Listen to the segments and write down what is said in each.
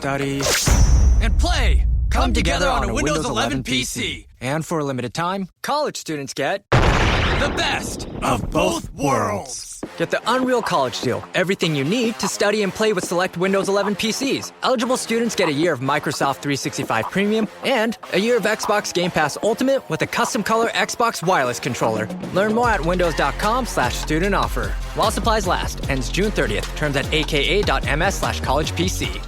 study, and play come together on a Windows 11 PC. And for a limited time, college students get the best of both worlds. Get the Unreal College Deal. Everything you need to study and play with select Windows 11 PCs. Eligible students get a year of Microsoft 365 Premium and a year of Xbox Game Pass Ultimate with a custom color Xbox wireless controller. Learn more at windows.com/student offer. While supplies last. Ends June 30th. Terms at aka.ms/collegepc.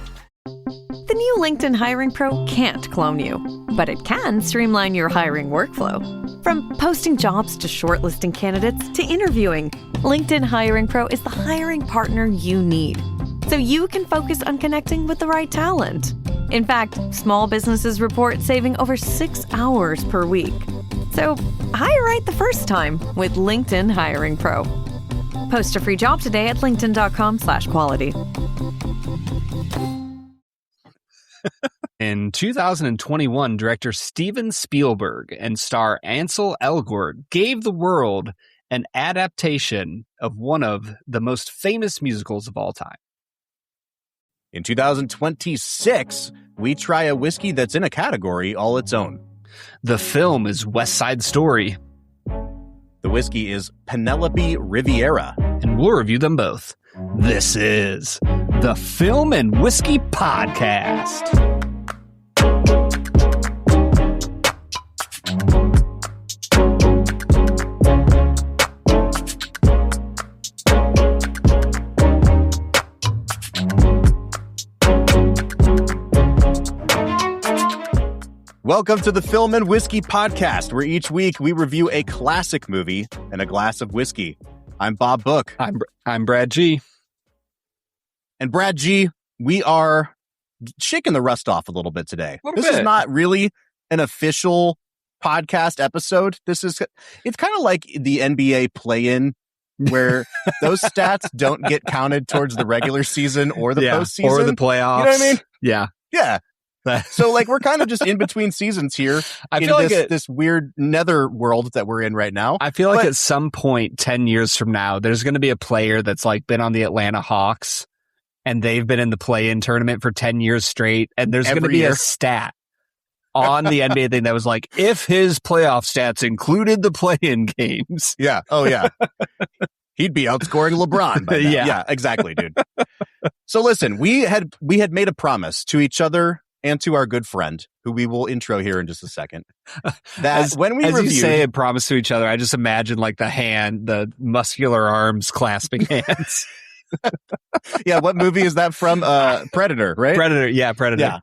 The new LinkedIn Hiring Pro can't clone you, but it can streamline your hiring workflow. From posting jobs to shortlisting candidates to interviewing, LinkedIn Hiring Pro is the hiring partner you need, so you can focus on connecting with the right talent. In fact, small businesses report saving over 6 hours per week. So hire right the first time with LinkedIn Hiring Pro. Post a free job today at linkedin.com/quality. In 2021, director Steven Spielberg and star Ansel Elgort gave the world an adaptation of one of the most famous musicals of all time. In 2026, we try a whiskey that's in a category all its own. The film is West Side Story. The whiskey is Penelope Riviera. And we'll review them both. This is the Film and Whiskey Podcast. Welcome to the Film and Whiskey Podcast, where each week we review a classic movie and a glass of whiskey. I'm Bob Book. I'm Brad G. And Brad G, we are shaking the rust off a little bit today. This is not really an official podcast episode. It's kind of like the NBA play-in, where those stats don't get counted towards the regular season or the postseason. Or the playoffs. You know what I mean? Yeah. Yeah. So, like, we're kind of just in between seasons here. I feel like this weird nether world that we're in right now. I feel like at some point, 10 years from now, there's going to be a player that's like been on the Atlanta Hawks and they've been in the play-in tournament for 10 years straight. And there's going to be a stat on the NBA thing that was like, if his playoff stats included the play-in games. Yeah. Oh, yeah. He'd be outscoring LeBron by now. Yeah, exactly, dude. So listen, we had made a promise to each other and to our good friend, who we will intro here in just a second, that when we reviewed... you say and promise to each other, I just imagine like the muscular arms clasping hands. Yeah, what movie is that from? Predator, right? Predator. Yeah.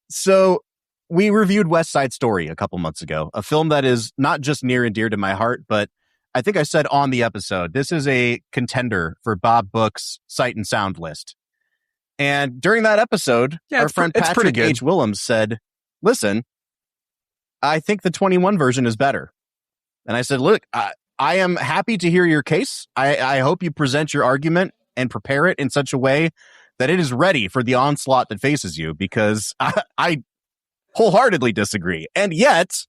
So we reviewed West Side Story a couple months ago, a film that is not just near and dear to my heart, but I think I said on the episode, this is a contender for Bob Book's Sight and Sound list. And during that episode, our friend Patrick H. Willems said, listen, I think the 21 version is better. And I said, look, I am happy to hear your case. I hope you present your argument and prepare it in such a way that it is ready for the onslaught that faces you, because I wholeheartedly disagree. And yet,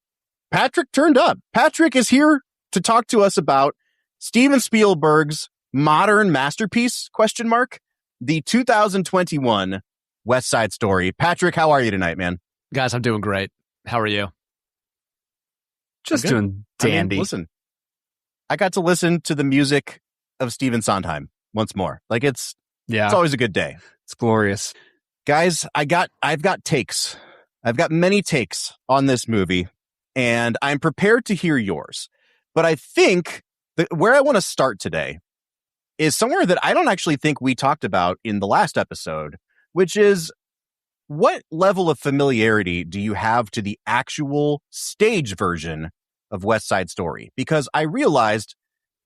Patrick turned up. Patrick is here to talk to us about Steven Spielberg's modern masterpiece, ? The 2021 West Side Story. Patrick, how are you tonight, man? Guys, I'm doing great. How are you? Just doing dandy. Listen, I got to listen to the music of Stephen Sondheim once more. Like it's always a good day. It's glorious. Guys, I've got takes. I've got many takes on this movie, and I'm prepared to hear yours. But I think that where I want to start today is somewhere that I don't actually think we talked about in the last episode, which is, what level of familiarity do you have to the actual stage version of West Side Story? Because I realized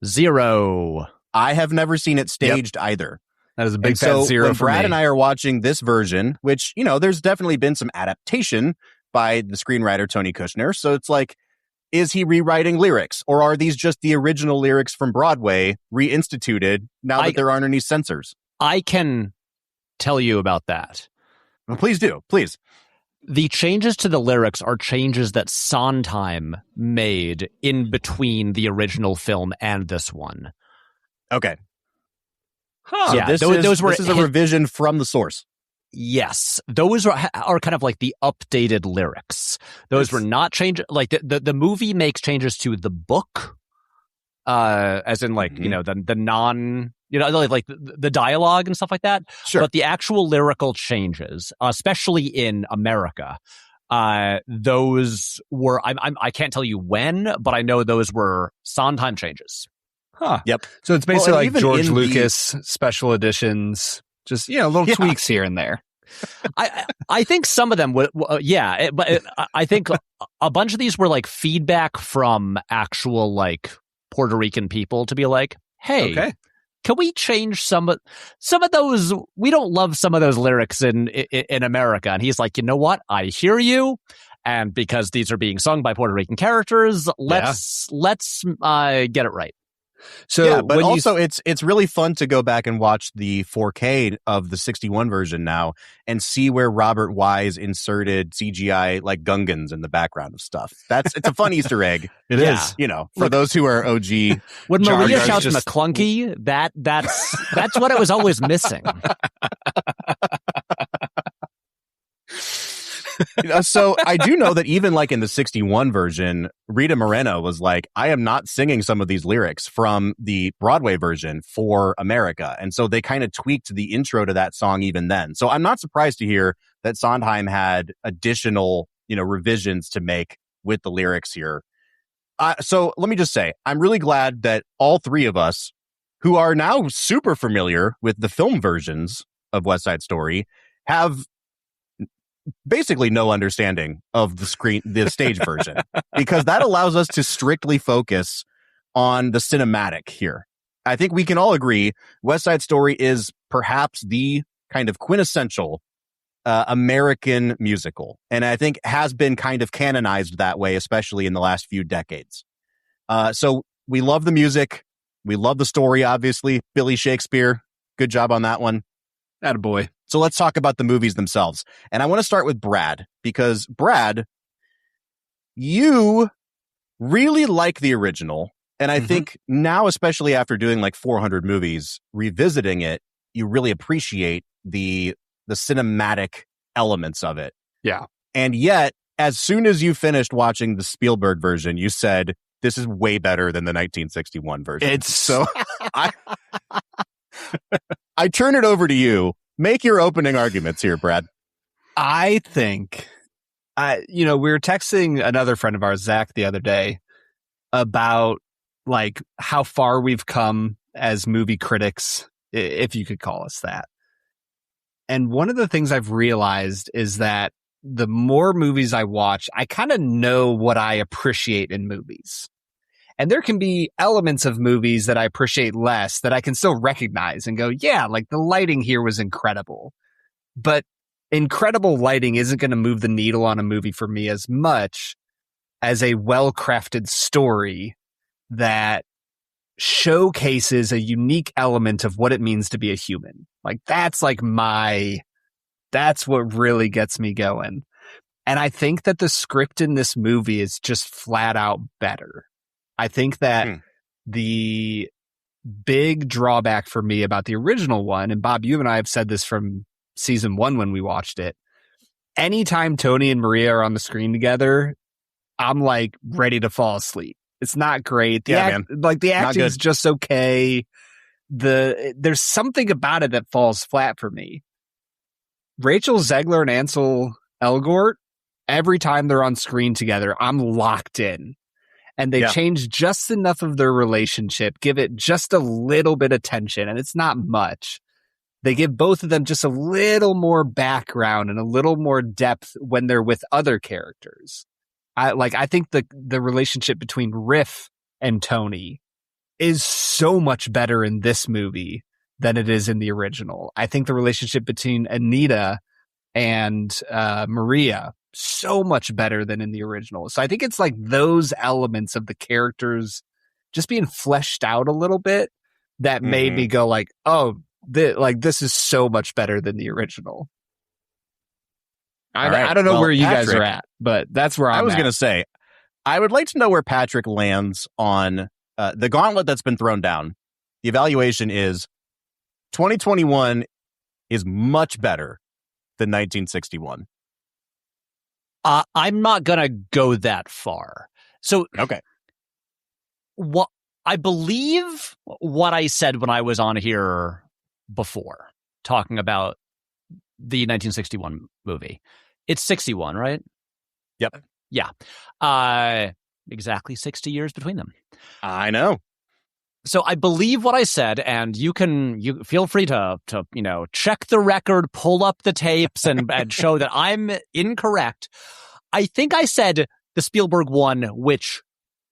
0. I have never seen it staged either. That is a big fat 0 when for Brad me. and I are watching this version, which, there's definitely been some adaptation by the screenwriter Tony Kushner. So it's like, is he rewriting lyrics, or are these just the original lyrics from Broadway reinstituted now that there aren't any censors? I can tell you about that. Well, please do. Please. The changes to the lyrics are changes that Sondheim made in between the original film and this one. Okay. Huh. So Yeah, this is a revision from the source. Yes, those are kind of like the updated lyrics. Those were not changed. Like the movie makes changes to the book, as in like the non like the dialogue and stuff like that. Sure. But the actual lyrical changes, especially in America, those were I can't tell you when, but I know those were Sondheim changes. Huh. Yep. So it's basically like even George in Lucas special editions, just little tweaks here and there. I think some of them would, but I think a bunch of these were like feedback from actual like Puerto Rican people to be like, hey, can we change some of those? We don't love some of those lyrics in America. And he's like, you know what? I hear you. And because these are being sung by Puerto Rican characters, let's get it right. So, yeah, but also it's really fun to go back and watch the 4K of the 61 version now and see where Robert Wise inserted CGI like Gungans in the background of stuff. It's a fun Easter egg. It is, for those who are OG. When Maria shouts McClunky, that's what it was always missing. So I do know that even like in the 61 version, Rita Moreno was like, I am not singing some of these lyrics from the Broadway version for America. And so they kind of tweaked the intro to that song even then. So I'm not surprised to hear that Sondheim had additional, revisions to make with the lyrics here. So let me just say, I'm really glad that all three of us who are now super familiar with the film versions of West Side Story have basically no understanding of the stage version, because that allows us to strictly focus on the cinematic here. I think we can all agree West Side Story is perhaps the kind of quintessential American musical, and I think has been kind of canonized that way, especially in the last few decades. So we love the music. We love the story, obviously. Billy Shakespeare, good job on that one. Attaboy. So let's talk about the movies themselves. And I want to start with Brad, because Brad, you really like the original. And I think now, especially after doing like 400 movies, revisiting it, you really appreciate the cinematic elements of it. Yeah. And yet, as soon as you finished watching the Spielberg version, you said, this is way better than the 1961 version. So I turn it over to you. Make your opening arguments here, Brad. I think, we were texting another friend of ours, Zach, the other day about like how far we've come as movie critics, if you could call us that. And one of the things I've realized is that the more movies I watch, I kind of know what I appreciate in movies. And there can be elements of movies that I appreciate less that I can still recognize and go, yeah, like the lighting here was incredible. But incredible lighting isn't going to move the needle on a movie for me as much as a well-crafted story that showcases a unique element of what it means to be a human. Like that's what really gets me going. And I think that the script in this movie is just flat out better. I think that the big drawback for me about the original one, and Bob, you and I have said this from season 1 when we watched it, anytime Tony and Maria are on the screen together, I'm like ready to fall asleep. It's not great. The acting is just okay. There's something about it that falls flat for me. Rachel Zegler and Ansel Elgort, every time they're on screen together, I'm locked in. And they change just enough of their relationship, give it just a little bit of tension, and it's not much. They give both of them just a little more background and a little more depth when they're with other characters. I think the relationship between Riff and Tony is so much better in this movie than it is in the original. I think the relationship between Anita and Maria, so much better than in the original. So I think it's like those elements of the characters just being fleshed out a little bit that made me go like, oh, this is so much better than the original. I don't know where you guys are at, but that's where I was going to say. I would like to know where Patrick lands on the gauntlet that's been thrown down. The evaluation is 2021 is much better than 1961. I'm not going to go that far. So, okay. What I believe what I said when I was on here before talking about the 1961 movie. It's 61, right? Yep. Yeah. Exactly 60 years between them. I know. So I believe what I said, and you feel free to check the record, pull up the tapes, and show that I'm incorrect. I think I said the Spielberg one, which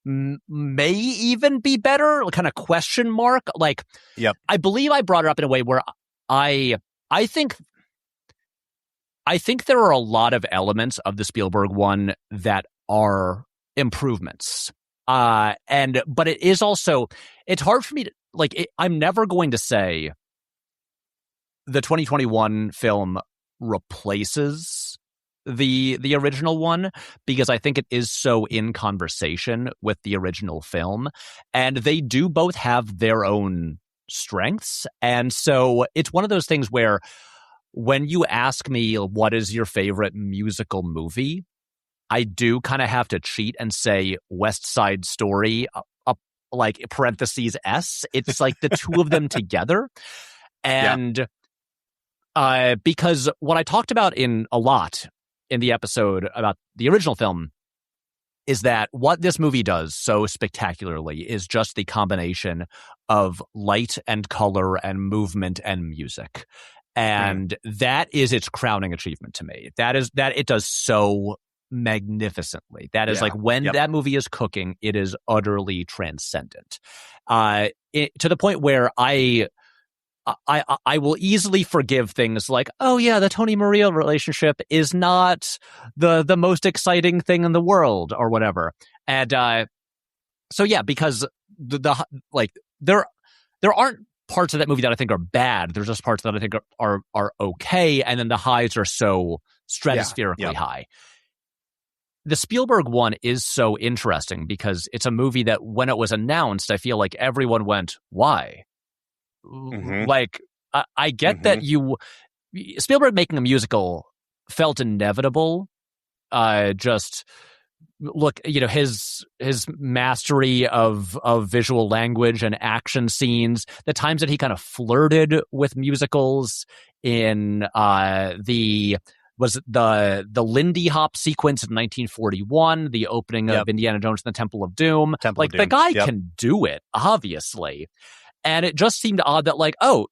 may even be better, kind of question mark. Like, yep. I believe I brought it up in a way where I think there are a lot of elements of the Spielberg one that are improvements. But it is also, it's hard for me to, I'm never going to say the 2021 film replaces the original one, because I think it is so in conversation with the original film, and they do both have their own strengths. And so it's one of those things where when you ask me what is your favorite musical movie, I do kind of have to cheat and say West Side Story, like parentheses S. It's like the two of them together. And because what I talked about in the episode about the original film is that what this movie does so spectacularly is just the combination of light and color and movement and music. And that is its crowning achievement to me. That it does so magnificently. That is like when that movie is cooking, it is utterly transcendent. To the point where I will easily forgive things like, oh yeah, the Tony Maria relationship is not the most exciting thing in the world or whatever. And so yeah, because there aren't parts of that movie that I think are bad. There's just parts that I think are okay, and then the highs are so stratospherically high. The Spielberg one is so interesting because it's a movie that when it was announced, I feel like everyone went, why? Mm-hmm. Like, I get that Spielberg making a musical felt inevitable. Just look, his mastery of visual language and action scenes, the times that he kind of flirted with musicals in the Lindy Hop sequence in 1941, the opening of Indiana Jones and the Temple of Doom. The guy can do it, obviously. And it just seemed odd that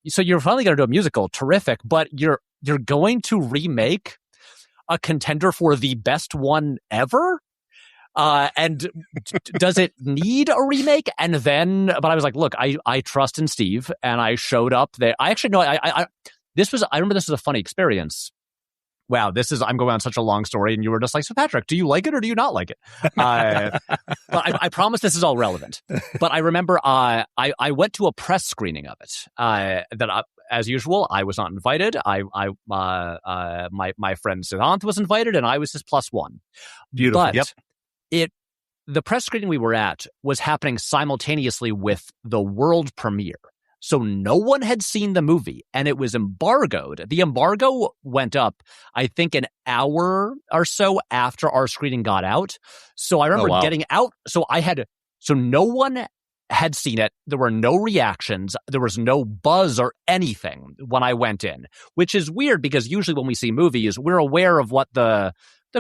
so you're finally going to do a musical, terrific, but you're going to remake a contender for the best one ever? And does it need a remake? And then, but I was like, look, I trust in Steve, and I showed up there. I actually know, I remember this was a funny experience. Wow, I'm going on such a long story, and you were just like, so Patrick, do you like it or do you not like it? But I promise this is all relevant. But I remember I went to a press screening of it. As usual, I was not invited. My friend Siddhant was invited, and I was his plus one. Beautiful. But the press screening we were at was happening simultaneously with the world premiere. So no one had seen the movie, and it was embargoed. The embargo went up, I think, an hour or so after our screening got out. So I remember getting out. So no one had seen it. There were no reactions. There was no buzz or anything when I went in, which is weird because usually when we see movies, we're aware of what the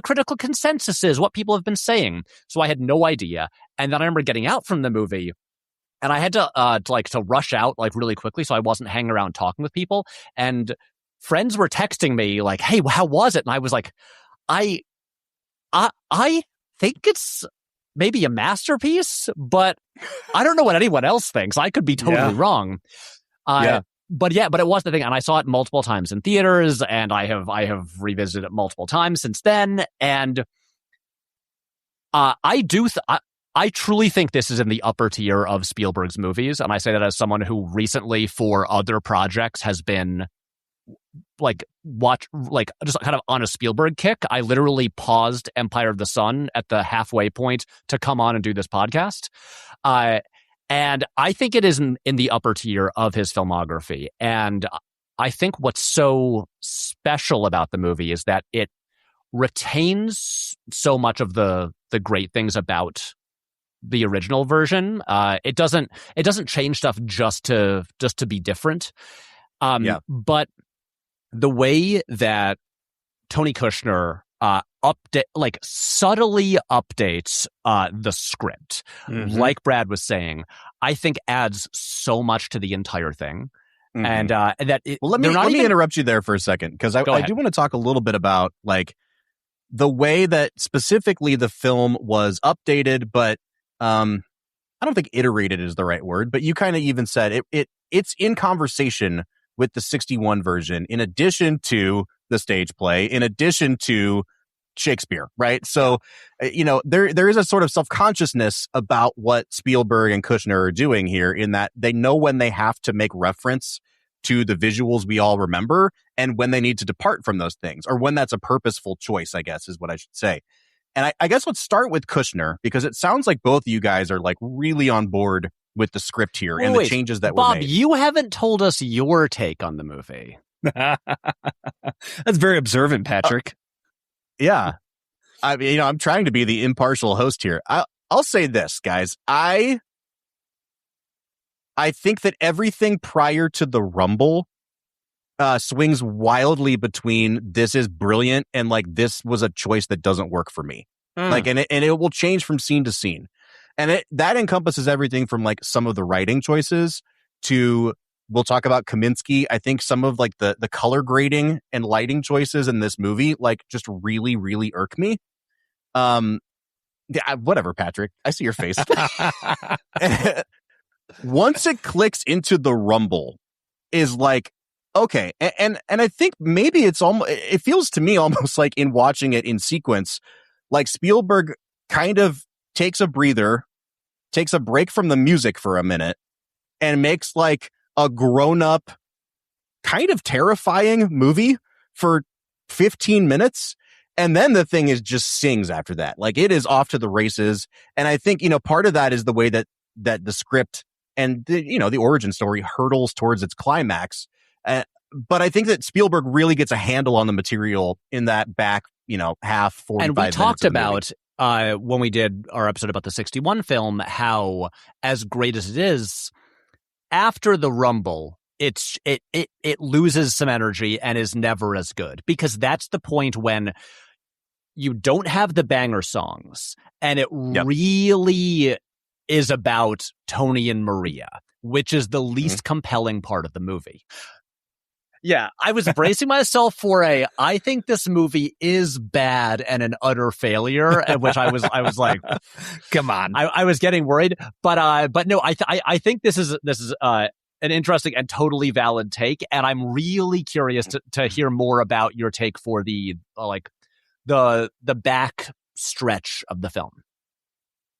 critical consensus is, what people have been saying. So I had no idea. And then I remember getting out from the movie, and I had to rush out really quickly, so I wasn't hanging around talking with people. And friends were texting me like, "Hey, how was it?" And I was like, "I think it's maybe a masterpiece, but I don't know what anyone else thinks. I could be totally wrong." But it was the thing, and I saw it multiple times in theaters, and I have revisited it multiple times since then, and I truly think this is in the upper tier of Spielberg's movies, and I say that as someone who recently, for other projects, has been just kind of on a Spielberg kick. I literally paused Empire of the Sun at the halfway point to come on and do this podcast. And I think it is in the upper tier of his filmography. And I think what's so special about the movie is that it retains so much of the great things about the original version. It doesn't change stuff just to be different. But the way that Tony Kushner subtly updates the script, like Brad was saying, I think adds so much to the entire thing. And that let me interrupt you there for a second, because I do want to talk a little bit about like the way that specifically the film was updated, but I don't think iterated is the right word, but you kind of even said it's in conversation with the 61 version, in addition to the stage play, in addition to Shakespeare, right? So, there is a sort of self-consciousness about what Spielberg and Kushner are doing here, in that they know when they have to make reference to the visuals we all remember and when they need to depart from those things, or when that's a purposeful choice, I guess is what I should say. And I guess let's start with Kushner, because it sounds like both of you guys are like really on board with the script here and the changes that were made. Bob, you haven't told us your take on the movie. That's very observant, Patrick. Yeah. I mean, I'm trying to be the impartial host here. I'll say this, guys. I think that everything prior to the Rumble swings wildly between this is brilliant and like this was a choice that doesn't work for me. Like, and it will change from scene to scene. And that encompasses everything from like some of the writing choices to, we'll talk about Kamiński. I think some of like the color grading and lighting choices in this movie, like just really, really irk me. Whatever, Patrick. I see your face. Once it clicks into the Rumble is like, okay. And I think maybe it feels to me almost like in watching it in sequence, like Spielberg kind of takes a breather, takes a break from the music for a minute, and makes like a grown-up, kind of terrifying movie for 15 minutes. And then the thing just sings after that. Like, it is off to the races. And I think, part of that is the way that the script and the origin story hurtles towards its climax. But I think that Spielberg really gets a handle on the material in that back, half, 45 minutes. And we talked about, when we did our episode about the 61 film, how as great as it is, after the Rumble, it loses some energy and is never as good, because that's the point when you don't have the banger songs, and it really is about Tony and Maria, which is the least compelling part of the movie. Yeah, I was bracing myself for I think this movie is bad and an utter failure, at which I was like, come on. I was getting worried, but no, I think this is an interesting and totally valid take, and I'm really curious to hear more about your take for the back stretch of the film.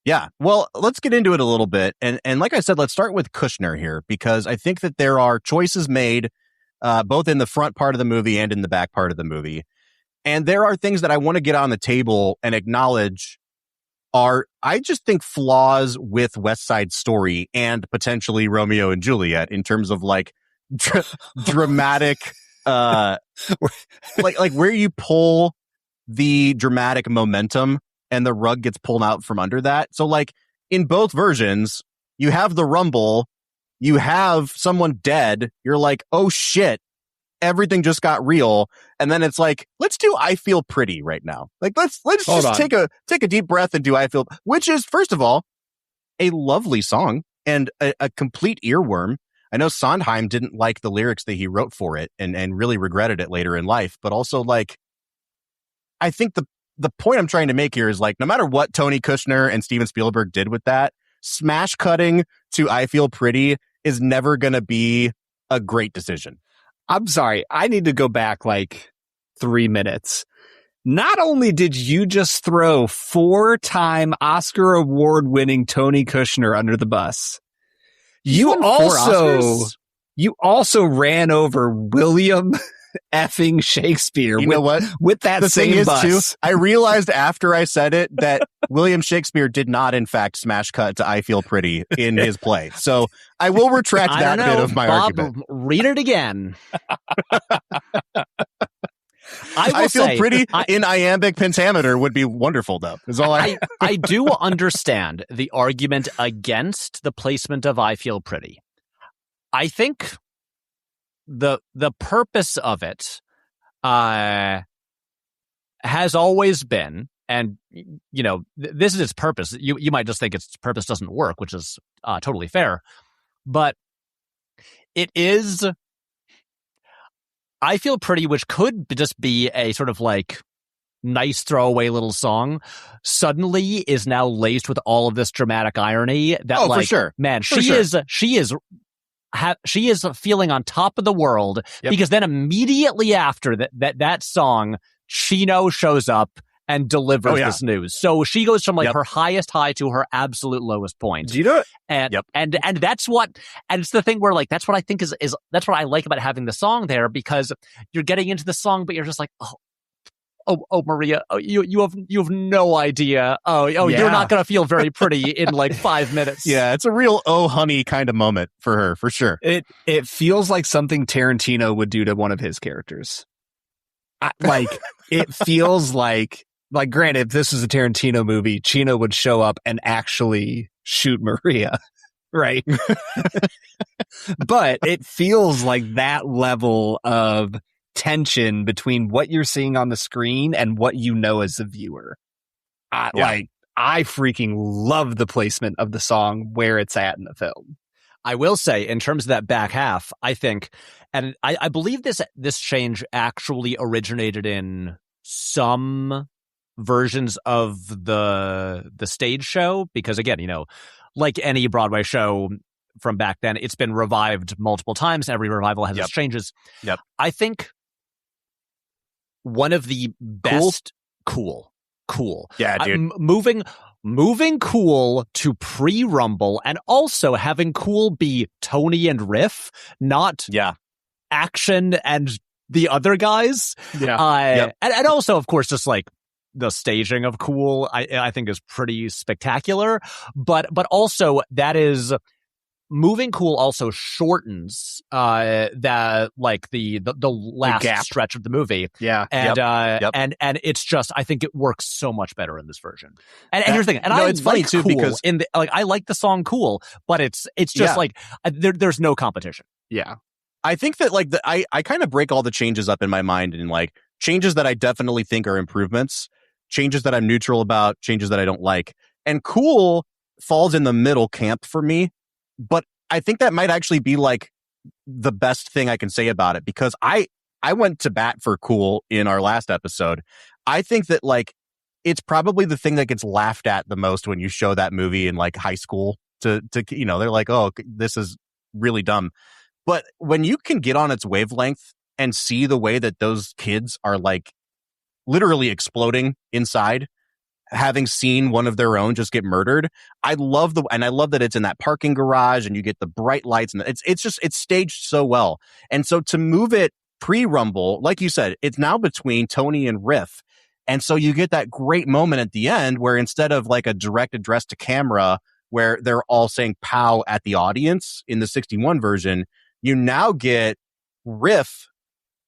Yeah, well, let's get into it a little bit, and like I said, let's start with Kushner here, because I think that there are choices made both in the front part of the movie and in the back part of the movie, and there are things that I want to get on the table and acknowledge are, I just think, flaws with West Side Story and potentially Romeo and Juliet in terms of like dramatic, like where you pull the dramatic momentum and the rug gets pulled out from under that. So like in both versions, you have the Rumble, you have someone dead. You're like, oh shit, everything just got real. And then it's like, let's do I Feel Pretty right now. Like, let's just take a deep breath and do I Feel, which is, first of all, a lovely song and a complete earworm. I know Sondheim didn't like the lyrics that he wrote for it and really regretted it later in life. But also, like, I think the point I'm trying to make here is like, no matter what Tony Kushner and Steven Spielberg did with that, smash cutting to I Feel Pretty is never going to be a great decision. I'm sorry. I need to go back like 3 minutes. Not only did you just throw 4-time Oscar award-winning Tony Kushner under the bus, you also ran over William effing Shakespeare. You know what? With that the same thing is, bus. too, I realized after I said it that William Shakespeare did not, in fact, smash cut to "I Feel Pretty" in his play. So I will retract that bit of my argument. Read it again. I feel pretty in iambic pentameter would be wonderful, though. Is all I do understand the argument against the placement of "I Feel Pretty." I think the purpose of it has always been, and you know, this is its purpose. You might just think its purpose doesn't work, which is totally fair, but it is. I Feel Pretty, which could just be a sort of like nice throwaway little song, suddenly is now laced with all of this dramatic irony that, like, for sure. Man, she is feeling on top of the world, because then immediately after that song, Chino shows up and delivers this news. So she goes from like her highest high to her absolute lowest point. Do you know it? And that's what, and it's the thing where, like, that's what I think is that's what I like about having the song there, because you're getting into the song, but you're just like, oh, Maria, you have no idea. You're not going to feel very pretty in like 5 minutes. Yeah, it's a real "oh honey" kind of moment for her, for sure. It feels like something Tarantino would do to one of his characters. It feels like granted, if this is a Tarantino movie, Chino would show up and actually shoot Maria, right? But it feels like that level of tension between what you're seeing on the screen and what you know as a viewer. I freaking love the placement of the song where it's at in the film. I will say, in terms of that back half, I think, and I believe this change actually originated in some versions of the stage show, because again, you know, like any Broadway show from back then, it's been revived multiple times. Every revival has its changes. I think one of the best cool. Yeah, dude. Moving Cool to pre-Rumble, and also having Cool be Tony and Riff, not Action and the other guys. And also, of course, just like the staging of Cool, I think is pretty spectacular. But also, that is, Moving Cool also shortens the last stretch of the movie. And it's just, I think it works so much better in this version. And here's the thing, and it's funny too, Cool, because I like the song Cool, but it's just like there's no competition. Yeah. I think that I kind of break all the changes up in my mind in like changes that I definitely think are improvements, changes that I'm neutral about, changes that I don't like. And Cool falls in the middle camp for me. But I think that might actually be like the best thing I can say about it, because I went to bat for Cool in our last episode. I think that like it's probably the thing that gets laughed at the most when you show that movie in like high school to you know, they're like, oh, this is really dumb. But when you can get on its wavelength and see the way that those kids are like literally exploding inside, having seen one of their own just get murdered, I love that it's in that parking garage and you get the bright lights, and it's staged so well. And so to move it pre-Rumble, like you said, it's now between Tony and Riff. And so you get that great moment at the end where instead of like a direct address to camera where they're all saying "pow" at the audience in the 61 version, you now get Riff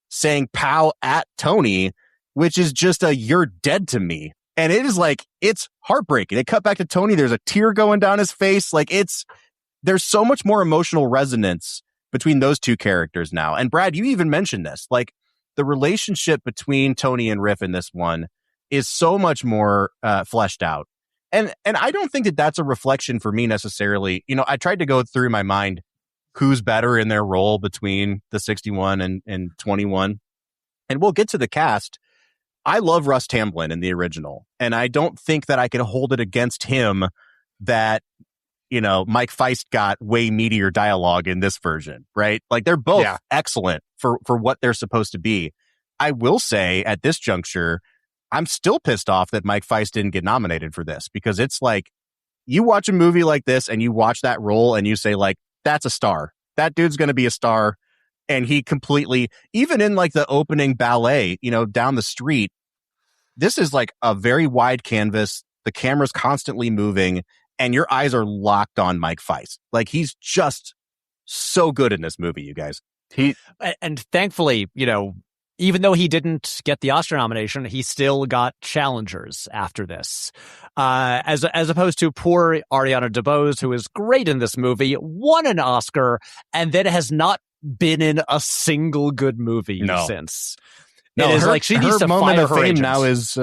saying "pow" at Tony, which is just "you're dead to me." And it is like, it's heartbreaking. They cut back to Tony. There's a tear going down his face. Like there's so much more emotional resonance between those two characters now. And Brad, you even mentioned this, like the relationship between Tony and Riff in this one is so much more fleshed out. And I don't think that that's a reflection for me necessarily. You know, I tried to go through my mind who's better in their role between the 61 and 21. And we'll get to the cast. I love Russ Tamblyn in the original, and I don't think that I can hold it against him that, you know, Mike Feist got way meatier dialogue in this version, right? Like they're both excellent for what they're supposed to be. I will say at this juncture, I'm still pissed off that Mike Feist didn't get nominated for this, because it's like you watch a movie like this and you watch that role and you say like, that's a star. That dude's going to be a star. And he completely, even in like the opening ballet, down the street, this is like a very wide canvas. The camera's constantly moving and your eyes are locked on Mike Feist. Like, he's just so good in this movie, you guys. And thankfully, even though he didn't get the Oscar nomination, he still got challengers after this. As opposed to poor Ariana DeBose, who is great in this movie, won an Oscar, and then has not been in a single good movie since. No, it is like she needs to moment fire of her fame agents. now is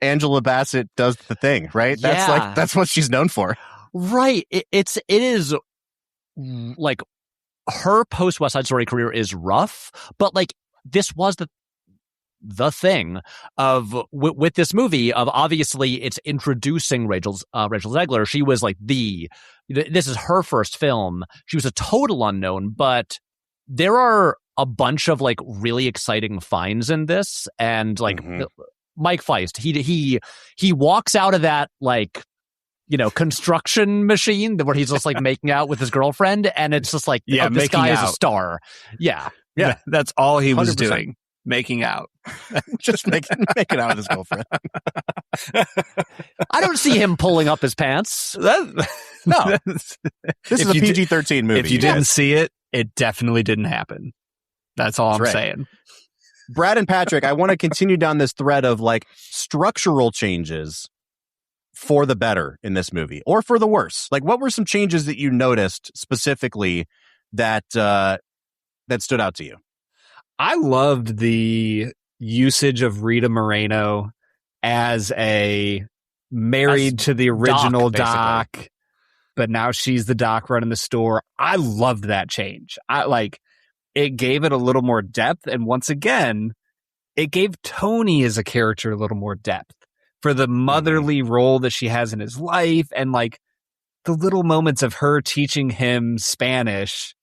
Angela Bassett does the thing, right? Yeah. That's what she's known for. Right. It is like her post West Side Story career is rough, but like this was the thing of with this movie of obviously it's introducing Rachel Zegler. She was like this is her first film. She was a total unknown, but there are a bunch of like really exciting finds in this, and like Mike Feist, he walks out of that like construction machine where he's just like making out with his girlfriend, and it's just like, this guy is a star. Yeah. That's all he was 100%. Doing. Making out. Just making out with his girlfriend. I don't see him pulling up his pants. No. This is a PG-13 movie. If you didn't see it, it definitely didn't happen. That's all I'm saying. Brad and Patrick, I want to continue down this thread of like structural changes for the better in this movie, or for the worse. Like, what were some changes that you noticed specifically that stood out to you? I loved the usage of Rita Moreno as a married to the original Doc, but now she's the Doc running the store. I loved that change. It gave it a little more depth, and once again, it gave Tony as a character a little more depth for the motherly role that she has in his life, and like the little moments of her teaching him Spanish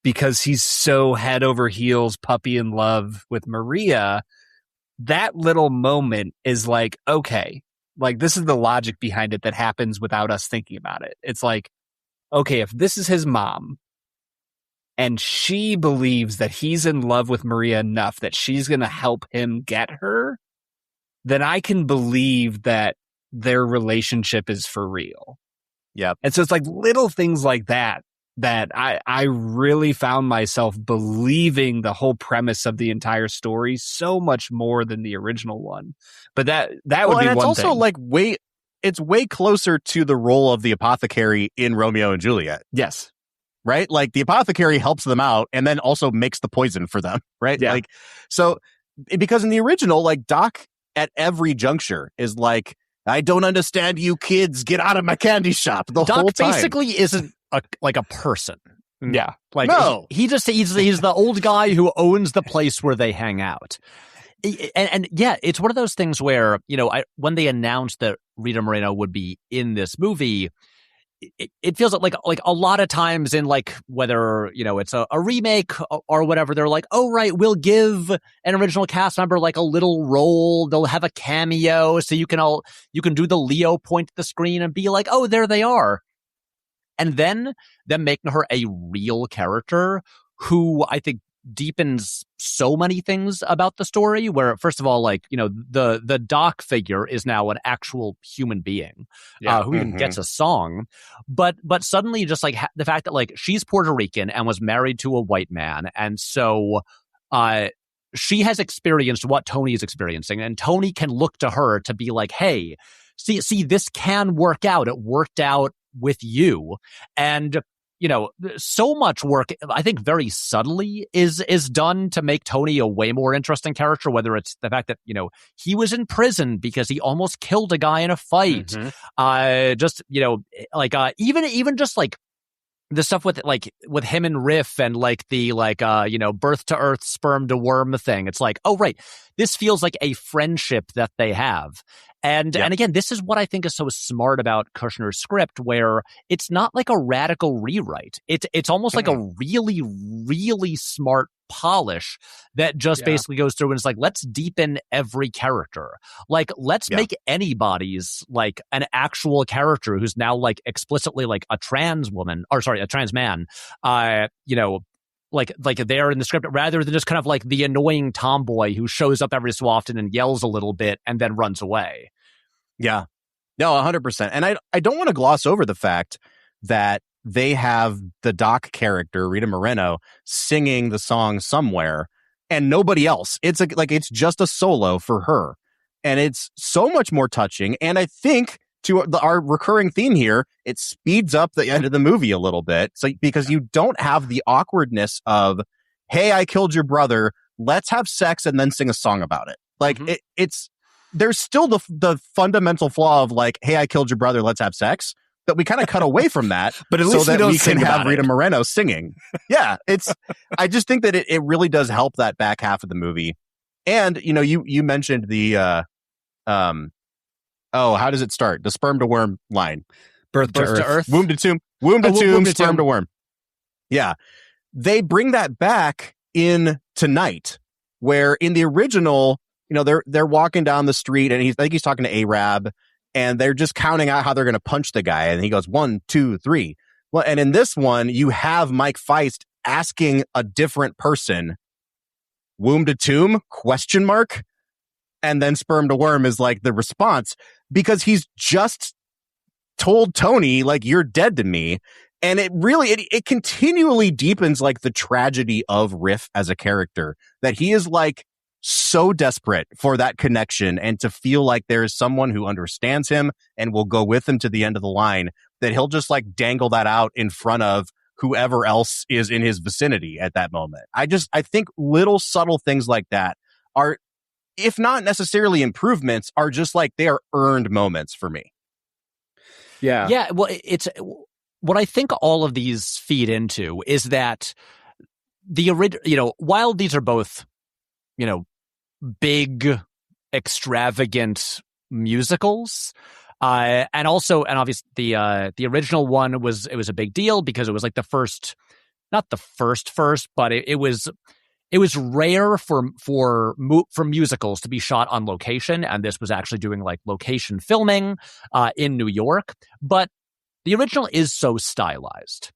because he's so head over heels puppy in love with Maria. That little moment is like, okay, like this is the logic behind it that happens without us thinking about it. It's like, okay, if this is his mom and she believes that he's in love with Maria enough that she's going to help him get her, then I can believe that their relationship is for real. Yep. And so it's like little things like that I really found myself believing the whole premise of the entire story so much more than the original one. But that would be one thing. And it's also like it's way closer to the role of the apothecary in Romeo and Juliet. Yes. Right? Like the apothecary helps them out and then also makes the poison for them. Right? Yeah. Like, so because in the original, like Doc at every juncture is like, I don't understand you kids. Get out of my candy shop. The Doc whole time. basically isn't like a person. Yeah. Like no. he's the old guy who owns the place where they hang out. And yeah, it's one of those things where, when they announced that Rita Moreno would be in this movie, it feels like a lot of times in like whether it's a remake or whatever, they're like, oh right, we'll give an original cast member like a little role, they'll have a cameo, so you can do the Leo point at the screen and be like, oh, there they are. And then them making her a real character who I think deepens so many things about the story, where first of all, like, the Doc figure is now an actual human being who even gets a song, but suddenly just like the fact that like she's Puerto Rican and was married to a white man, and so she has experienced what Tony is experiencing, and Tony can look to her to be like, hey, see this can work out, it worked out with you. And so much work, I think, very subtly is done to make Tony a way more interesting character, whether it's the fact that, he was in prison because he almost killed a guy in a fight. Even just like the stuff with him and Riff and like the birth to earth, sperm to worm thing. It's like, oh, right. This feels like a friendship that they have. And again, this is what I think is so smart about Kushner's script, where it's not like a radical rewrite. It's almost like a really, really smart polish that just basically goes through and is like, let's deepen every character. Like, let's make anybody's like an actual character who's now like explicitly like a trans woman, or sorry, a trans man, like there in the script, rather than just kind of like the annoying tomboy who shows up every so often and yells a little bit and then runs away. Yeah. No, 100%. And I don't want to gloss over the fact that they have the Doc character, Rita Moreno, singing the song somewhere and nobody else. It's it's just a solo for her. And it's so much more touching. And I think to our recurring theme here, it speeds up the end of the movie a little bit. So because you don't have the awkwardness of, hey, I killed your brother. Let's have sex and then sing a song about it. Like it's there's still the fundamental flaw of like, hey, I killed your brother. Let's have sex. But we kind of cut away from that, but at least so that we can have Rita it. Moreno singing. Yeah, I just think that it really does help that back half of the movie. And you mentioned the how does it start? The sperm to worm line, birth to earth, womb to tomb, sperm to worm. Yeah, they bring that back in tonight, where in the original, they're walking down the street and I think he's talking to Arab. And they're just counting out how they're going to punch the guy. And he goes, 1, 2, 3. Well, and in this one, you have Mike Feist asking a different person, womb to tomb, ? And then sperm to worm is like the response, because he's just told Tony, like, you're dead to me. And it really, it continually deepens like the tragedy of Riff as a character, that he is like, so desperate for that connection and to feel like there is someone who understands him and will go with him to the end of the line, that he'll just like dangle that out in front of whoever else is in his vicinity at that moment. I think little subtle things like that are, if not necessarily improvements, are just like they are earned moments for me. Yeah. Yeah. Well, it's what I think all of these feed into is that the original, while these are both, big, extravagant musicals. And obviously the original one was a big deal because it was like the first, not the first, but it was rare for musicals to be shot on location. And this was actually doing like location filming, in New York. But the original is so stylized.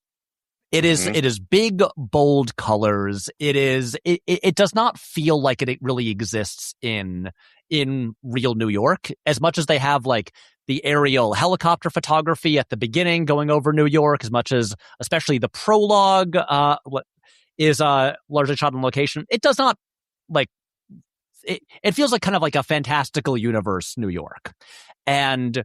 It is big, bold colors. It does not feel like it really exists in real New York, as much as they have like the aerial helicopter photography at the beginning going over New York, as much as especially the prologue what is largely shot on location. It does not like it feels like kind of like a fantastical universe New York. And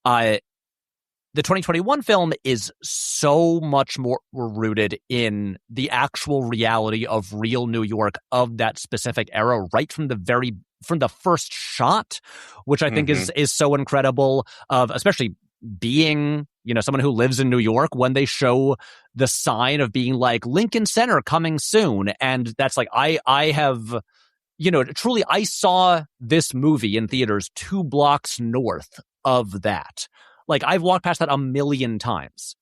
the 2021 film is so much more rooted in the actual reality of real New York of that specific era, right from the first shot, which I think is so incredible, of especially being, someone who lives in New York, when they show the sign of being like Lincoln Center coming soon. And that's like, I have, truly, I saw this movie in theaters 2 blocks north of that. Like, I've walked past that a million times.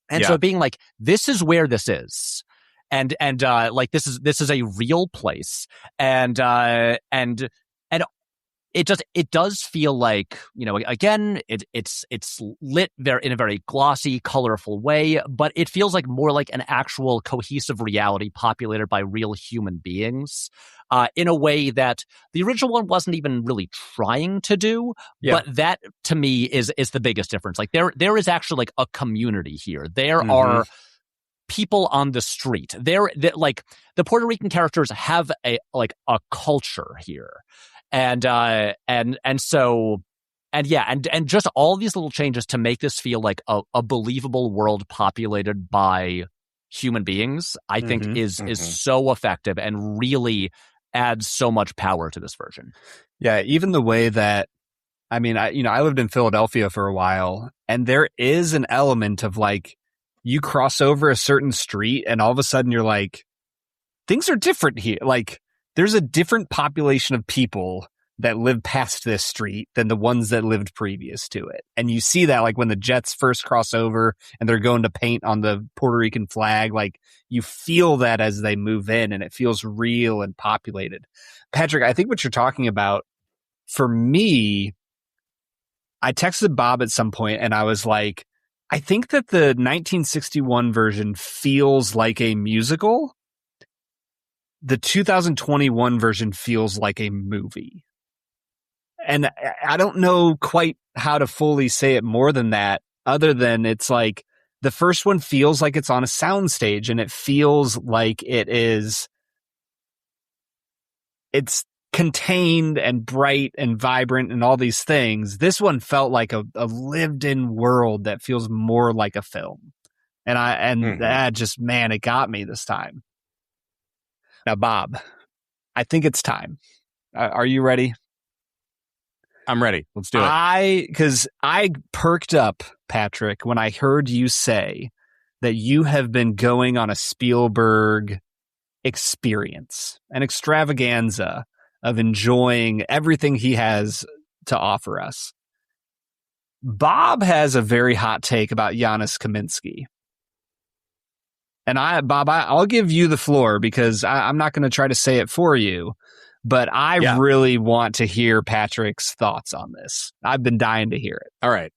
And so being like, this is where this is. And like, this is a real place. And it does feel like, again, it's lit in a very glossy, colorful way, but it feels like more like an actual cohesive reality populated by real human beings, in a way that the original one wasn't even really trying to do. Yeah. But that, to me, is the biggest difference. Like, there is actually like a community here. There are people on the street. Like, the Puerto Rican characters have a culture here. And just all these little changes to make this feel like a believable world populated by human beings, I think is so effective and really adds so much power to this version. Yeah, even the way that, I mean, I lived in Philadelphia for a while, and there is an element of like, you cross over a certain street and all of a sudden you're like, things are different here. Like, there's a different population of people that live past this street than the ones that lived previous to it. And you see that like when the Jets first cross over and they're going to paint on the Puerto Rican flag, like you feel that as they move in and it feels real and populated. Patrick, I think what you're talking about, for me, I texted Bob at some point and I was like, I think that the 1961 version feels like a musical, the 2021 version feels like a movie. And I don't know quite how to fully say it more than that, other than it's like the first one feels like it's on a soundstage, and it feels like it's contained and bright and vibrant and all these things. This one felt like a lived in world that feels more like a film. And that just, man, it got me this time. Now, Bob, I think it's time. Are you ready? I'm ready. Let's do it. Because I perked up, Patrick, when I heard you say that you have been going on a Spielberg experience, an extravaganza of enjoying everything he has to offer us. Bob has a very hot take about Janusz Kamiński. And Bob, I'll give you the floor because I'm not going to try to say it for you, but I really want to hear Patrick's thoughts on this. I've been dying to hear it. All right.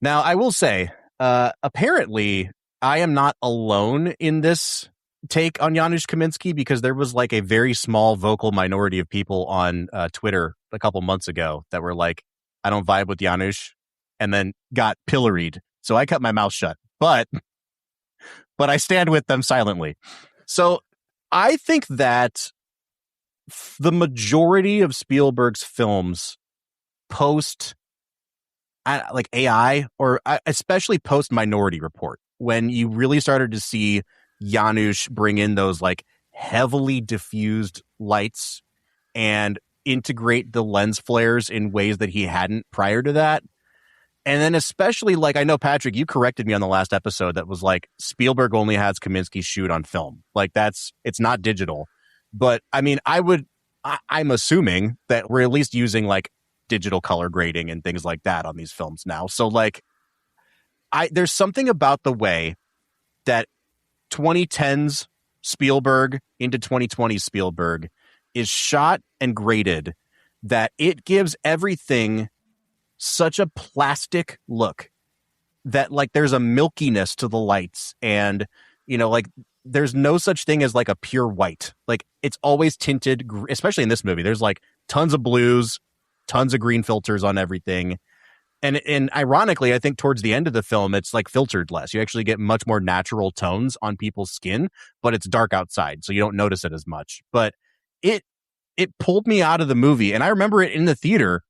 Now, I will say, apparently, I am not alone in this take on Janusz Kamiński, because there was like a very small vocal minority of people on Twitter a couple months ago that were like, I don't vibe with Janusz, and then got pilloried. So I cut my mouth shut. But I stand with them silently. So I think that the majority of Spielberg's films post like AI, or especially post Minority Report, when you really started to see Janusz bring in those like heavily diffused lights and integrate the lens flares in ways that he hadn't prior to that. And then especially, like, I know, Patrick, you corrected me on the last episode that was like, Spielberg only has Kamiński shoot on film. Like, it's not digital. But I mean, I'm assuming that we're at least using like digital color grading and things like that on these films now. So like, there's something about the way that 2010's Spielberg into 2020's Spielberg is shot and graded that it gives everything such a plastic look that like there's a milkiness to the lights, and like there's no such thing as like a pure white. Like it's always tinted, especially in this movie. There's like tons of blues, tons of green filters on everything. And ironically, I think towards the end of the film, it's like filtered less. You actually get much more natural tones on people's skin, but it's dark outside, so you don't notice it as much. But it pulled me out of the movie. And I remember it in the theater.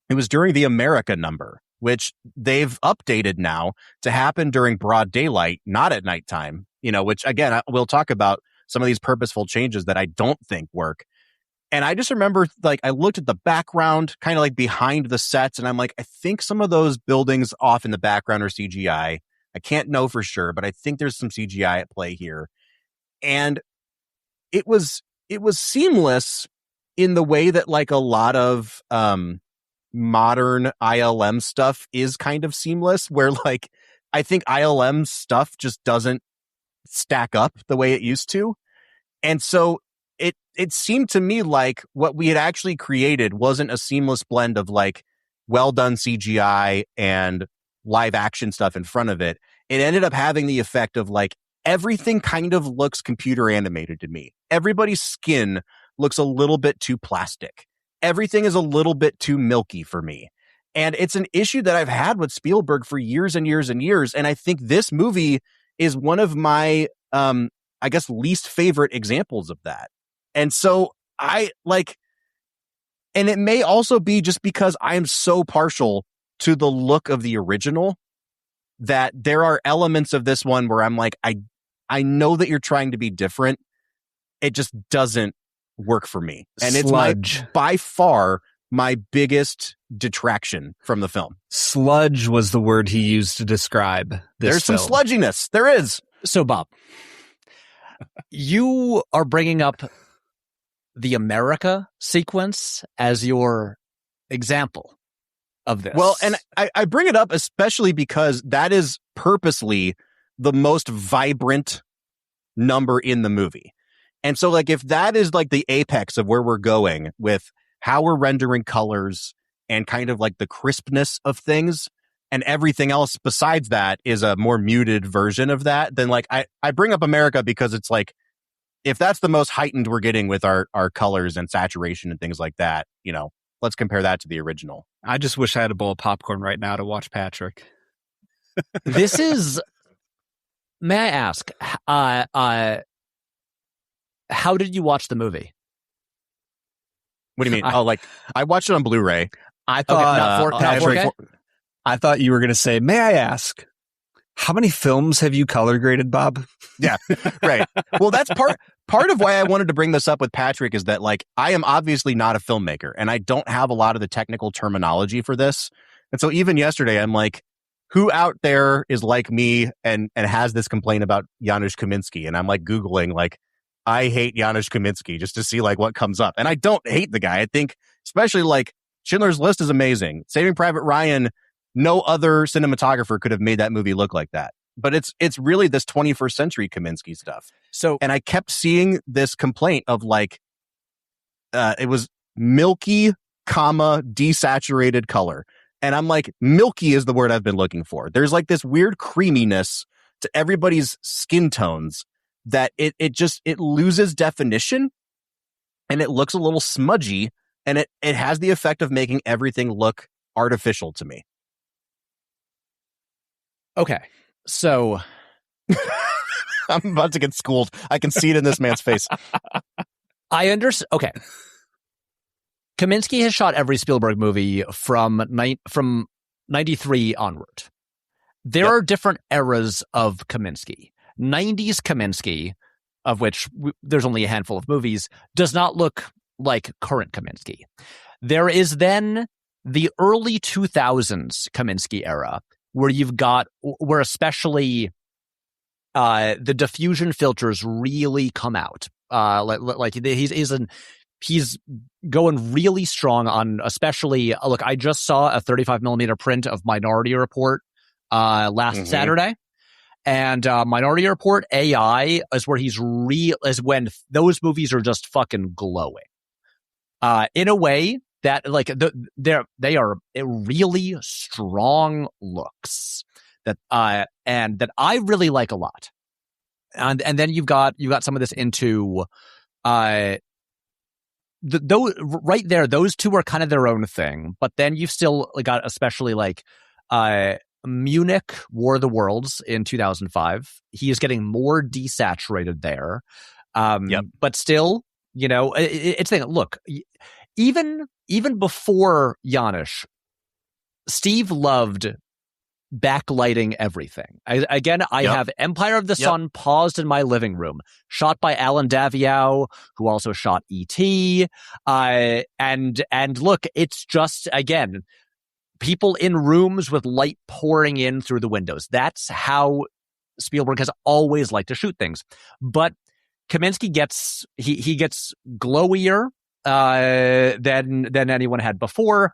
It was during the America number, which they've updated now to happen during broad daylight, not at nighttime, which again, we'll talk about some of these purposeful changes that I don't think work. And I just remember, like, I looked at the background, kind of like behind the sets, and I'm like, I think some of those buildings off in the background are CGI. I can't know for sure, but I think there's some CGI at play here. And it was seamless in the way that like a lot of modern ILM stuff is kind of seamless, where like I think ILM stuff just doesn't stack up the way it used to. And so it seemed to me like what we had actually created wasn't a seamless blend of like well done CGI and live action stuff in front of it. It ended up having the effect of like everything kind of looks computer animated to me. Everybody's skin looks a little bit too plastic. Everything is a little bit too milky for me. And it's an issue that I've had with Spielberg for years and years and years. And I think this movie is one of my, I guess, least favorite examples of that. And so and it may also be just because I am so partial to the look of the original that there are elements of this one where I'm like, I know that you're trying to be different. It just doesn't work for me. And it's by far my biggest detraction from the film. Sludge was the word he used to describe this film. There's some sludginess. There is. So, Bob, you are bringing up the America sequence as your example of this. Well, and I bring it up especially because that is purposely the most vibrant number in the movie. And so, like, if that is like the apex of where we're going with how we're rendering colors and kind of like the crispness of things, and everything else besides that is a more muted version of that, then like I bring up America because it's like if that's the most heightened we're getting with our colors and saturation and things like that, let's compare that to the original. I just wish I had a bowl of popcorn right now to watch Patrick. This is, may I ask, how did you watch the movie? What do you mean? I watched it on Blu-ray. I thought, not 4K? I thought you were going to say, may I ask, how many films have you color graded, Bob? Yeah, right. Well, that's part of why I wanted to bring this up with Patrick is that, like, I am obviously not a filmmaker and I don't have a lot of the technical terminology for this. And so even yesterday, I'm like, who out there is like me and has this complaint about Janusz Kamiński? And I'm like Googling, like, I hate Janusz Kamiński just to see like what comes up. And I don't hate the guy. I think especially like Schindler's List is amazing. Saving Private Ryan, no other cinematographer could have made that movie look like that. But it's really this 21st century Kamiński stuff. And I kept seeing this complaint of like, it was milky, desaturated color. And I'm like, milky is the word I've been looking for. There's like this weird creaminess to everybody's skin tones that it loses definition and it looks a little smudgy and it has the effect of making everything look artificial to me. Okay. So I'm about to get schooled. I can see it in this man's face. I understand. Okay. Kamiński has shot every Spielberg movie from 93 onward. There are different eras of Kamiński. 90s Kamiński, of which there's only a handful of movies, does not look like current Kamiński. There is then the early 2000s Kamiński era, where especially the diffusion filters really come out. He's going really strong on, especially, look, I just saw a 35mm print of Minority Report last Saturday. And Minority Report AI is where is when those movies are just fucking glowing. In a way that like they are really strong looks that and that I really like a lot. And then you've got some of this into right there, those two are kind of their own thing, but then you've still got especially like Munich War of the Worlds in 2005. He is getting more desaturated there. But still, it's the thing. Look, even before Janusz, Steve loved backlighting everything. I have Empire of the Sun paused in my living room, shot by Alan Daviau, who also shot E.T. And look, it's just, again, people in rooms with light pouring in through the windows. That's how Spielberg has always liked to shoot things. But Kamiński gets glowier than anyone had before.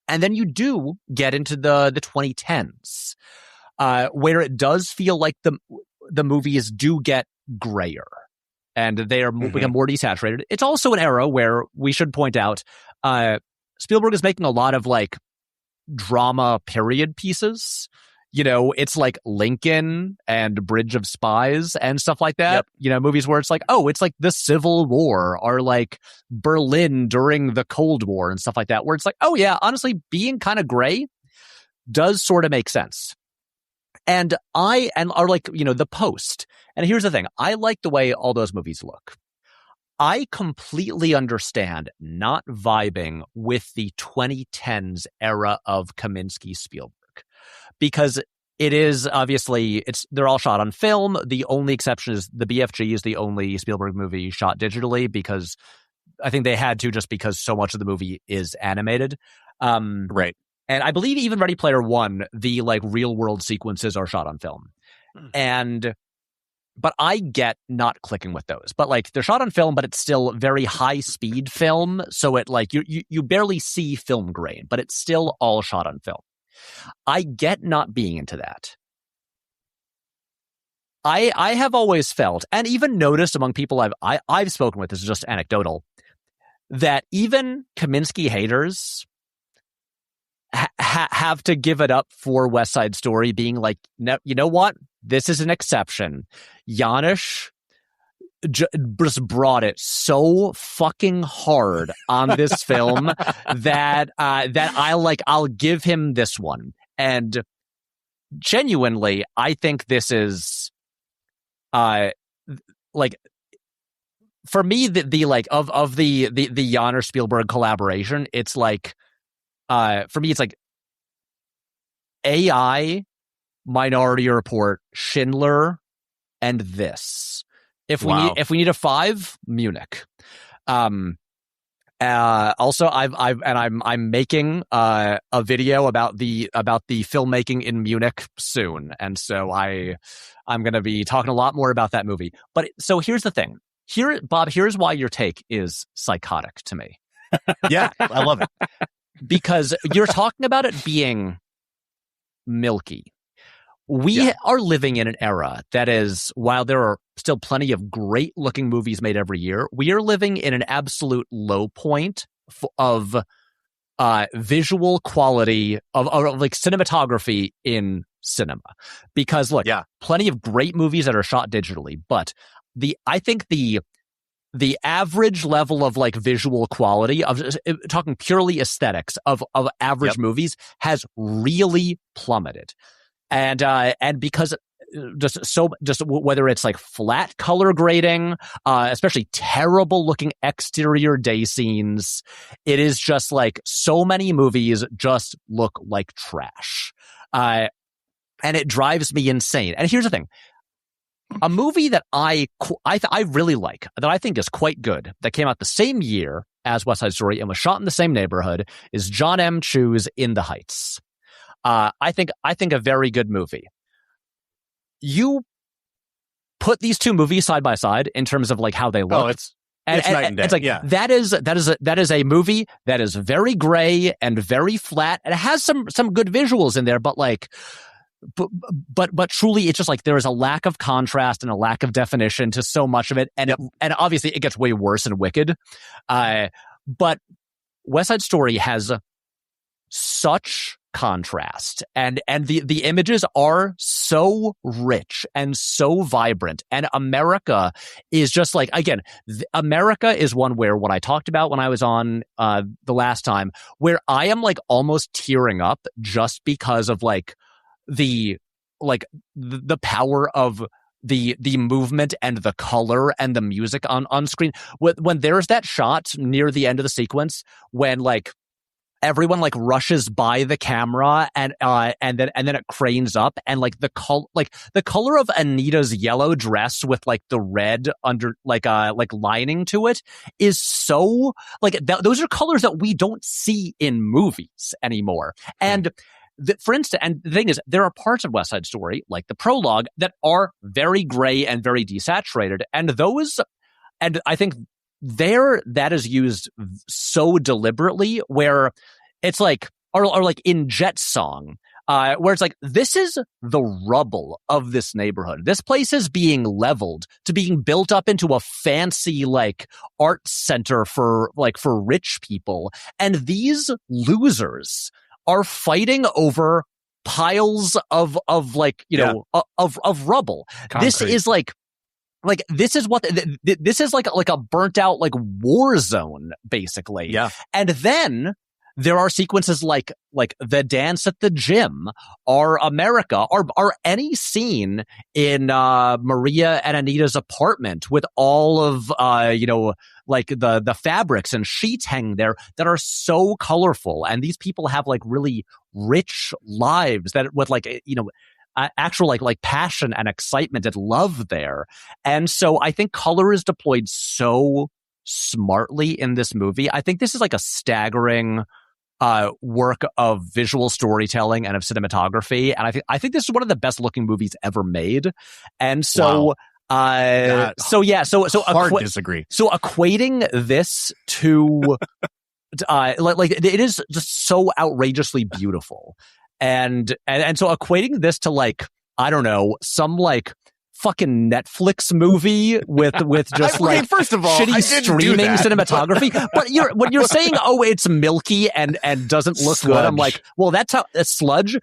And then you do get into the 2010s, where it does feel like the movies do get grayer and they are become more desaturated. It's also an era where we should point out Spielberg is making a lot of like drama period pieces. It's like Lincoln and Bridge of Spies and stuff like that. Movies where it's like, oh, it's like the Civil War or like Berlin during the Cold War and stuff like that, where it's like, oh yeah, honestly, being kind of gray does sort of make sense. And are like, The Post. And here's the thing. I like the way all those movies look. I completely understand not vibing with the 2010s era of Kamiński Spielberg. Because it is obviously they're all shot on film. The only exception is the BFG is the only Spielberg movie shot digitally, because I think they had to, just because so much of the movie is animated. Right. And I believe even Ready Player One, the like real world sequences are shot on film. But I get not clicking with those. But like they're shot on film, but it's still very high speed film. So it like you barely see film grain, but it's still all shot on film. I get not being into that. I have always felt, and even noticed among people I've spoken with, this is just anecdotal, that even Kamiński haters have to give it up for West Side Story being like, no, you know what? This is an exception. Janusz just brought it so fucking hard on this film that I'll give him this one. And genuinely, I think this is like, for me, the Janusz Spielberg collaboration, it's like, for me, it's like AI, Minority Report, Schindler, and this. If we need a 5, Munich. Also, I'm making a video about the filmmaking in Munich soon, and so I'm going to be talking a lot more about that movie. But so here's the thing. Bob, here's why your take is psychotic to me. Yeah, I love it. Because you're talking about it being milky. We are living in an era that is, while there are still plenty of great looking movies made every year, we are living in an absolute low point of visual quality of like cinematography in cinema. Because look, plenty of great movies that are shot digitally, but I think the average level of like visual quality of talking purely aesthetics of average movies has really plummeted. And because just whether it's like flat color grading, especially terrible looking exterior day scenes, it is just like so many movies just look like trash. And it drives me insane. And here's the thing. A movie that I really like, that I think is quite good, that came out the same year as West Side Story and was shot in the same neighborhood, is John M. Chu's In the Heights. I think a very good movie. You put these two movies side by side in terms of like how they look. Oh, it's night and day. It's like that is a movie that is very gray and very flat, and it has some good visuals in there, but like. But truly, it's just like there is a lack of contrast and a lack of definition to so much of it, and and obviously it gets way worse in Wicked. But West Side Story has such contrast, and the images are so rich and so vibrant, and America is just like, again, America is one where what I talked about when I was on the last time, where I am like almost tearing up just because of like the power of the movement and the color and the music on screen. When there's that shot near the end of the sequence when like everyone like rushes by the camera and then it cranes up, and like the color of Anita's yellow dress with like the red under like lining to it is so like those are colors that we don't see in movies anymore. And for instance, and the thing is, there are parts of West Side Story, like the prologue, that are very gray and very desaturated. And I think that is used so deliberately, where it's like, or like in Jet Song, where it's like, this is the rubble of this neighborhood. This place is being leveled to being built up into a fancy like art center for rich people. And these losers are fighting over piles of like, you know, of rubble. Concrete. This is like this is what this is like a burnt out like war zone basically. Yeah. And then there are sequences like the dance at the gym, or America, or any scene in Maria and Anita's apartment with all of like the fabrics and sheets hanging there that are so colorful, and these people have like really rich lives that with like actual like passion and excitement and love there. And so I think color is deployed so smartly in this movie. I think this is like a staggering work of visual storytelling and of cinematography, and I think this is one of the best looking movies ever made. And so hard disagree. So equating this to like it is just so outrageously beautiful, and so equating this to like, I don't know, some like fucking Netflix movie with just first of all, shitty streaming cinematography. But when you're saying, oh, it's milky and doesn't look sludge. good, I'm like, well, that's how sludge.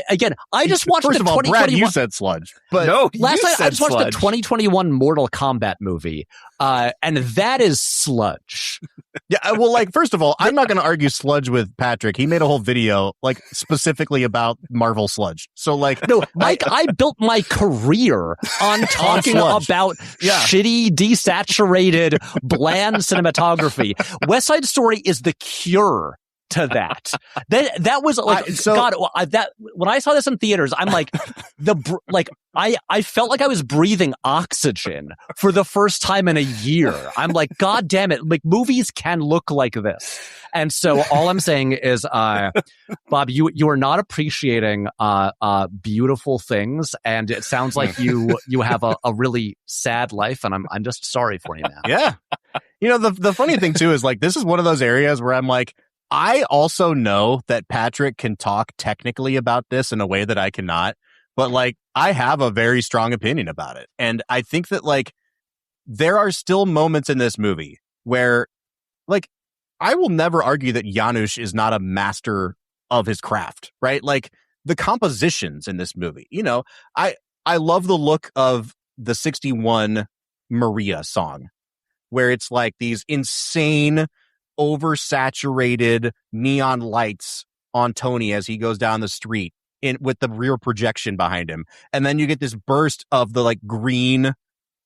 Again, I just watched first the of all, Brad, 2021. you said sludge, but No, Last you night I said just watched sludge. the 2021 Mortal Kombat movie, and that is sludge. yeah. Well, like first of all, I'm not going to argue sludge with Patrick. He made a whole video like specifically about Marvel sludge. So like, No, Mike, I built my career on talking sludge. about shitty, desaturated, bland cinematography. West Side Story is the cure to that. That was like, when I saw this in theaters, I'm like, I felt like I was breathing oxygen for the first time in a year. I'm like, God damn it. Like, movies can look like this. And so all I'm saying is, Bob, you are not appreciating beautiful things, and it sounds like you have a really sad life, and I'm just sorry for you, man. Yeah. You know, the funny thing too is like, this is one of those areas where I'm like, I also know that Patrick can talk technically about this in a way that I cannot, but like, I have a very strong opinion about it. And I think that like, there are still moments in this movie where like, I will never argue that Janusz is not a master of his craft, right? Like the compositions in this movie, you know, I love the look of the 61 Maria song, where it's like these insane oversaturated neon lights on Tony as he goes down the street with the rear projection behind him. And then you get this burst of the like green,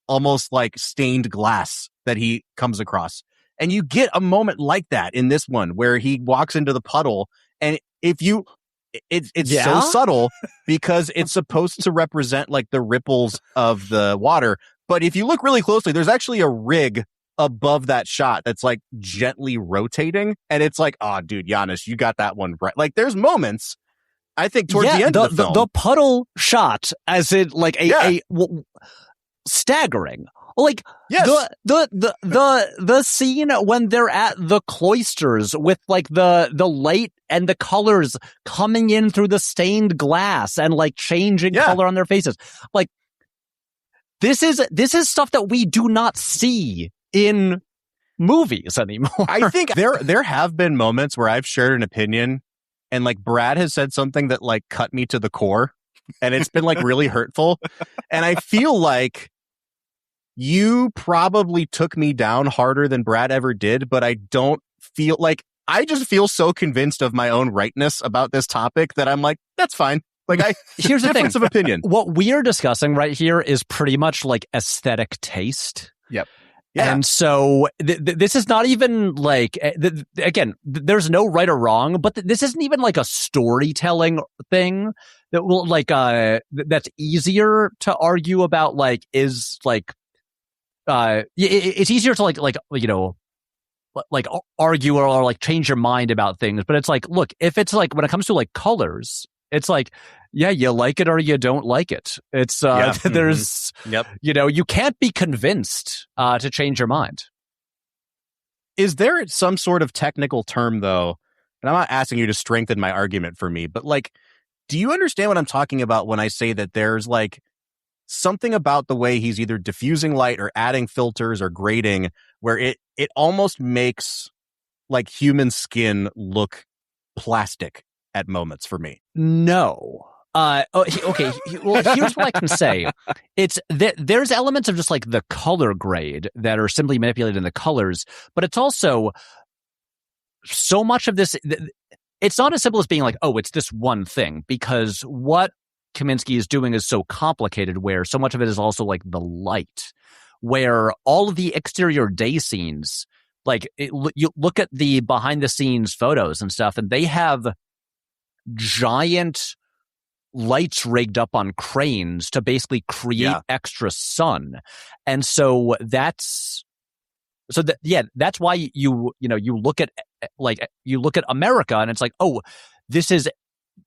almost like stained glass that he comes across. And you get a moment like that in this one where he walks into the puddle, and it's so subtle because it's supposed to represent like the ripples of the water. But if you look really closely, there's actually a rig above that shot that's like gently rotating, and it's like, oh dude, Janusz, you got that one right. Like there's moments, I think, towards the end of the film, the puddle shot, as in like staggering. Like the scene when they're at the cloisters with like the light and the colors coming in through the stained glass and like changing color on their faces. Like this is stuff that we do not see in movies anymore. I think there have been moments where I've shared an opinion and like Brad has said something that like cut me to the core, and it's been like really hurtful. And I feel like you probably took me down harder than Brad ever did, but I don't feel like, I just feel so convinced of my own rightness about this topic that I'm like, that's fine. Like here's the difference thing. of opinion. What we are discussing right here is pretty much like aesthetic taste. Yep. Yeah. And so this is not even like, again, there's no right or wrong, but this isn't even like a storytelling thing that will like, that's easier to argue about, like, is like, it's easier to like, you know, like argue or like change your mind about things. But it's like, look, if it's like, when it comes to like colors, it's like, yeah, you like it or you don't like it. It's, there's, you know, you can't be convinced to change your mind. Is there some sort of technical term, though? And I'm not asking you to strengthen my argument for me, but like, do you understand what I'm talking about when I say that there's like something about the way he's either diffusing light or adding filters or grading where it almost makes like human skin look plastic at moments for me? No. Okay. Well, here's what I can say. It's there's elements of just like the color grade that are simply manipulating the colors, but it's also so much of this. It's not as simple as being like, oh, it's this one thing, because what Kamiński is doing is so complicated, where so much of it is also like the light, where all of the exterior day scenes, like you look at the behind the scenes photos and stuff, and they have giant lights rigged up on cranes to basically create extra sun. And so that's why you look at America and it's like, oh,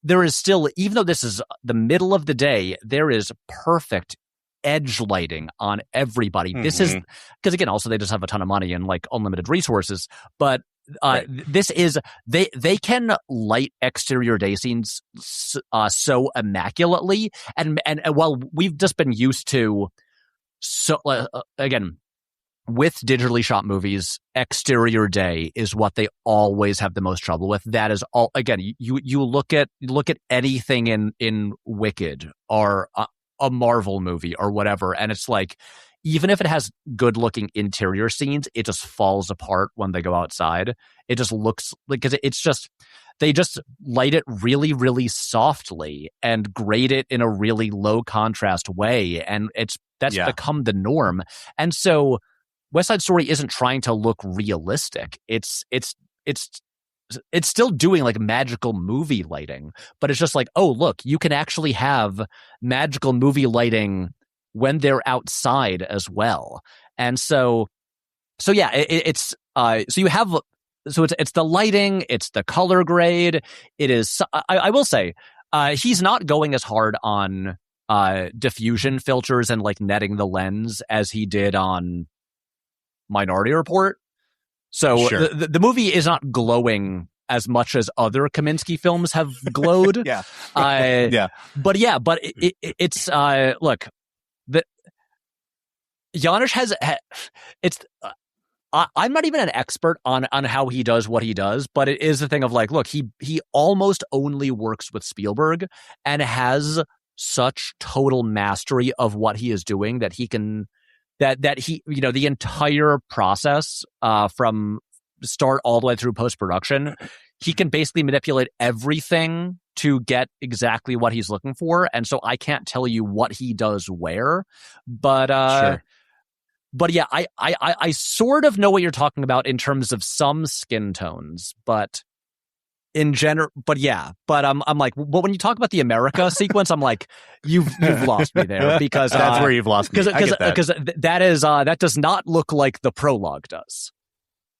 there is still, even though this is the middle of the day, there is perfect edge lighting on everybody. This is because, again, also they just have a ton of money and like unlimited resources, but this is they can light exterior day scenes so immaculately, and while we've just been used to again. With digitally shot movies, exterior day is what they always have the most trouble with. That is all. Again, you look at anything in Wicked or a Marvel movie or whatever, and it's like, even if it has good looking interior scenes, it just falls apart when they go outside. It just looks like, because it's just, they just light it really, really softly and grade it in a really low contrast way, and that's become the norm. And so West Side Story isn't trying to look realistic. It's still doing like magical movie lighting, but it's just like, oh, look, you can actually have magical movie lighting when they're outside as well. And so yeah, it's the lighting, it's the color grade. It is, I will say, he's not going as hard on diffusion filters and like netting the lens as he did on Minority Report. So sure. the movie is not glowing as much as other Kamiński films have glowed. Yeah. But it's look, Janusz has it's I'm not even an expert on how he does what he does, but it is the thing of like, look, he almost only works with Spielberg and has such total mastery of what he is doing that he can that he, you know, the entire process from start all the way through post-production, he can basically manipulate everything to get exactly what he's looking for. And so I can't tell you what he does where, but sure. But yeah, I sort of know what you're talking about in terms of some skin tones, but in general, but I'm like, well, when you talk about the America sequence, I'm like, you've lost me there, because that's where you've lost me. Because that does not look like the prologue does.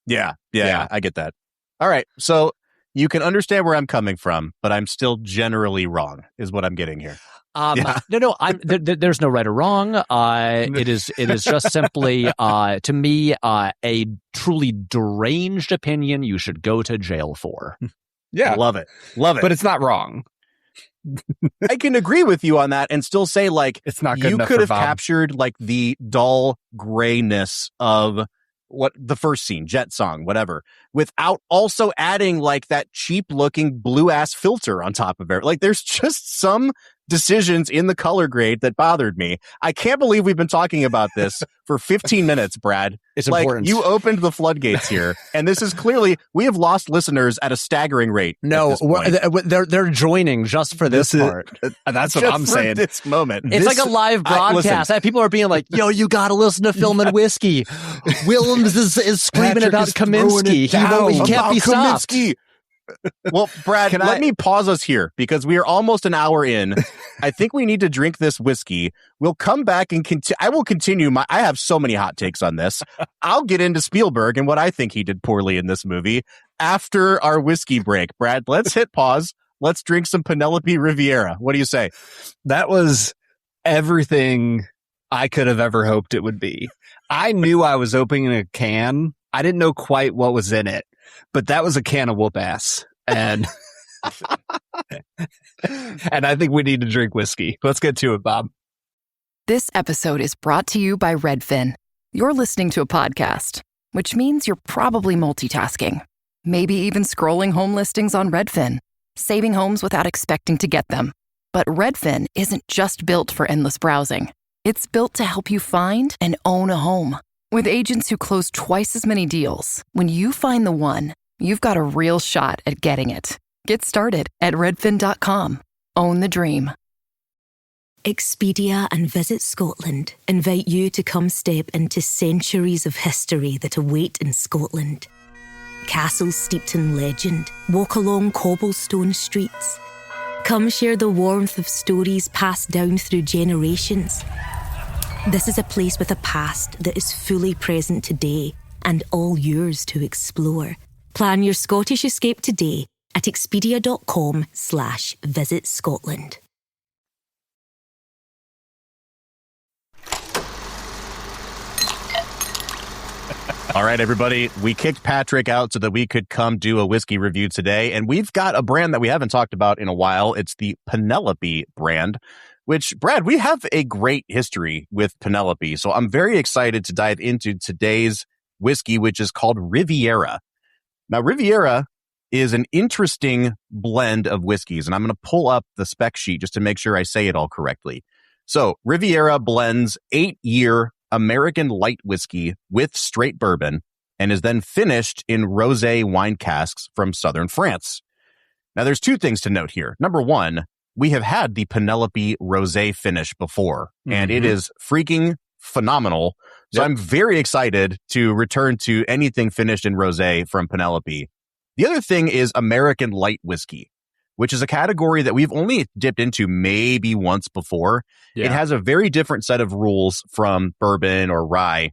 Yeah, I get that. All right, so you can understand where I'm coming from, but I'm still generally wrong, is what I'm getting here. No, there's no right or wrong. It is just simply, to me, a truly deranged opinion you should go to jail for. Yeah. Love it. But it's not wrong. I can agree with you on that and still say, like, it's not good you enough could for have Bob. captured like the dull grayness of what the first scene, Jet Song, whatever, without also adding like that cheap looking blue ass filter on top of it. Like, there's just some decisions in the color grade that bothered me. I can't believe we've been talking about this for 15 minutes, Brad. It's like, important. You opened the floodgates here, and this is clearly, we have lost listeners at a staggering rate. No, they're joining just for this part. That's what I'm saying. This moment. It's like a live broadcast. People are being like, yo, you got to listen to Film and Whiskey. Willems is screaming about Kamiński. He can't be stopped. Well, Brad, let me pause us here because we are almost an hour in. I think we need to drink this whiskey. We'll come back and I will continue. I have so many hot takes on this. I'll get into Spielberg and what I think he did poorly in this movie after our whiskey break. Brad, let's hit pause. Let's drink some Penelope Riviera. What do you say? That was everything I could have ever hoped it would be. I knew I was opening a can. I didn't know quite what was in it, but that was a can of whoop ass. And and I think we need to drink whiskey. Let's get to it, Bob. This episode is brought to you by Redfin. You're listening to a podcast, which means you're probably multitasking. Maybe even scrolling home listings on Redfin, saving homes without expecting to get them. But Redfin isn't just built for endless browsing. It's built to help you find and own a home. With agents who close twice as many deals, when you find the one, you've got a real shot at getting it. Get started at redfin.com. Own the dream. Expedia and Visit Scotland invite you to come step into centuries of history that await in Scotland. Castles steeped in legend walk along cobblestone streets. Come share the warmth of stories passed down through generations. This is a place with a past that is fully present today and all yours to explore. Plan your Scottish escape today at expedia.com/Visit Scotland. All right, everybody, we kicked Patrick out so that we could come do a whiskey review today. And we've got a brand that we haven't talked about in a while. It's the Penelope brand, which, Brad, we have a great history with Penelope. So I'm very excited to dive into today's whiskey, which is called Riviera. Now, Riviera is an interesting blend of whiskeys, and I'm going to pull up the spec sheet just to make sure I say it all correctly. So Riviera blends 8-year American light whiskey with straight bourbon and is then finished in Rosé wine casks from southern France. Now, there's two things to note here. Number one, we have had the Penelope Rosé finish before, and it is freaking phenomenal. So I'm very excited to return to anything finished in Rosé from Penelope. The other thing is American light whiskey, which is a category that we've only dipped into maybe once before. Yeah. It has a very different set of rules from bourbon or rye,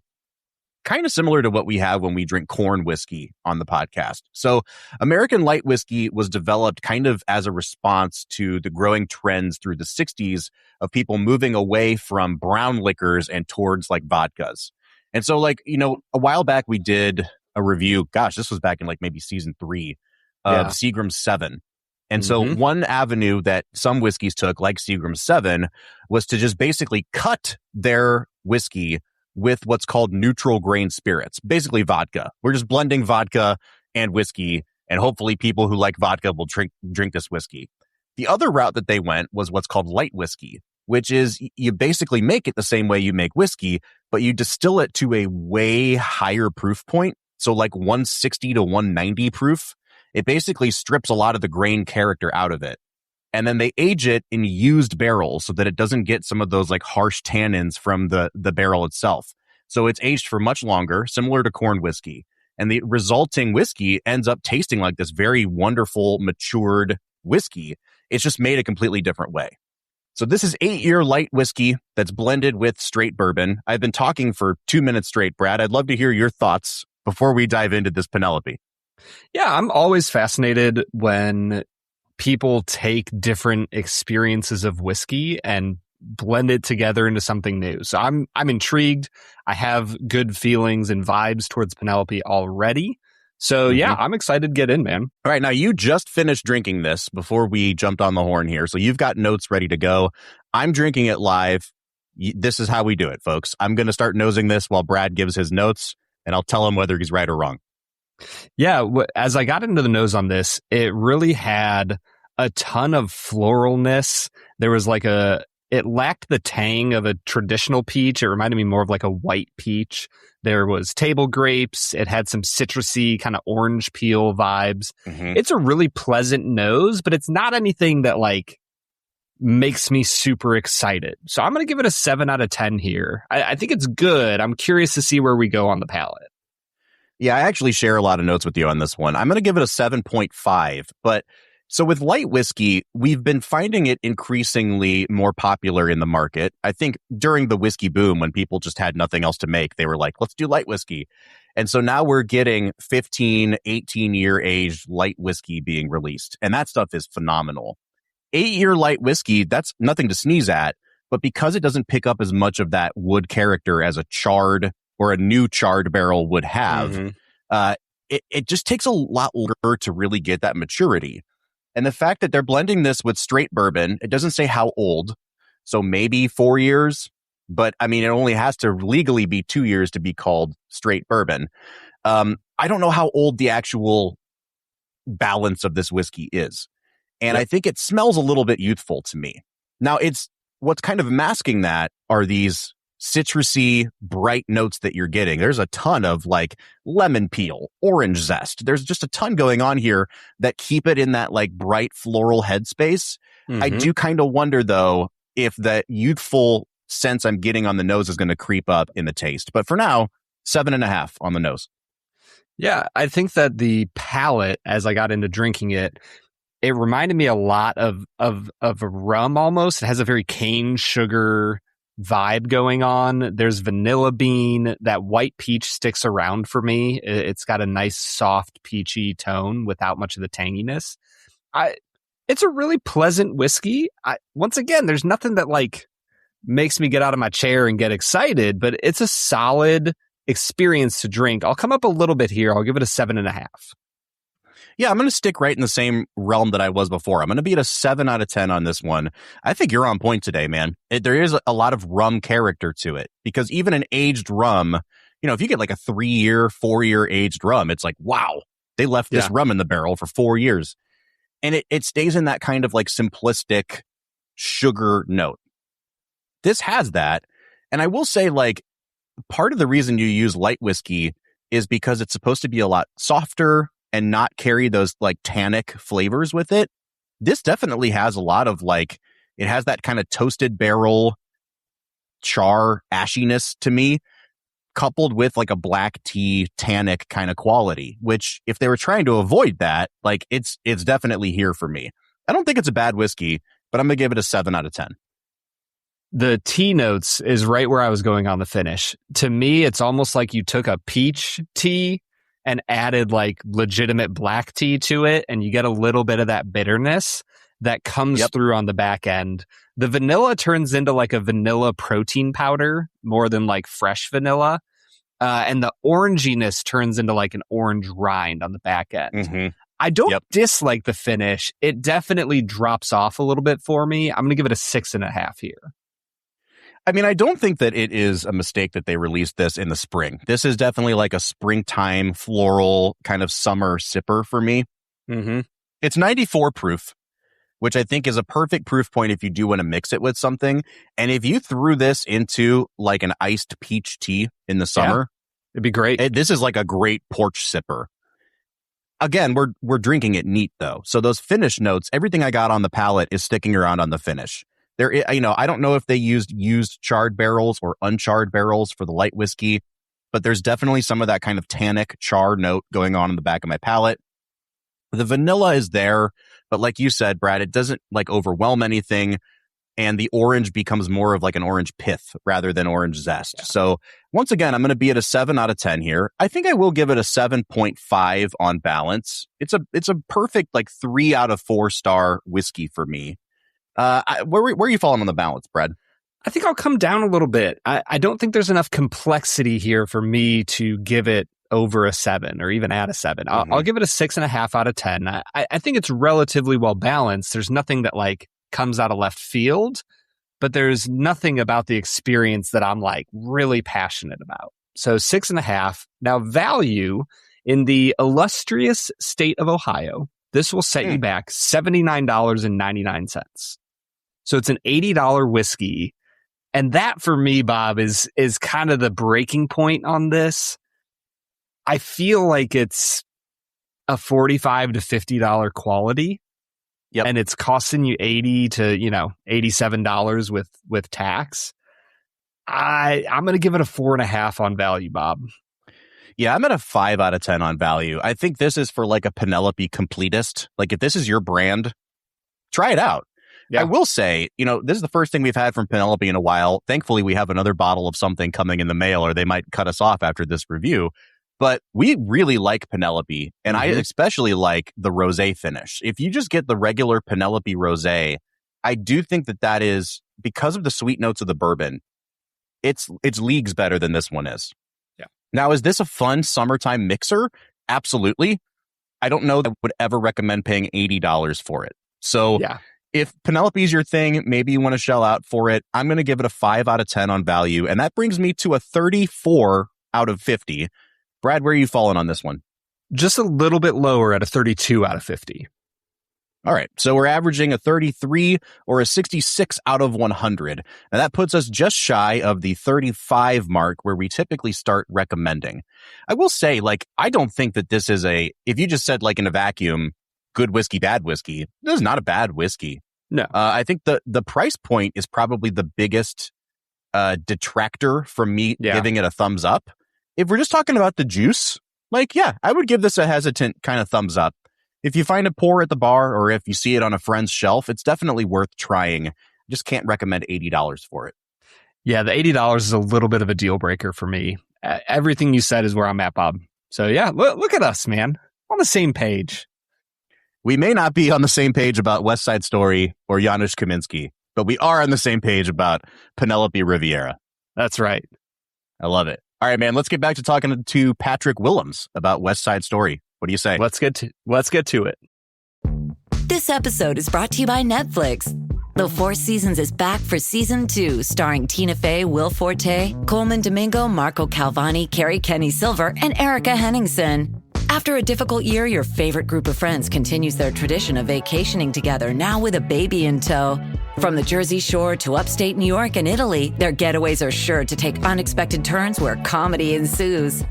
kind of similar to what we have when we drink corn whiskey on the podcast. So American light whiskey was developed kind of as a response to the growing trends through the 60s of people moving away from brown liquors and towards like vodkas. And so like, you know, a while back we did a review. Gosh, this was back in like maybe season 3 of Seagram's 7. And so one avenue that some whiskeys took, like Seagram's 7, was to just basically cut their whiskey with what's called neutral grain spirits, basically vodka. We're just blending vodka and whiskey, and hopefully people who like vodka will drink this whiskey. The other route that they went was what's called light whiskey, which is you basically make it the same way you make whiskey, but you distill it to a way higher proof point. So like 160 to 190 proof. It basically strips a lot of the grain character out of it. And then they age it in used barrels so that it doesn't get some of those like harsh tannins from the barrel itself. So it's aged for much longer, similar to corn whiskey. And the resulting whiskey ends up tasting like this very wonderful, matured whiskey. It's just made a completely different way. So this is 8-year light whiskey that's blended with straight bourbon. I've been talking for 2 minutes straight, Brad. I'd love to hear your thoughts before we dive into this Penelope. Yeah, I'm always fascinated when people take different experiences of whiskey and blend it together into something new. So I'm intrigued. I have good feelings and vibes towards Penelope already. So yeah, I'm excited to get in, man. All right, now you just finished drinking this before we jumped on the horn here. So you've got notes ready to go. I'm drinking it live. This is how we do it, folks. I'm going to start nosing this while Brad gives his notes, and I'll tell him whether he's right or wrong. Yeah, as I got into the nose on this, it really had a ton of floralness. There was like it lacked the tang of a traditional peach. It reminded me more of like a white peach. There was table grapes. It had some citrusy kind of orange peel vibes. It's a really pleasant nose, but it's not anything that like makes me super excited. So I'm going to give it a 7 out of 10 here. I think it's good. I'm curious to see where we go on the palate. Yeah, I actually share a lot of notes with you on this one. I'm going to give it a 7.5. But so with light whiskey, we've been finding it increasingly more popular in the market. I think during the whiskey boom, when people just had nothing else to make, they were like, let's do light whiskey. And so now we're getting 15, 18-year aged light whiskey being released. And that stuff is phenomenal. 8-year light whiskey, that's nothing to sneeze at. But because it doesn't pick up as much of that wood character as a charred or a new charred barrel would have, it just takes a lot longer to really get that maturity. And the fact that they're blending this with straight bourbon, it doesn't say how old. So maybe 4 years, but I mean, it only has to legally be 2 years to be called straight bourbon. I don't know how old the actual balance of this whiskey is. And I think it smells a little bit youthful to me. Now, what's kind of masking that are these citrusy, bright notes that you're getting. There's a ton of like lemon peel, orange zest. There's just a ton going on here that keep it in that like bright floral headspace. I do kind of wonder though, if that youthful sense I'm getting on the nose is going to creep up in the taste. But for now, 7.5 on the nose. Yeah, I think that the palate, as I got into drinking it, it reminded me a lot of a rum almost. It has a very cane sugar vibe going on. There's vanilla bean. That white peach sticks around for me. It's got a nice soft peachy tone without much of the tanginess. It's a really pleasant whiskey. Once again, there's nothing that like makes me get out of my chair and get excited, but it's a solid experience to drink, I'll come up a little bit here. I'll give it a 7.5. Yeah, I'm going to stick right in the same realm that I was before. I'm going to be at a 7 out of 10 on this one. I think you're on point today, man. There is a lot of rum character to it, because even an aged rum, if you get like a 3-year, 4-year aged rum, it's like, wow, they left this rum in the barrel for 4 years. And it stays in that kind of like simplistic sugar note. This has that. And I will say, like, part of the reason you use light whiskey is because it's supposed to be a lot softer and not carry those like tannic flavors with it. This definitely has a lot of like, it has that kind of toasted barrel char ashiness to me, coupled with like a black tea tannic kind of quality, which if they were trying to avoid that, like it's definitely here for me. I don't think it's a bad whiskey, but I'm going to give it a 7 out of 10. The tea notes is right where I was going on the finish. To me, it's almost like you took a peach tea and added like legitimate black tea to it, and you get a little bit of that bitterness that comes through on the back end. The vanilla turns into like a vanilla protein powder more than like fresh vanilla. And the oranginess turns into like an orange rind on the back end. Mm-hmm. I don't dislike the finish. It definitely drops off a little bit for me. I'm going to give it a 6.5 here. I mean, I don't think that it is a mistake that they released this in the spring. This is definitely like a springtime floral kind of summer sipper for me. Mm-hmm. It's 94 proof, which I think is a perfect proof point if you do want to mix it with something. And if you threw this into like an iced peach tea in the summer, it'd be great. This is like a great porch sipper. Again, we're drinking it neat though. So those finish notes, everything I got on the palate is sticking around on the finish. There, I don't know if they used charred barrels or uncharred barrels for the light whiskey, but there's definitely some of that kind of tannic char note going on in the back of my palate. The vanilla is there, but like you said, Brad, it doesn't like overwhelm anything, and the orange becomes more of like an orange pith rather than orange zest. Yeah. So once again, I'm going to be at a 7 out of 10 here. I think I will give it a 7.5 on balance. It's a perfect like 3 out of 4 star whiskey for me. Where are you falling on the balance, Brad? I think I'll come down a little bit. I don't think there's enough complexity here for me to give it over a 7 or even at a 7. I'll give it a 6.5 out of 10. I think it's relatively well balanced. There's nothing that like comes out of left field, but there's nothing about the experience that I'm like really passionate about. So 6.5. Now, value in the illustrious state of Ohio, this will set you back $79.99. So it's an $80 whiskey. And that for me, Bob, is kind of the breaking point on this. I feel like it's a $45 to $50 quality. Yep. And it's costing you $80 to, $87 with tax. I'm going to give it a 4.5 on value, Bob. Yeah, I'm at a 5 out of 10 on value. I think this is for like a Penelope completist. Like if this is your brand, try it out. Yeah. I will say, this is the first thing we've had from Penelope in a while. Thankfully, we have another bottle of something coming in the mail, or they might cut us off after this review. But we really like Penelope, and I especially like the rosé finish. If you just get the regular Penelope rosé, I do think that is, because of the sweet notes of the bourbon, it's leagues better than this one is. Yeah. Now, is this a fun summertime mixer? Absolutely. I don't know that I would ever recommend paying $80 for it. So if Penelope's your thing, maybe you want to shell out for it. I'm going to give it a 5 out of 10 on value, and that brings me to a 34 out of 50. Brad, where are you falling on this one? Just a little bit lower at a 32 out of 50. All right. So we're averaging a 33 or a 66 out of 100. Now that puts us just shy of the 35 mark where we typically start recommending. I will say, I don't think that this is if you just said in a vacuum, good whiskey, bad whiskey, this is not a bad whiskey. No. I think the price point is probably the biggest detractor from me giving it a thumbs up. If we're just talking about the juice, I would give this a hesitant kind of thumbs up. If you find it pour at the bar or if you see it on a friend's shelf, it's definitely worth trying. Just can't recommend $80 for it. Yeah, the $80 is a little bit of a deal breaker for me. Everything you said is where I'm at, Bob. So yeah, look at us, man. On the same page. We may not be on the same page about West Side Story or Janusz Kamiński, but we are on the same page about Penelope Riviera. That's right. I love it. All right, man, let's get back to talking to Patrick Willems about West Side Story. What do you say? Let's get to it. This episode is brought to you by Netflix. The Four Seasons is back for season 2, starring Tina Fey, Will Forte, Coleman Domingo, Marco Calvani, Carrie Kenny Silver, and Erica Henningsen. After a difficult year, your favorite group of friends continues their tradition of vacationing together, now with a baby in tow. From the Jersey Shore to upstate New York and Italy, their getaways are sure to take unexpected turns where comedy ensues.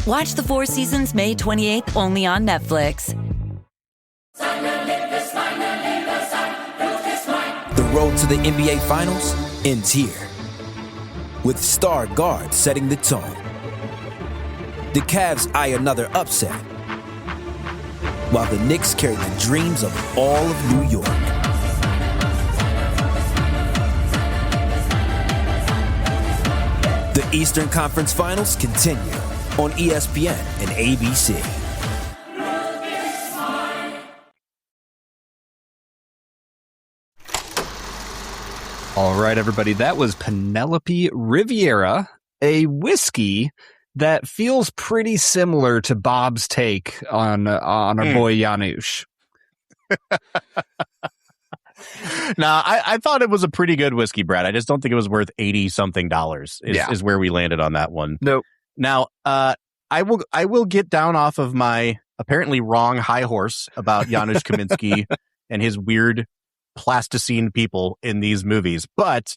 Watch The Four Seasons May 28th only on Netflix. The road to the NBA Finals ends here, with star guard setting the tone. The Cavs eye another upset, while the Knicks carry the dreams of all of New York. The Eastern Conference Finals continue on ESPN and ABC. All right, everybody, that was Penelope Riviera, a whiskey that feels pretty similar to Bob's take on our boy Janusz. Nah, I thought it was a pretty good whiskey, Brad. I just don't think it was worth $80-something is where we landed on that one. Nope. Now, I will get down off of my apparently wrong high horse about Janusz Kamiński and his weird plasticine people in these movies. But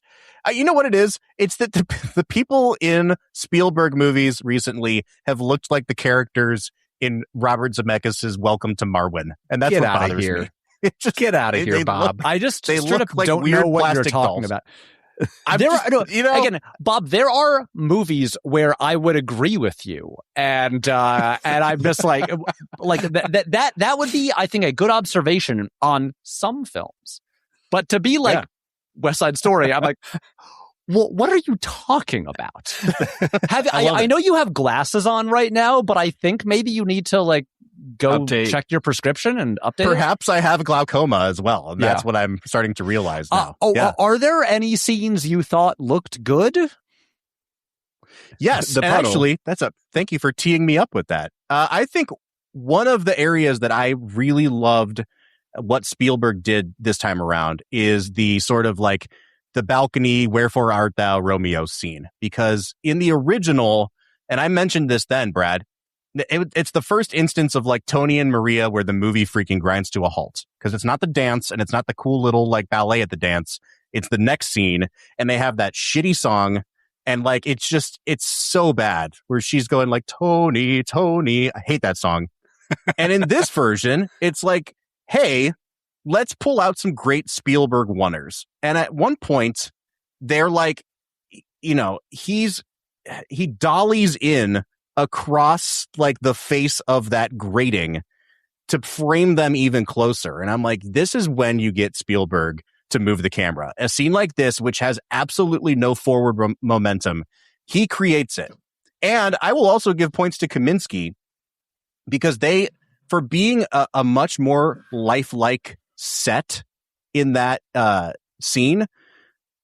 you know what it is? It's that the people in Spielberg movies recently have looked like the characters in Robert Zemeckis' Welcome to Marwen. And that's what bothers me. Just get out of here, Bob. I just they straight look up like don't weird know what you're plastic talking dolls. about. Again, Bob, there are movies where I would agree with you, and I'm just like that would be, I think, a good observation on some films, but to be like West Side Story, I'm like, well, what are you talking about? I know you have glasses on right now, but I think maybe you need to go check your prescription and update Perhaps I have glaucoma as well. And that's what I'm starting to realize now. Are there any scenes you thought looked good? Yes, actually, thank you for teeing me up with that. I think one of the areas that I really loved what Spielberg did this time around is the sort of the balcony, wherefore art thou, Romeo scene. Because in the original, and I mentioned this then, Brad, it's the first instance of Tony and Maria where the movie freaking grinds to a halt, because it's not the dance and it's not the cool little ballet at the dance. It's the next scene, and they have that shitty song, and it's so bad where she's going Tony, Tony. I hate that song. And in this version, it's hey, let's pull out some great Spielberg oneers. And at one point, they're he dollies in across the face of that grating to frame them even closer. And I'm like, this is when you get Spielberg to move the camera. A scene like this, which has absolutely no forward momentum, he creates it. And I will also give points to Kamiński, because for being a much more lifelike set in that scene,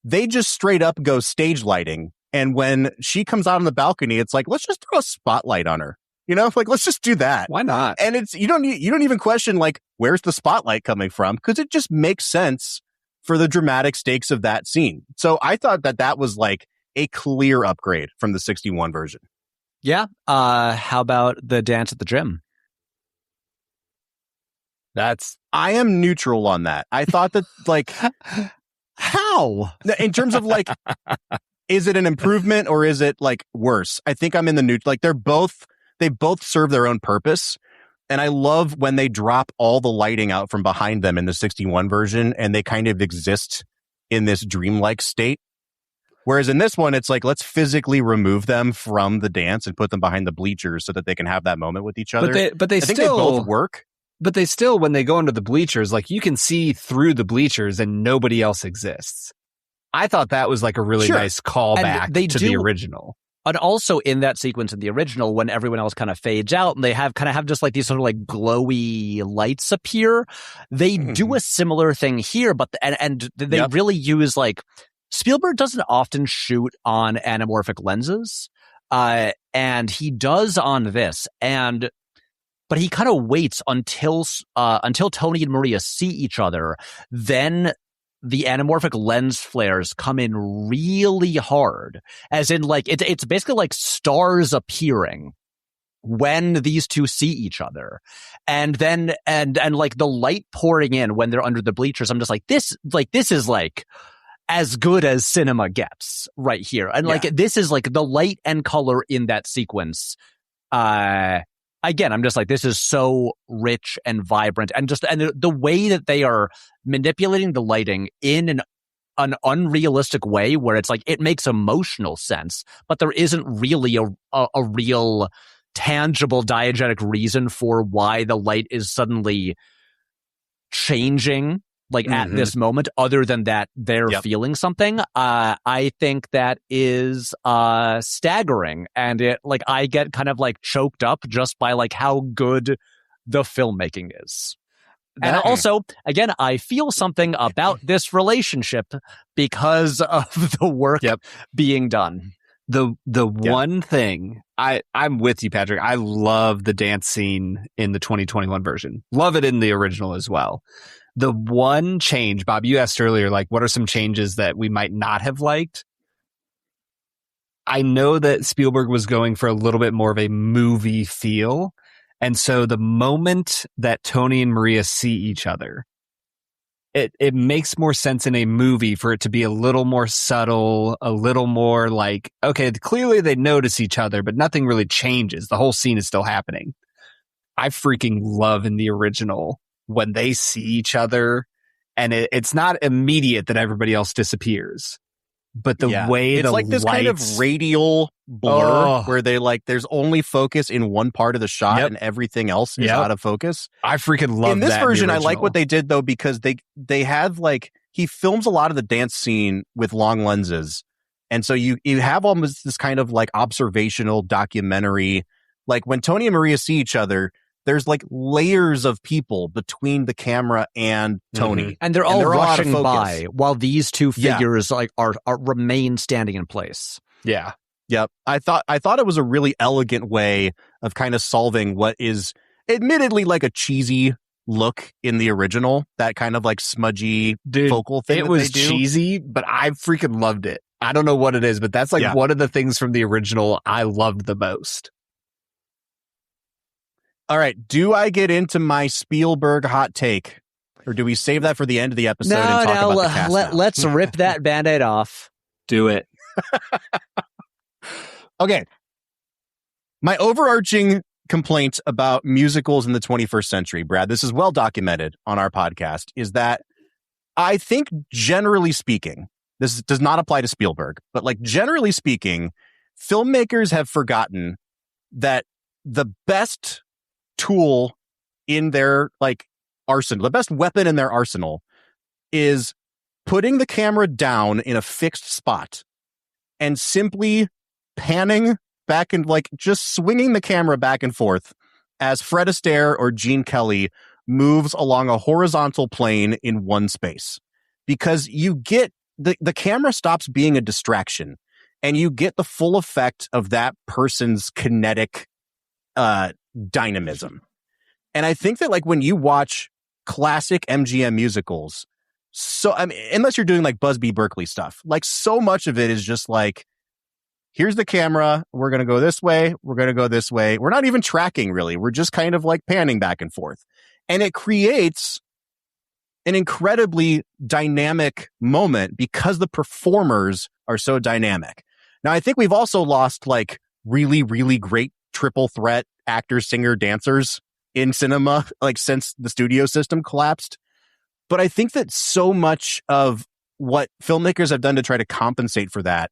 they just straight up go stage lighting. And when she comes out on the balcony, it's let's just throw a spotlight on her. Let's just do that. Why not? And you don't even question where's the spotlight coming from, because it just makes sense for the dramatic stakes of that scene. So I thought that was a clear upgrade from the 61 version. Yeah. How about the dance at the gym? I am neutral on that. I thought that how? In terms of is it an improvement or is it worse? I think I'm in the neutral. They both serve their own purpose. And I love when they drop all the lighting out from behind them in the 61 version, and they kind of exist in this dreamlike state. Whereas in this one, it's let's physically remove them from the dance and put them behind the bleachers so that they can have that moment with each other. But they I think they both work. But they still, when they go into the bleachers, you can see through the bleachers and nobody else exists. I thought that was a really nice callback to the original. And also in that sequence in the original, when everyone else kind of fades out and they have just these sort of glowy lights appear, they do a similar thing here, but and they really use Spielberg doesn't often shoot on anamorphic lenses. And he does on this, but he kind of waits until Tony and Maria see each other. Then the anamorphic lens flares come in really hard, as in like it's basically like stars appearing when these two see each other, and then and like the light pouring in when they're under the bleachers. I'm just like this is like as good as cinema gets right here, and like this is like the light and color in that sequence. Again, I'm just like, this is so rich and vibrant, and the way that they are manipulating the lighting in an unrealistic way where it's like, it makes emotional sense, but there isn't really a real tangible diegetic reason for why the light is suddenly changing like at this moment, other than that they're feeling something. I think that is staggering, and it like I get kind of like choked up just by like how good the filmmaking is. And also, again, I feel something about this relationship because of the work being done. The one thing I'm with you, Patrick. I love the dance scene in the 2021 version. Love it in the original as well. The one change, Bob, you asked earlier, like, what are some changes that we might not have liked? I know that Spielberg was going for a little bit more of a movie feel. And so the moment that Tony and Maria see each other, it makes more sense in a movie for it to be a little more subtle, a little more like, okay, clearly they notice each other, but nothing really changes. The whole scene is still happening. I freaking love in the original when they see each other, and it's not immediate that everybody else disappears, but the way it's like this kind of radial blur where they like there's only focus in one part of the shot and everything else is out of focus. I freaking love in this that version. In I like what they did though, because they have like, he films a lot of the dance scene with long lenses, and so you have almost this kind of like observational documentary. Like when Tony and Maria see each other, there's like layers of people between the camera and Tony, and they're all rushing by while these two figures like are remain standing in place. Yeah. Yep. I thought it was a really elegant way of kind of solving what is admittedly like a cheesy look in the original, that kind of like smudgy focal thing. It was cheesy, but I freaking loved it. I don't know what it is, but that's like one of the things from the original I loved the most. All right. Do I get into my Spielberg hot take, or do we save that for the end of the episode and talk about the cast? Let's rip that Band-Aid off. Do it. Okay. My overarching complaint about musicals in the 21st century, Brad, this is well documented on our podcast, is that I think generally speaking, this does not apply to Spielberg, but like generally speaking, filmmakers have forgotten that the best tool in their like arsenal, the best weapon in their arsenal, is putting the camera down in a fixed spot and simply panning back and like just swinging the camera back and forth as Fred Astaire or Gene Kelly moves along a horizontal plane in one space, because you get the camera stops being a distraction and you get the full effect of that person's kinetic dynamism. And I think that like when you watch classic MGM musicals, so I mean, unless you're doing like Busby Berkeley stuff, like so much of it is just like, here's the camera, we're going to go this way, we're going to go this way. We're not even tracking really. We're just kind of like panning back and forth. And it creates an incredibly dynamic moment because the performers are so dynamic. Now, I think we've also lost like really, really great triple threat actors, singer, dancers in cinema, like since the studio system collapsed. But I think that so much of what filmmakers have done to try to compensate for that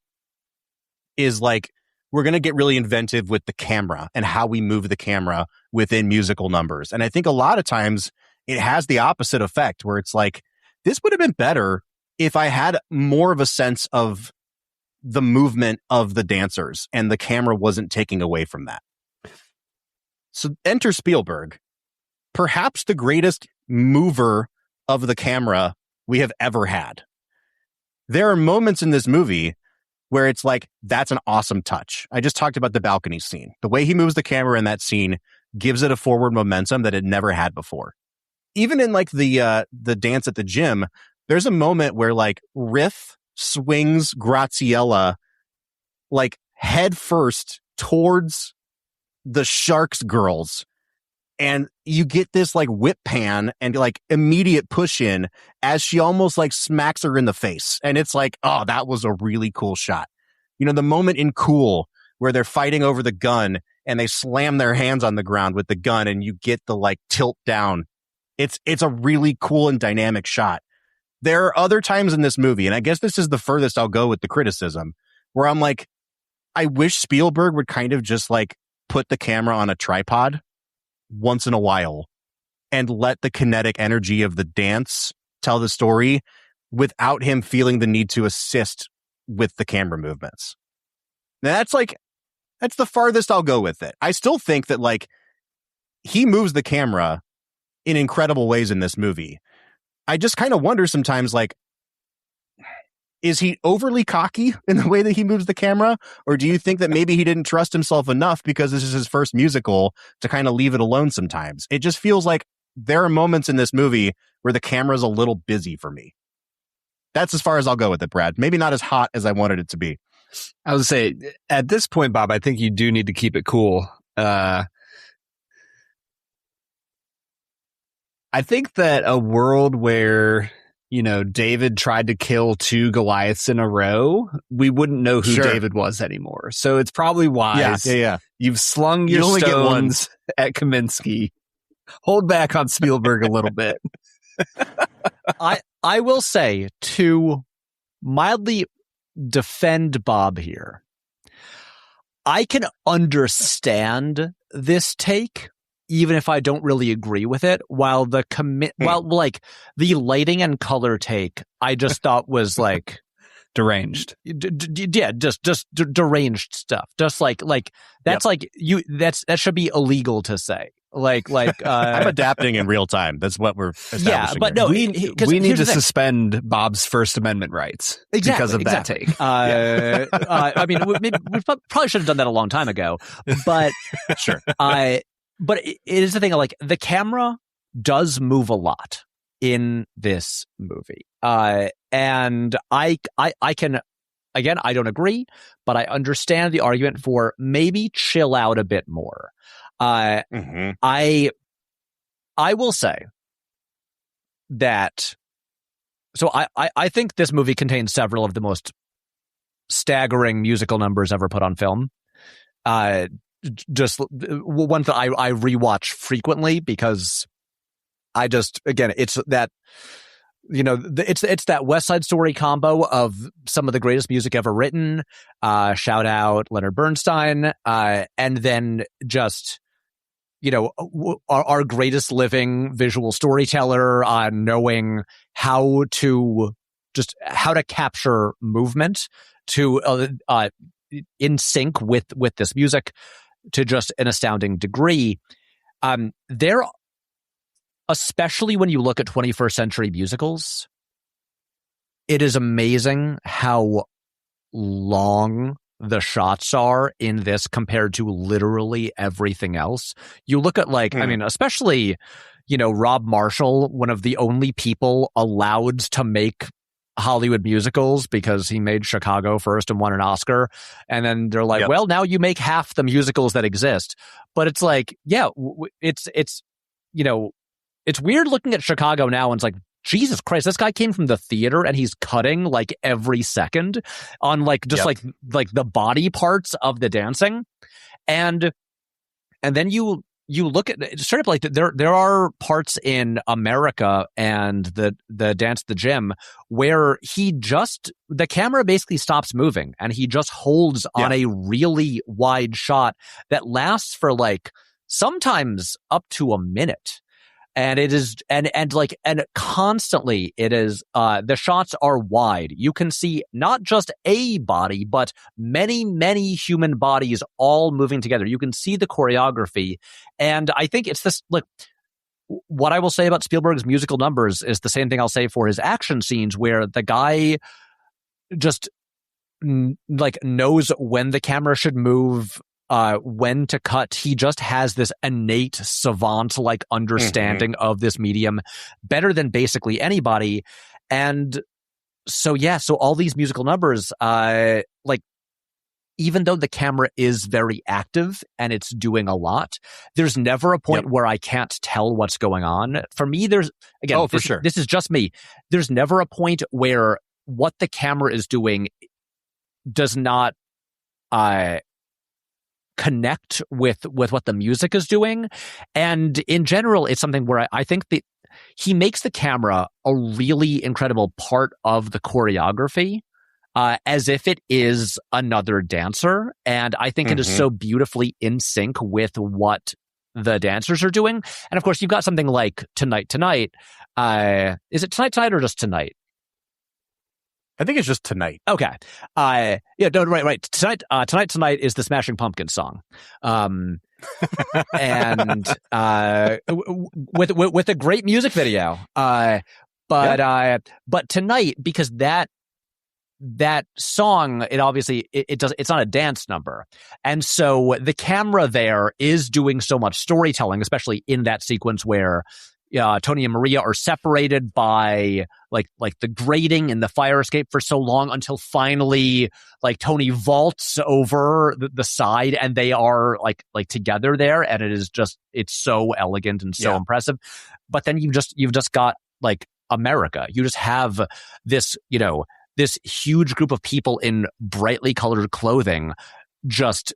is like, we're going to get really inventive with the camera and how we move the camera within musical numbers. And I think a lot of times it has the opposite effect where it's like, this would have been better if I had more of a sense of the movement of the dancers and the camera wasn't taking away from that. So enter Spielberg, perhaps the greatest mover of the camera we have ever had. There are moments in this movie where it's like, that's an awesome touch. I just talked about the balcony scene. The way he moves the camera in that scene gives it a forward momentum that it never had before. Even in like the dance at the gym, there's a moment where like Riff swings Graziella like head first towards the Sharks girls. And you get this like whip pan and like immediate push in as she almost like smacks her in the face. And it's like, oh, that was a really cool shot. You know, the moment in Cool where they're fighting over the gun and they slam their hands on the ground with the gun and you get the like tilt down. It's a really cool and dynamic shot. There are other times in this movie, and I guess this is the furthest I'll go with the criticism, where I'm like, I wish Spielberg would kind of just like put the camera on a tripod once in a while and let the kinetic energy of the dance tell the story without him feeling the need to assist with the camera movements. Now that's the farthest I'll go with it. I still think that like he moves the camera in incredible ways in this movie. I just kind of wonder sometimes, like, is he overly cocky in the way that he moves the camera? Or do you think that maybe he didn't trust himself enough because this is his first musical to kind of leave it alone sometimes? It just feels like there are moments in this movie where the camera's a little busy for me. That's as far as I'll go with it, Brad. Maybe not as hot as I wanted it to be. I would say at this point, Bob, I think you do need to keep it cool. I think that a world where, you know, David tried to kill 2 Goliaths in a row, we wouldn't know who David was anymore. So it's probably wise. Yeah. You've slung your stones at Kamiński. Hold back on Spielberg a little bit. I will say, to mildly defend Bob here, I can understand this take, even if I don't really agree with it, while the the lighting and color take, I just thought was like deranged. Just deranged stuff. Just like that's like that should be illegal to say. I'm adapting in real time. That's what we're establishing. Yeah, but no, we need to suspend Bob's First Amendment rights because of that take. I mean, we probably should have done that a long time ago, but sure. But it is the thing, like, the camera does move a lot in this movie. And I can, again, I don't agree, but I understand the argument for maybe chill out a bit more. I will say that, so I think this movie contains several of the most staggering musical numbers ever put on film. Just one that I rewatch frequently because I just, again, it's that, you know, it's that West Side Story combo of some of the greatest music ever written. Shout out Leonard Bernstein. And then just, you know, our greatest living visual storyteller on knowing how to capture movement to in sync with this music to just an astounding degree. There, especially when you look at 21st century musicals, it is amazing how long the shots are in this compared to literally everything else. You look at I mean, especially, you know, Rob Marshall, one of the only people allowed to make Hollywood musicals because he made Chicago first and won an Oscar. And then they're like, well, now you make half the musicals that exist. But it's like, yeah, it's, you know, it's weird looking at Chicago now and it's like, Jesus Christ, this guy came from the theater and he's cutting like every second on like just like the body parts of the dancing. And then you look at straight up, like there are parts in America and the Dance at the Gym where the camera basically stops moving and he just holds on a really wide shot that lasts for like sometimes up to a minute. And it is, and constantly it is, the shots are wide. You can see not just a body, but many, many human bodies all moving together. You can see the choreography. And I think it's this, like, what I will say about Spielberg's musical numbers is the same thing I'll say for his action scenes, where the guy just like knows when the camera should move, when to cut. He just has this innate savant-like understanding of this medium better than basically anybody. And so, yeah, so all these musical numbers, like, even though the camera is very active and it's doing a lot, there's never a point where I can't tell what's going on. For me, there's, again, this is just me. There's never a point where what the camera is doing does not connect with what the music is doing. And in general, it's something where I think that he makes the camera a really incredible part of the choreography, as if it is another dancer. And I think it is so beautifully in sync with what the dancers are doing. And of course, you've got something like Tonight. Is it Tonight or just Tonight? I think it's just Tonight. Okay. Right. Tonight is the Smashing Pumpkins song. And with a great music video. But Tonight, because that song, it obviously it's not a dance number. And so the camera there is doing so much storytelling, especially in that sequence where Tony and Maria are separated by like the grating in the fire escape for so long until finally like Tony vaults over the side and they are like together there, and it's so elegant and so impressive. But then you've just got like America. You just have this, this huge group of people in brightly colored clothing just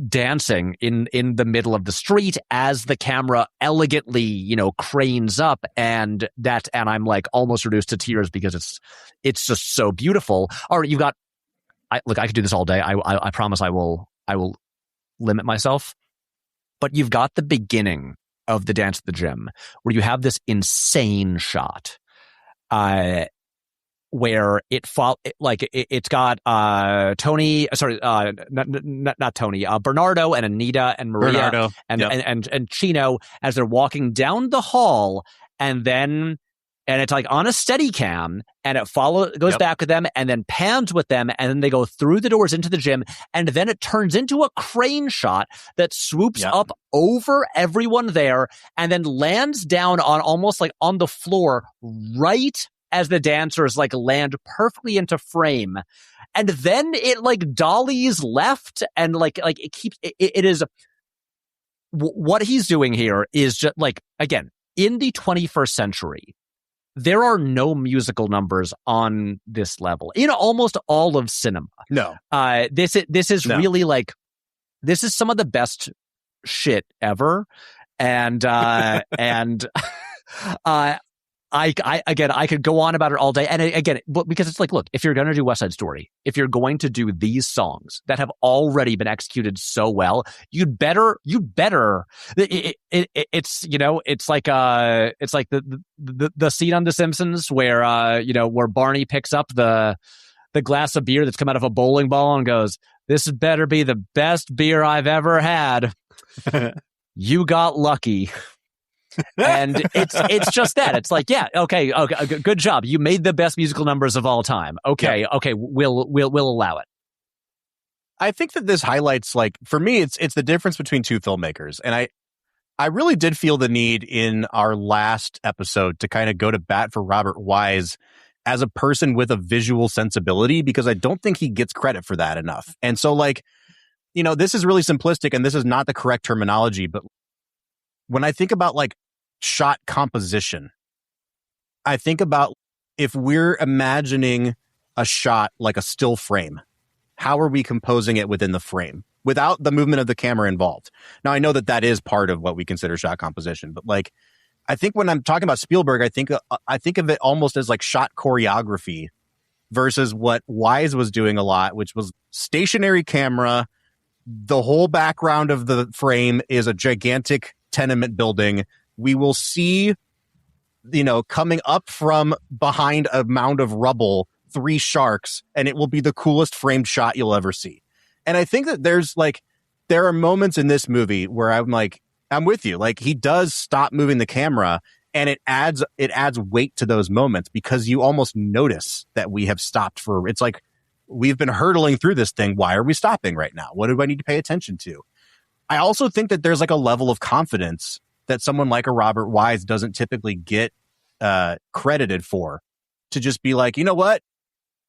dancing in the middle of the street as the camera elegantly, cranes up, and I'm like almost reduced to tears because it's just so beautiful. Or you've got, I could do this all day. I promise I will limit myself. But you've got the beginning of the Dance at the Gym where you have this insane shot, where it's got Tony, not Tony, Bernardo and Anita and Maria and Chino as they're walking down the hall, and it's like on a steady cam, and it goes back with them and then pans with them, and then they go through the doors into the gym, and then it turns into a crane shot that swoops up over everyone there and then lands down on almost like on the floor right as the dancers like land perfectly into frame. And then it like dollies left, and like it keeps it is what he's doing here is just like, again, in the 21st century, there are no musical numbers on this level in almost all of cinema. No. This is really like, this is some of the best shit ever. And I could go on about it all day. And again, because it's like, look, if you're going to do West Side Story, if you're going to do these songs that have already been executed so well, you'd better, it's like the scene on The Simpsons where Barney picks up the glass of beer that's come out of a bowling ball and goes, "This better be the best beer I've ever had." You got lucky. And it's just that. It's like, okay, good job. You made the best musical numbers of all time. Okay, we'll allow it. I think that this highlights, like, for me, it's the difference between two filmmakers. And I really did feel the need in our last episode to kind of go to bat for Robert Wise as a person with a visual sensibility, because I don't think he gets credit for that enough. And so, like, this is really simplistic and this is not the correct terminology, but when I think about like shot composition, I think about if we're imagining a shot like a still frame, how are we composing it within the frame without the movement of the camera involved? Now, I know that is part of what we consider shot composition, but like, I think when I'm talking about Spielberg, I think of it almost as like shot choreography versus what Wise was doing a lot, which was stationary camera. The whole background of the frame is a gigantic tenement building. We will see, coming up from behind a mound of rubble, 3 sharks, and it will be the coolest framed shot you'll ever see. And I think that there are moments in this movie where I'm with you. Like, he does stop moving the camera, and it adds weight to those moments because you almost notice that we have stopped it's like we've been hurtling through this thing. Why are we stopping right now? What do I need to pay attention to? I also think that there's like a level of confidence that someone like a Robert Wise doesn't typically get credited for, to just be like, you know what?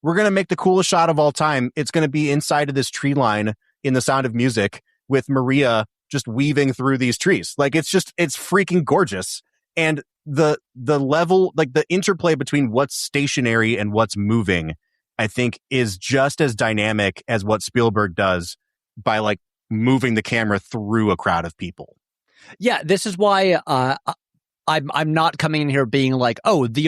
We're going to make the coolest shot of all time. It's going to be inside of this tree line in The Sound of Music with Maria just weaving through these trees. Like, it's freaking gorgeous. And the level, like the interplay between what's stationary and what's moving, I think is just as dynamic as what Spielberg does by like moving the camera through a crowd of people. Yeah, this is why I'm not coming in here being like, oh, the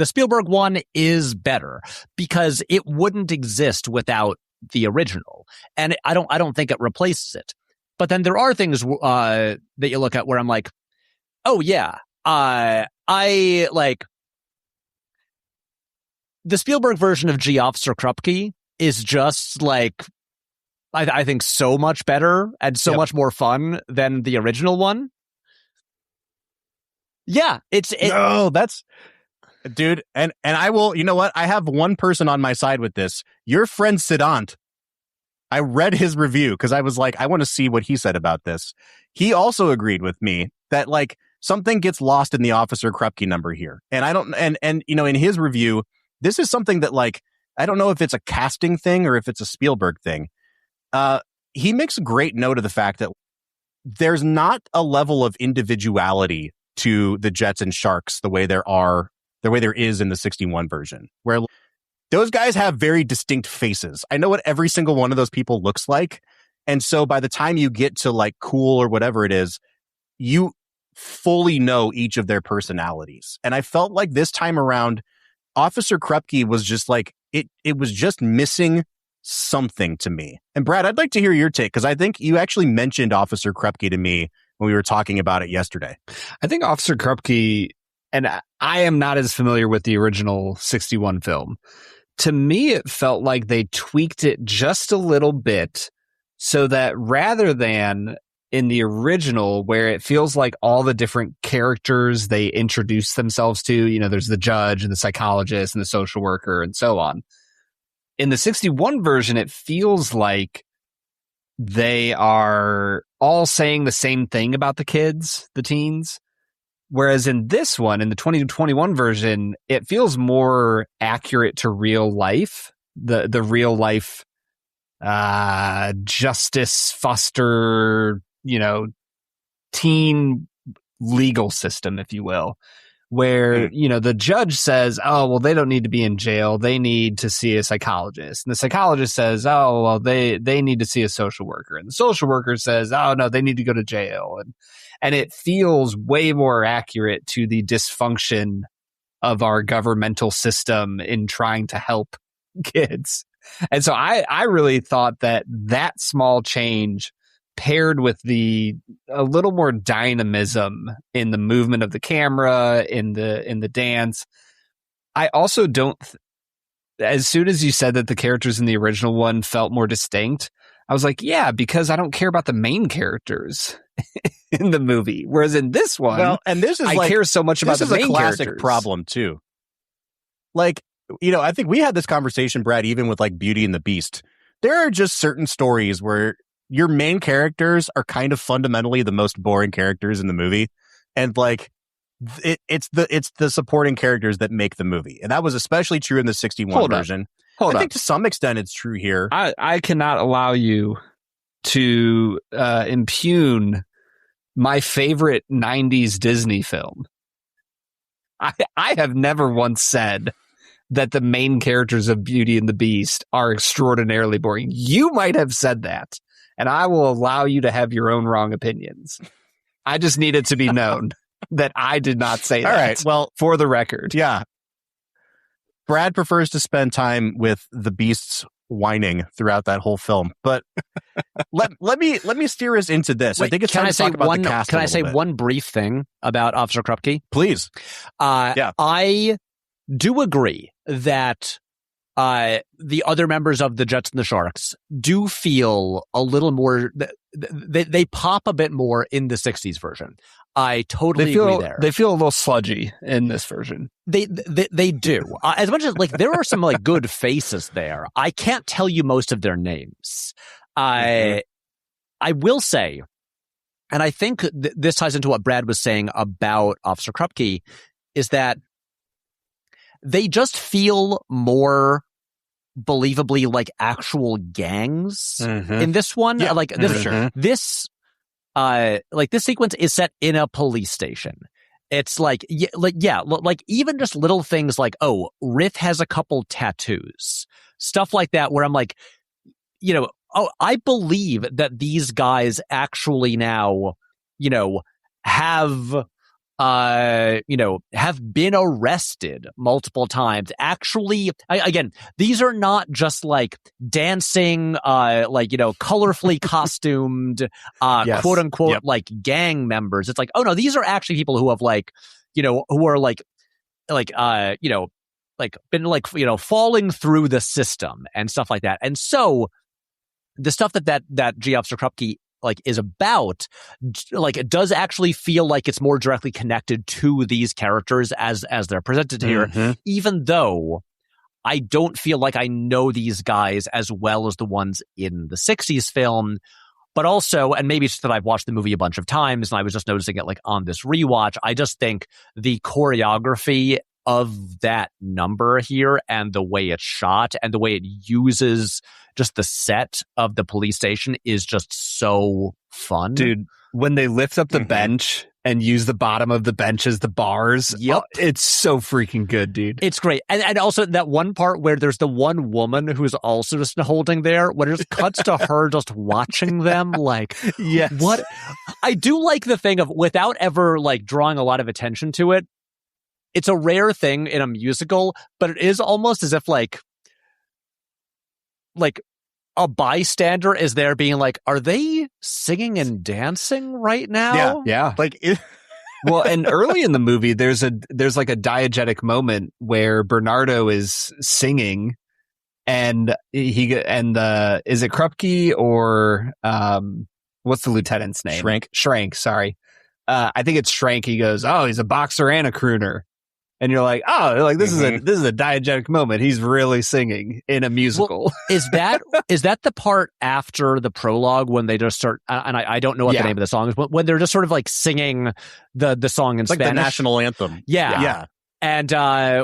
Spielberg one is better, because it wouldn't exist without the original, and I don't think it replaces it. But then there are things that you look at where I'm like, oh yeah, I like the Spielberg version of G Officer Krupke is just like, I think so much better and so much more fun than the original one. Yeah, no, that's dude. And I will, you know what? I have one person on my side with this. Your friend Sidant. I read his review because I was like, I want to see what he said about this. He also agreed with me that like something gets lost in the Officer Krupke number here. And I don't, and you know, in his review, this is something that like, I don't know if it's a casting thing or if it's a Spielberg thing. He makes a great note of the fact that there's not a level of individuality to the Jets and Sharks the way there is in the 61 version, where those guys have very distinct faces. I know what every single one of those people looks like. And so by the time you get to like Cool or whatever it is, you fully know each of their personalities. And I felt like this time around, Officer Krupke was just like, it was just missing something to me. And Brad, I'd like to hear your take, because I think you actually mentioned Officer Krupke to me when we were talking about it yesterday. I think Officer Krupke, and I am not as familiar with the original 61 film. To me, it felt like they tweaked it just a little bit so that rather than in the original, where it feels like all the different characters they introduce themselves to, you know, there's the judge and the psychologist and the social worker and so on. In the 61 version, it feels like they are all saying the same thing about the kids, the teens. Whereas in this one, in the 2021 version, it feels more accurate to real life, the real life justice foster, you know, teen legal system, if you will, where, you know, the judge says, oh, well, they don't need to be in jail. They need to see a psychologist. And the psychologist says, oh, well, they need to see a social worker. And the social worker says, oh, no, they need to go to jail. And it feels way more accurate to the dysfunction of our governmental system in trying to help kids. And so I really thought that small change paired with a little more dynamism in the movement of the camera, in the dance. I also don't, as soon as you said that the characters in the original one felt more distinct, I was like, yeah, because I don't care about the main characters in the movie. Whereas in this one, well, and this is I care so much about the main characters. This is a classic problem too. Like, you know, I think we had this conversation, Brad, even with like Beauty and the Beast. There are just certain stories where your main characters are kind of fundamentally the most boring characters in the movie. And like, it's the supporting characters that make the movie. And that was especially true in the 61 version. I think to some extent it's true here. I cannot allow you to impugn my favorite 90s Disney film. I have never once said that the main characters of Beauty and the Beast are extraordinarily boring. You might have said that, and I will allow you to have your own wrong opinions. I just need it to be known that I did not say that. All right, well, for the record. Yeah. Brad prefers to spend time with the beasts whining throughout that whole film. But let me steer us into this. Wait, I think it's time to talk about the cast. Can I say one brief thing about Officer Krupke? Please. Yeah. I do agree that the other members of the Jets and the Sharks do feel a little more they pop a bit more in the 60s version. I totally agree there. They feel a little sludgy in this version. They do. As much as like there are some like good faces there, I can't tell you most of their names. I will say, and I think this ties into what Brad was saying about Officer Krupke, is that they just feel more believably like actual gangs in this one. Yeah, like this sequence is set in a police station. It's like even just little things like, oh, Riff has a couple tattoos, stuff like that, where I'm like, oh, I believe that these guys actually now, have been arrested multiple times. Actually, again, these are not just like dancing, colorfully costumed, yes. quote unquote, like gang members. It's like, oh no, these are actually people who have who are been falling through the system and stuff like that. And so the stuff that G. Officer Krupke is about, it does actually feel like it's more directly connected to these characters as they're presented here, even though I don't feel like I know these guys as well as the ones in the 60s film. But also, and maybe it's just that I've watched the movie a bunch of times and I was just noticing it on this rewatch, I just think the choreography of that number here and the way it's shot and the way it uses just the set of the police station is just so fun. Dude, when they lift up the bench and use the bottom of the bench as the bars, it's so freaking good, dude. It's great. And also that one part where there's the one woman who's also just holding there, when it just cuts to her just watching them, yes. What? I do like the thing of, without ever drawing a lot of attention to it, it's a rare thing in a musical, but it is almost as if a bystander is there being like, are they singing and dancing right now? Yeah. Well, and early in the movie, there's a diegetic moment where Bernardo is singing, and is it Krupke or what's the lieutenant's name? Schrank. Sorry, I think it's Schrank. He goes, "Oh, he's a boxer and a crooner." And you're like, oh, this is a diegetic moment. He's really singing in a musical. Well, is that the part after the prologue when they just start? And I don't know what the name of the song is. When they're just sort of singing the song in Spanish, the national anthem. Yeah. And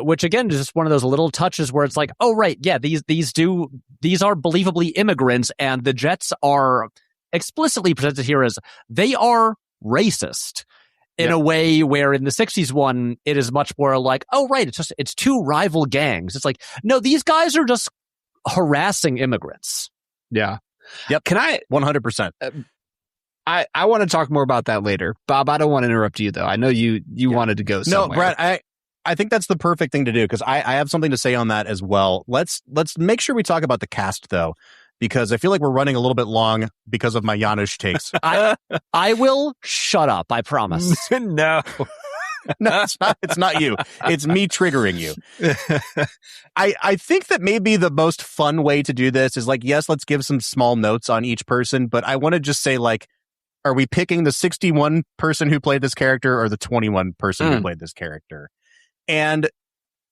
which again is just one of those little touches where it's like, oh right, yeah, these are believably immigrants, and the Jets are explicitly presented here as they are racist. In a way where in the 60s one, it is much more like, oh, right, it's two rival gangs. It's like, no, these guys are just harassing immigrants. Yeah. Yep. Can I? 100%. I want to talk more about that later. Bob, I don't want to interrupt you, though. I know you wanted to go somewhere. No, Brad, I think that's the perfect thing to do, because I have something to say on that as well. Let's make sure we talk about the cast, though, because I feel like we're running a little bit long because of my Janusz takes. I will shut up, I promise. No, it's not you. It's me triggering you. I think that maybe the most fun way to do this is yes, let's give some small notes on each person, but I want to just say are we picking the 61 person who played this character or the 21 person who played this character? And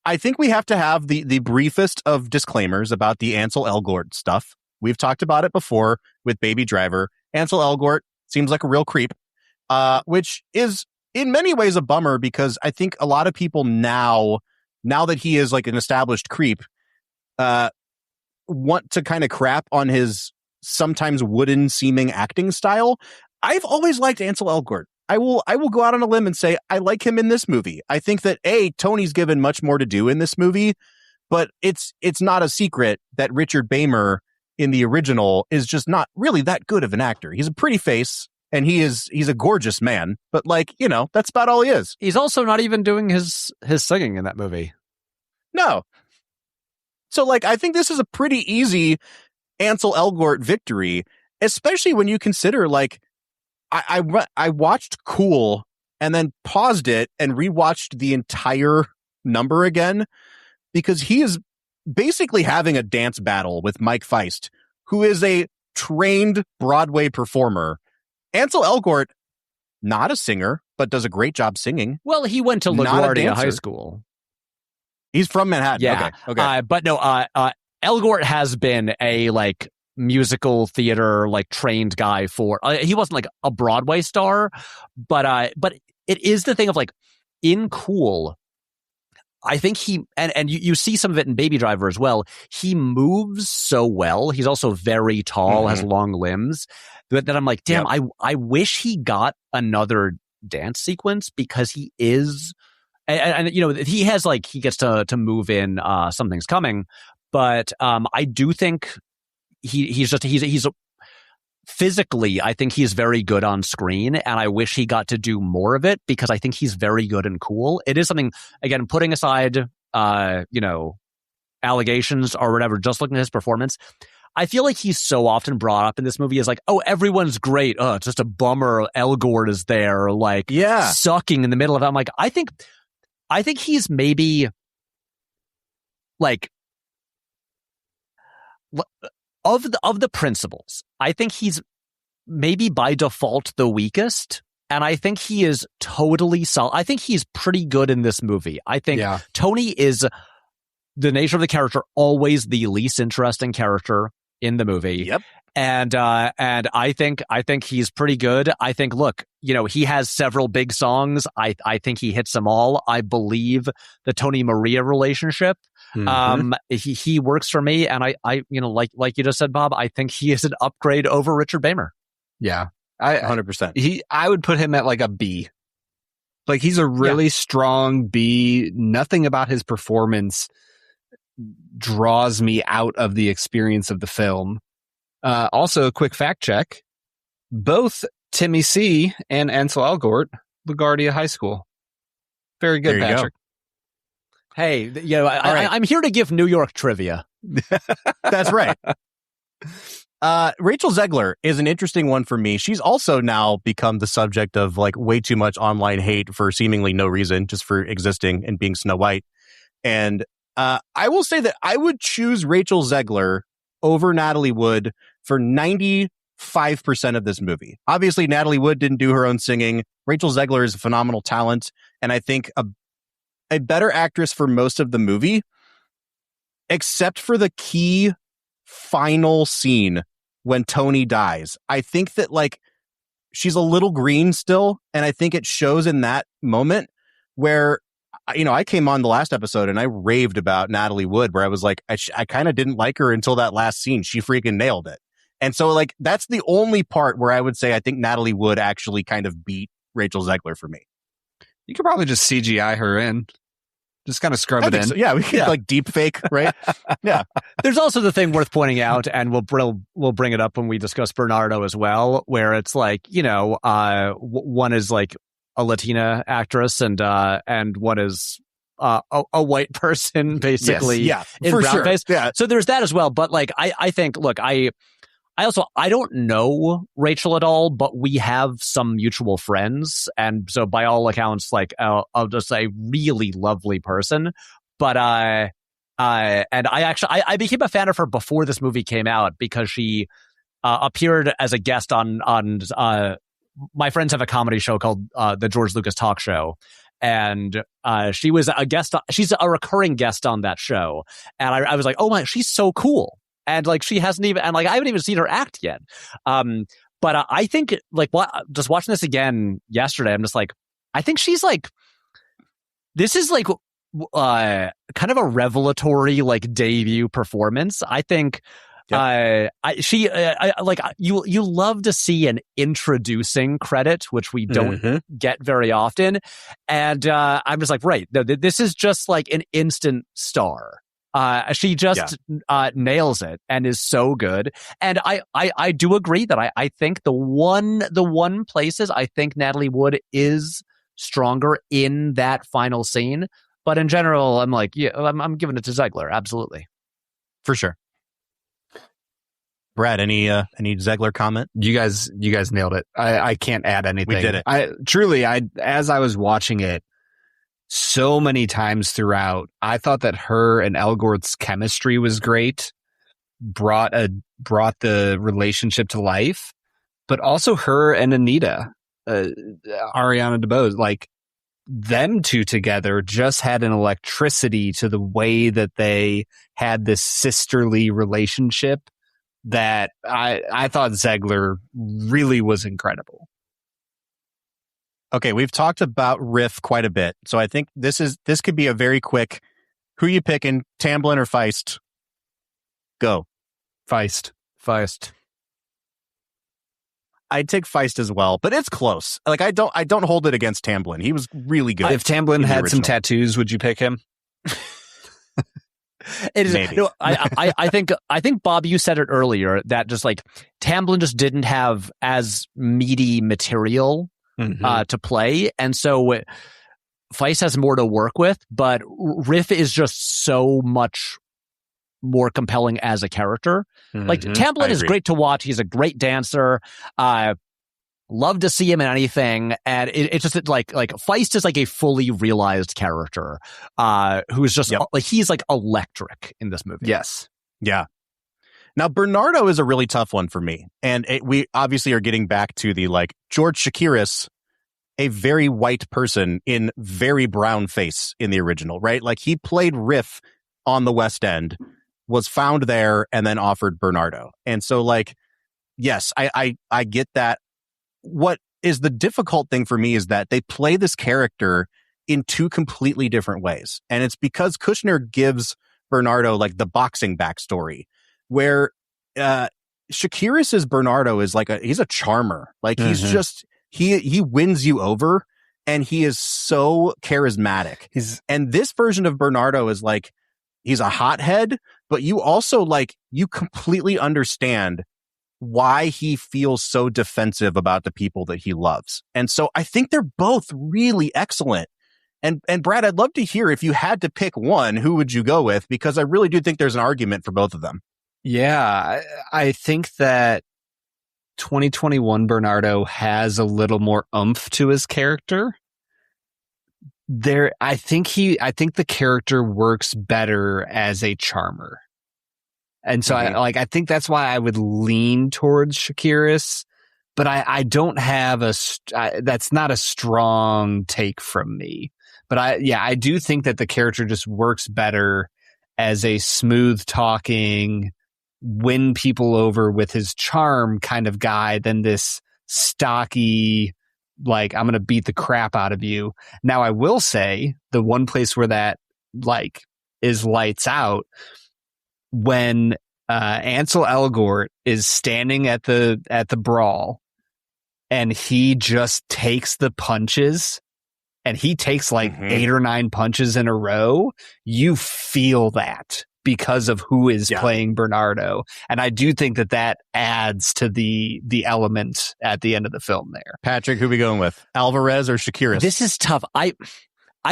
I think we have to have the briefest of disclaimers about the Ansel Elgort stuff. We've talked about it before with Baby Driver. Ansel Elgort seems like a real creep, which is in many ways a bummer, because I think a lot of people now that he is an established creep, want to kind of crap on his sometimes wooden seeming acting style. I've always liked Ansel Elgort. I will go out on a limb and say I like him in this movie. I think that Tony's given much more to do in this movie, but it's not a secret that Richard Beymer in the original is just not really that good of an actor. He's a pretty face, and he's a gorgeous man, but that's about all he is. He's also not even doing his singing in that movie. No. So I think this is a pretty easy Ansel Elgort victory, especially when you consider I watched Cool and then paused it and rewatched the entire number again, because he is basically having a dance battle with Mike Feist, who is a trained Broadway performer. Ansel Elgort, not a singer, but does a great job singing. Well, he went to LaGuardia High School. He's from Manhattan. Yeah. Okay. But no, Elgort has been a like musical theater like trained guy for. He wasn't like a Broadway star, but it is the thing of like in Cool. I think he and you see some of it in Baby Driver as well. He moves so well. He's also very tall, has long limbs. That I'm like, damn, I wish he got another dance sequence because he is, and you know, he has like he gets to move in Something's Coming, but I do think he's physically, I think he's very good on screen, and I wish he got to do more of it because I think he's very good and cool. It is something, again, putting aside, you know, allegations or whatever, just looking at his performance, I feel like he's so often brought up in this movie as like, oh, everyone's great. Oh, it's just a bummer. Elgort is there, like, sucking in the middle of it. I'm like, I think he's maybe like, Of the principals, I think he's maybe by default the weakest, and I think he is totally solid. I think he's pretty good in this movie. I think Tony is, the nature of the character, always the least interesting character in the movie. Yep. And I think he's pretty good. I think, look, you know, he has several big songs. I think he hits them all. I believe the Tony Maria relationship. He works for me, and I you know, like you just said, Bob, I think he is an upgrade over Richard Beymer. Yeah, 100%. I would put him at like a B. Like he's a really strong B. Nothing about his performance draws me out of the experience of the film. Also, a quick fact check: both Timmy C and Ansel Elgort, LaGuardia High School. Very good, Patrick. Hey, you know, I'm here to give New York trivia. That's right. Rachel Zegler is an interesting one for me. She's also now become the subject of like way too much online hate for seemingly no reason, just for existing and being Snow White. And I will say that I would choose Rachel Zegler over Natalie Wood for 95% of this movie. Obviously, Natalie Wood didn't do her own singing. Rachel Zegler is a phenomenal talent, and I think a better actress for most of the movie, except for the key final scene when Tony dies. I think that like she's a little green still, and I think it shows in that moment where, you know, I came on the last episode and I raved about Natalie Wood, where I was like, I kind of didn't like her until that last scene. She freaking nailed it. And so like that's the only part where I would say I think Natalie Wood actually kind of beat Rachel Zegler for me. You could probably just CGI her in. Just kind of scrub it in. So. Yeah, we could like deep fake, right? Yeah. There's also the thing worth pointing out, and we'll bring it up when we discuss Bernardo as well, where it's like, you know, one is like a Latina actress and one is a white person basically in brownface. Sure. Yeah. So there's that as well. But like I think, look, I don't know Rachel at all, but we have some mutual friends, and so by all accounts, like I'll just say really lovely person. But and I became a fan of her before this movie came out because she appeared as a guest on my friends have a comedy show called the George Lucas Talk Show. And she was a guest. She's a recurring guest on that show, and I was like, oh my, she's so cool. And like she hasn't even, and like I haven't even seen her act yet. But I think like just watching this again yesterday, I'm just like, I think she's like, this is like kind of a revelatory like debut performance. I think you love to see an introducing credit, which we don't get very often. And I'm just like, right, this is just like an instant star. She just nails it and is so good. And I do agree that I think the one places I think Natalie Wood is stronger in that final scene. But in general, I'm like, yeah, I'm giving it to Zegler. Absolutely. For sure. Brad, any Zegler comment? You guys nailed it. I can't add anything. We did it. As I was watching it, so many times throughout, I thought that her and Elgort's chemistry was great. brought the relationship to life, but also her and Anita, Ariana DeBose, like them two together just had an electricity to the way that they had this sisterly relationship that I thought Zegler really was incredible. Okay, we've talked about Riff quite a bit, so I think this could be a very quick. Who you picking, Tamblyn or Feist? Go. Feist. I'd take Feist as well, but it's close. Like I don't hold it against Tamblyn. He was really good. If Tamblyn had some tattoos, would you pick him? It is. Maybe. No, I think Bob, you said it earlier that just like Tamblyn just didn't have as meaty material to play, and so Feist has more to work with. But Riff is just so much more compelling as a character. Like Tamblyn is great to watch. He's a great dancer. Love to see him in anything, and it's just like Feist is like a fully realized character who's just like he's like electric in this movie. Yes, yeah. Now Bernardo is a really tough one for me, and we obviously are getting back to the like George Chakiris, a very white person in very brown face in the original, right? Like he played Riff on the West End, was found there, and then offered Bernardo, and so like yes, I get that. What is the difficult thing for me is that they play this character in two completely different ways. And it's because Kushner gives Bernardo like the boxing backstory where Chakiris's Bernardo is like he's a charmer. Like he's just, he wins you over and he is so charismatic. And this version of Bernardo is like, he's a hothead, but you also like, you completely understand why he feels so defensive about the people that he loves. And so I think they're both really excellent. And Brad, I'd love to hear if you had to pick one, who would you go with? Because I really do think there's an argument for both of them. Yeah, I think that 2021 Bernardo has a little more oomph to his character. I think the character works better as a charmer. And so I think that's why I would lean towards Chakiris, but I don't have that's not a strong take from me. But I do think that the character just works better as a smooth talking, win people over with his charm kind of guy than this stocky, like, I'm going to beat the crap out of you. Now, I will say the one place where that like is lights out, when Ansel Elgort is standing at the brawl and he just takes the punches, and he takes like 8 or 9 punches in a row, you feel that because of who is playing Bernardo. And I do think that adds to the element at the end of the film there. Patrick, who are we going with? Alvarez or Chakiris? This is tough. I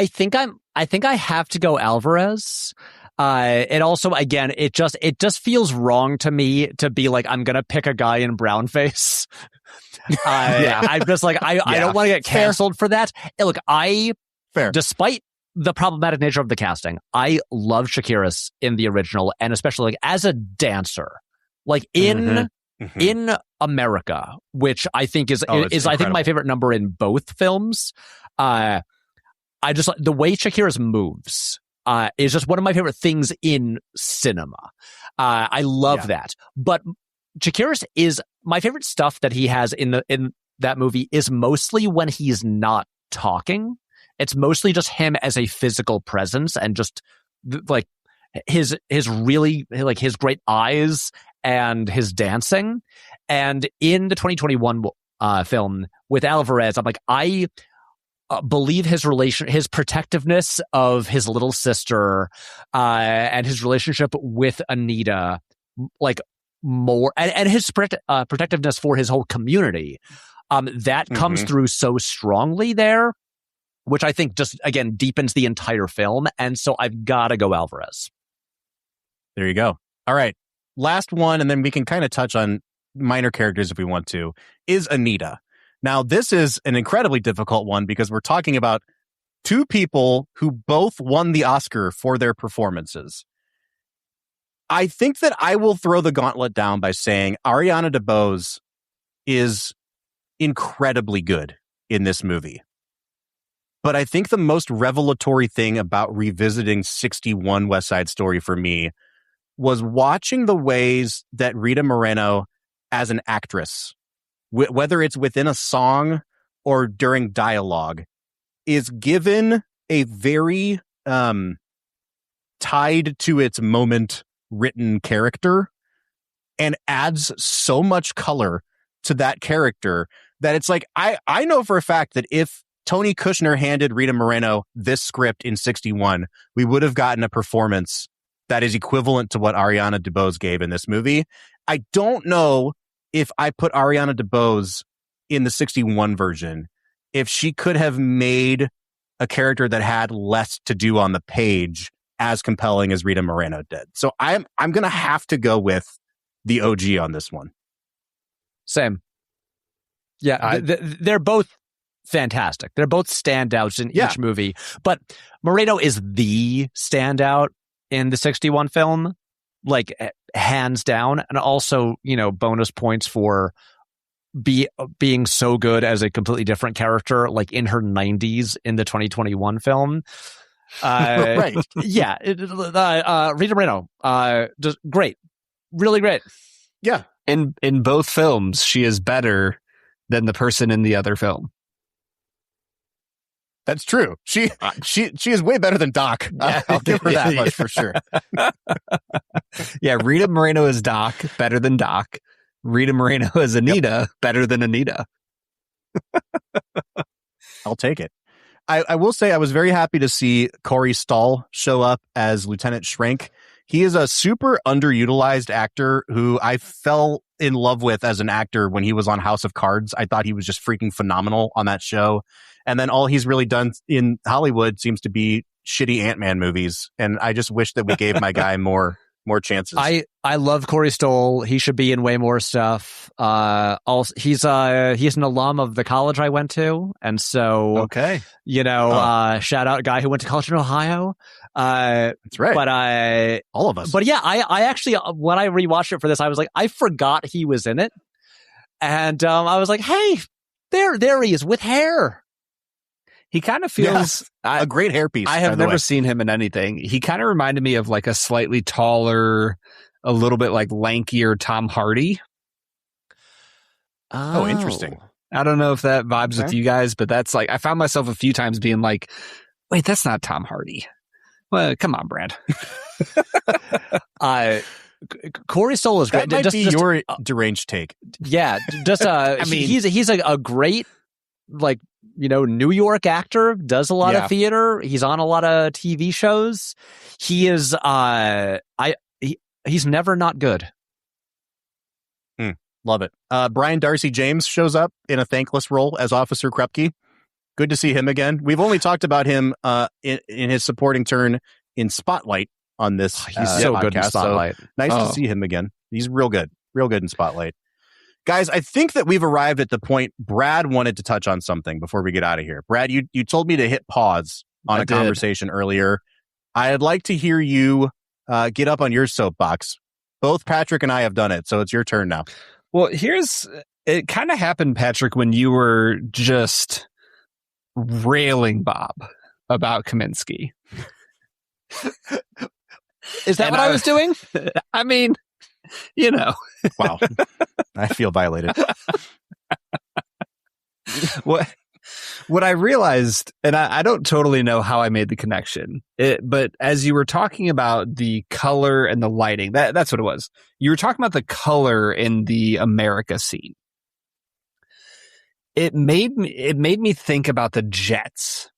think I have to go Alvarez. And also, again, it just feels wrong to me to be like, I'm going to pick a guy in brown face. I'm just like, I don't want to get canceled for that. And look, despite the problematic nature of the casting, I love Chakiris in the original, and especially like as a dancer, like in America, which I think is I think my favorite number in both films. I just like the way Chakiris moves. Is just one of my favorite things in cinema. I love that. But Chakiris is my favorite stuff that he has in that movie is mostly when he's not talking. It's mostly just him as a physical presence and just like his really like his great eyes and his dancing. And in the 2021 film with Alvarez, I'm like, I believe his protectiveness of his little sister and his relationship with Anita, like more, and his protectiveness for his whole community, that comes through so strongly there, which I think just, again, deepens the entire film. And so I've got to go Alvarez. There you go. All right. Last one, and then we can kind of touch on minor characters if we want to, is Anita. Now, this is an incredibly difficult one because we're talking about two people who both won the Oscar for their performances. I think that I will throw the gauntlet down by saying Ariana DeBose is incredibly good in this movie. But I think the most revelatory thing about revisiting 61 West Side Story for me was watching the ways that Rita Moreno as an actress, whether it's within a song or during dialogue, is given a very tied to its moment written character and adds so much color to that character that it's like, I know for a fact that if Tony Kushner handed Rita Moreno this script in 61, we would have gotten a performance that is equivalent to what Ariana DeBose gave in this movie. I don't know if I put Ariana DeBose in the 61 version, if she could have made a character that had less to do on the page as compelling as Rita Moreno did. So I'm going to have to go with the OG on this one. Same. Yeah, they're both fantastic. They're both standouts in each movie. But Moreno is the standout in the 61 film, like hands down. And also, bonus points for being so good as a completely different character, like in her 90s in the 2021 film. Right. Yeah. Rita Moreno, just great. Really great. Yeah. In both films, she is better than the person in the other film. That's true. She is way better than Doc. I'll give her that much for sure. Yeah, Rita Moreno is Doc, better than Doc. Rita Moreno is Anita, better than Anita. I'll take it. I will say I was very happy to see Corey Stoll show up as Lieutenant Schrank. He is a super underutilized actor who I fell in love with as an actor when he was on House of Cards. I thought he was just freaking phenomenal on that show. And then all he's really done in Hollywood seems to be shitty Ant-Man movies. And I just wish that we gave my guy more chances. I love Corey Stoll. He should be in way more stuff. Also, he's an alum of the college I went to, and so okay, shout out a guy who went to college in Ohio. That's right. But all of us. But yeah, I actually when I rewatched it for this, I was like, I forgot he was in it, and I was like, hey, there he is with hair. He kind of feels a great hairpiece. I have never seen him in anything. He kind of reminded me of like a slightly taller, a little bit like lankier Tom Hardy. Oh, interesting. I don't know if that vibes with you guys, but that's like, I found myself a few times being like, wait, that's not Tom Hardy. Well, come on, Brad. Corey Stoll is great. That might be your deranged take. Yeah, just I mean, he's a great New York actor, does a lot of theater. He's on a lot of TV shows. He is he's never not good. Love it. Brian Darcy James shows up in a thankless role as Officer Krupke. Good to see him again. We've only talked about him in his supporting turn in Spotlight on this. He's so podcast, good in Spotlight. So nice to see him again. He's real good in Spotlight. Guys, I think that we've arrived at the point Brad wanted to touch on something before we get out of here. Brad, you told me to hit pause on a conversation earlier. I'd like to hear you get up on your soapbox. Both Patrick and I have done it, so it's your turn now. Well, it kind of happened, Patrick, when you were just railing Bob about Kamiński. Is that what I was doing? I mean, Wow. I feel violated. What I realized, and I don't totally know how I made the connection, but as you were talking about the color and the lighting, that's what it was. You were talking about the color in the America scene. It made me think about the Jets.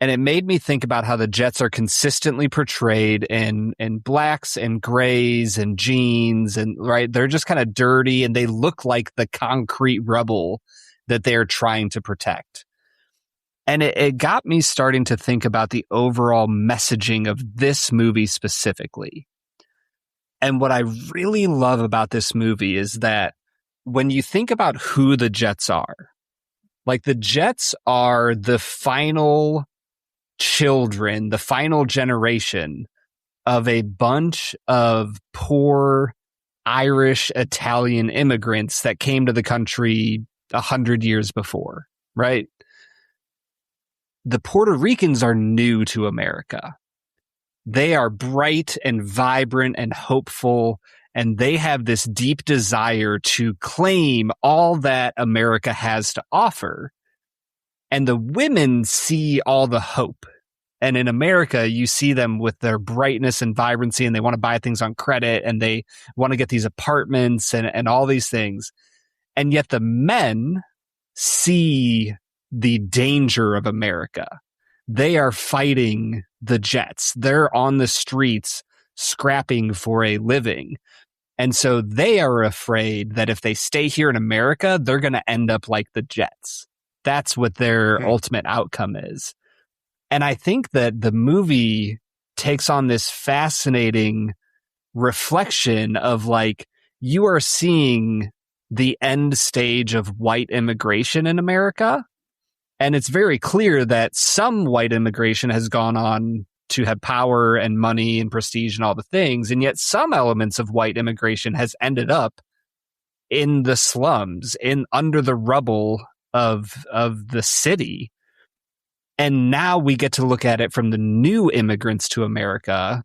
And it made me think about how the Jets are consistently portrayed in blacks and grays and jeans, and right, they're just kind of dirty and they look like the concrete rubble that they're trying to protect. And it got me starting to think about the overall messaging of this movie specifically. And what I really love about this movie is that when you think about who the Jets are, like the Jets are the final children, the final generation of a bunch of poor Irish, Italian immigrants that came to the country 100 years before, right? The Puerto Ricans are new to America. They are bright and vibrant and hopeful, and they have this deep desire to claim all that America has to offer. And the women see all the hope. And in America, you see them with their brightness and vibrancy, and they want to buy things on credit, and they want to get these apartments and all these things. And yet the men see the danger of America. They are fighting the Jets. They're on the streets scrapping for a living. And so they are afraid that if they stay here in America, they're going to end up like the Jets. That's what their ultimate outcome is. And I think that the movie takes on this fascinating reflection of like, you are seeing the end stage of white immigration in America. And it's very clear that some white immigration has gone on to have power and money and prestige and all the things. And yet some elements of white immigration has ended up in the slums, under the rubble of the city. And now we get to look at it from the new immigrants to America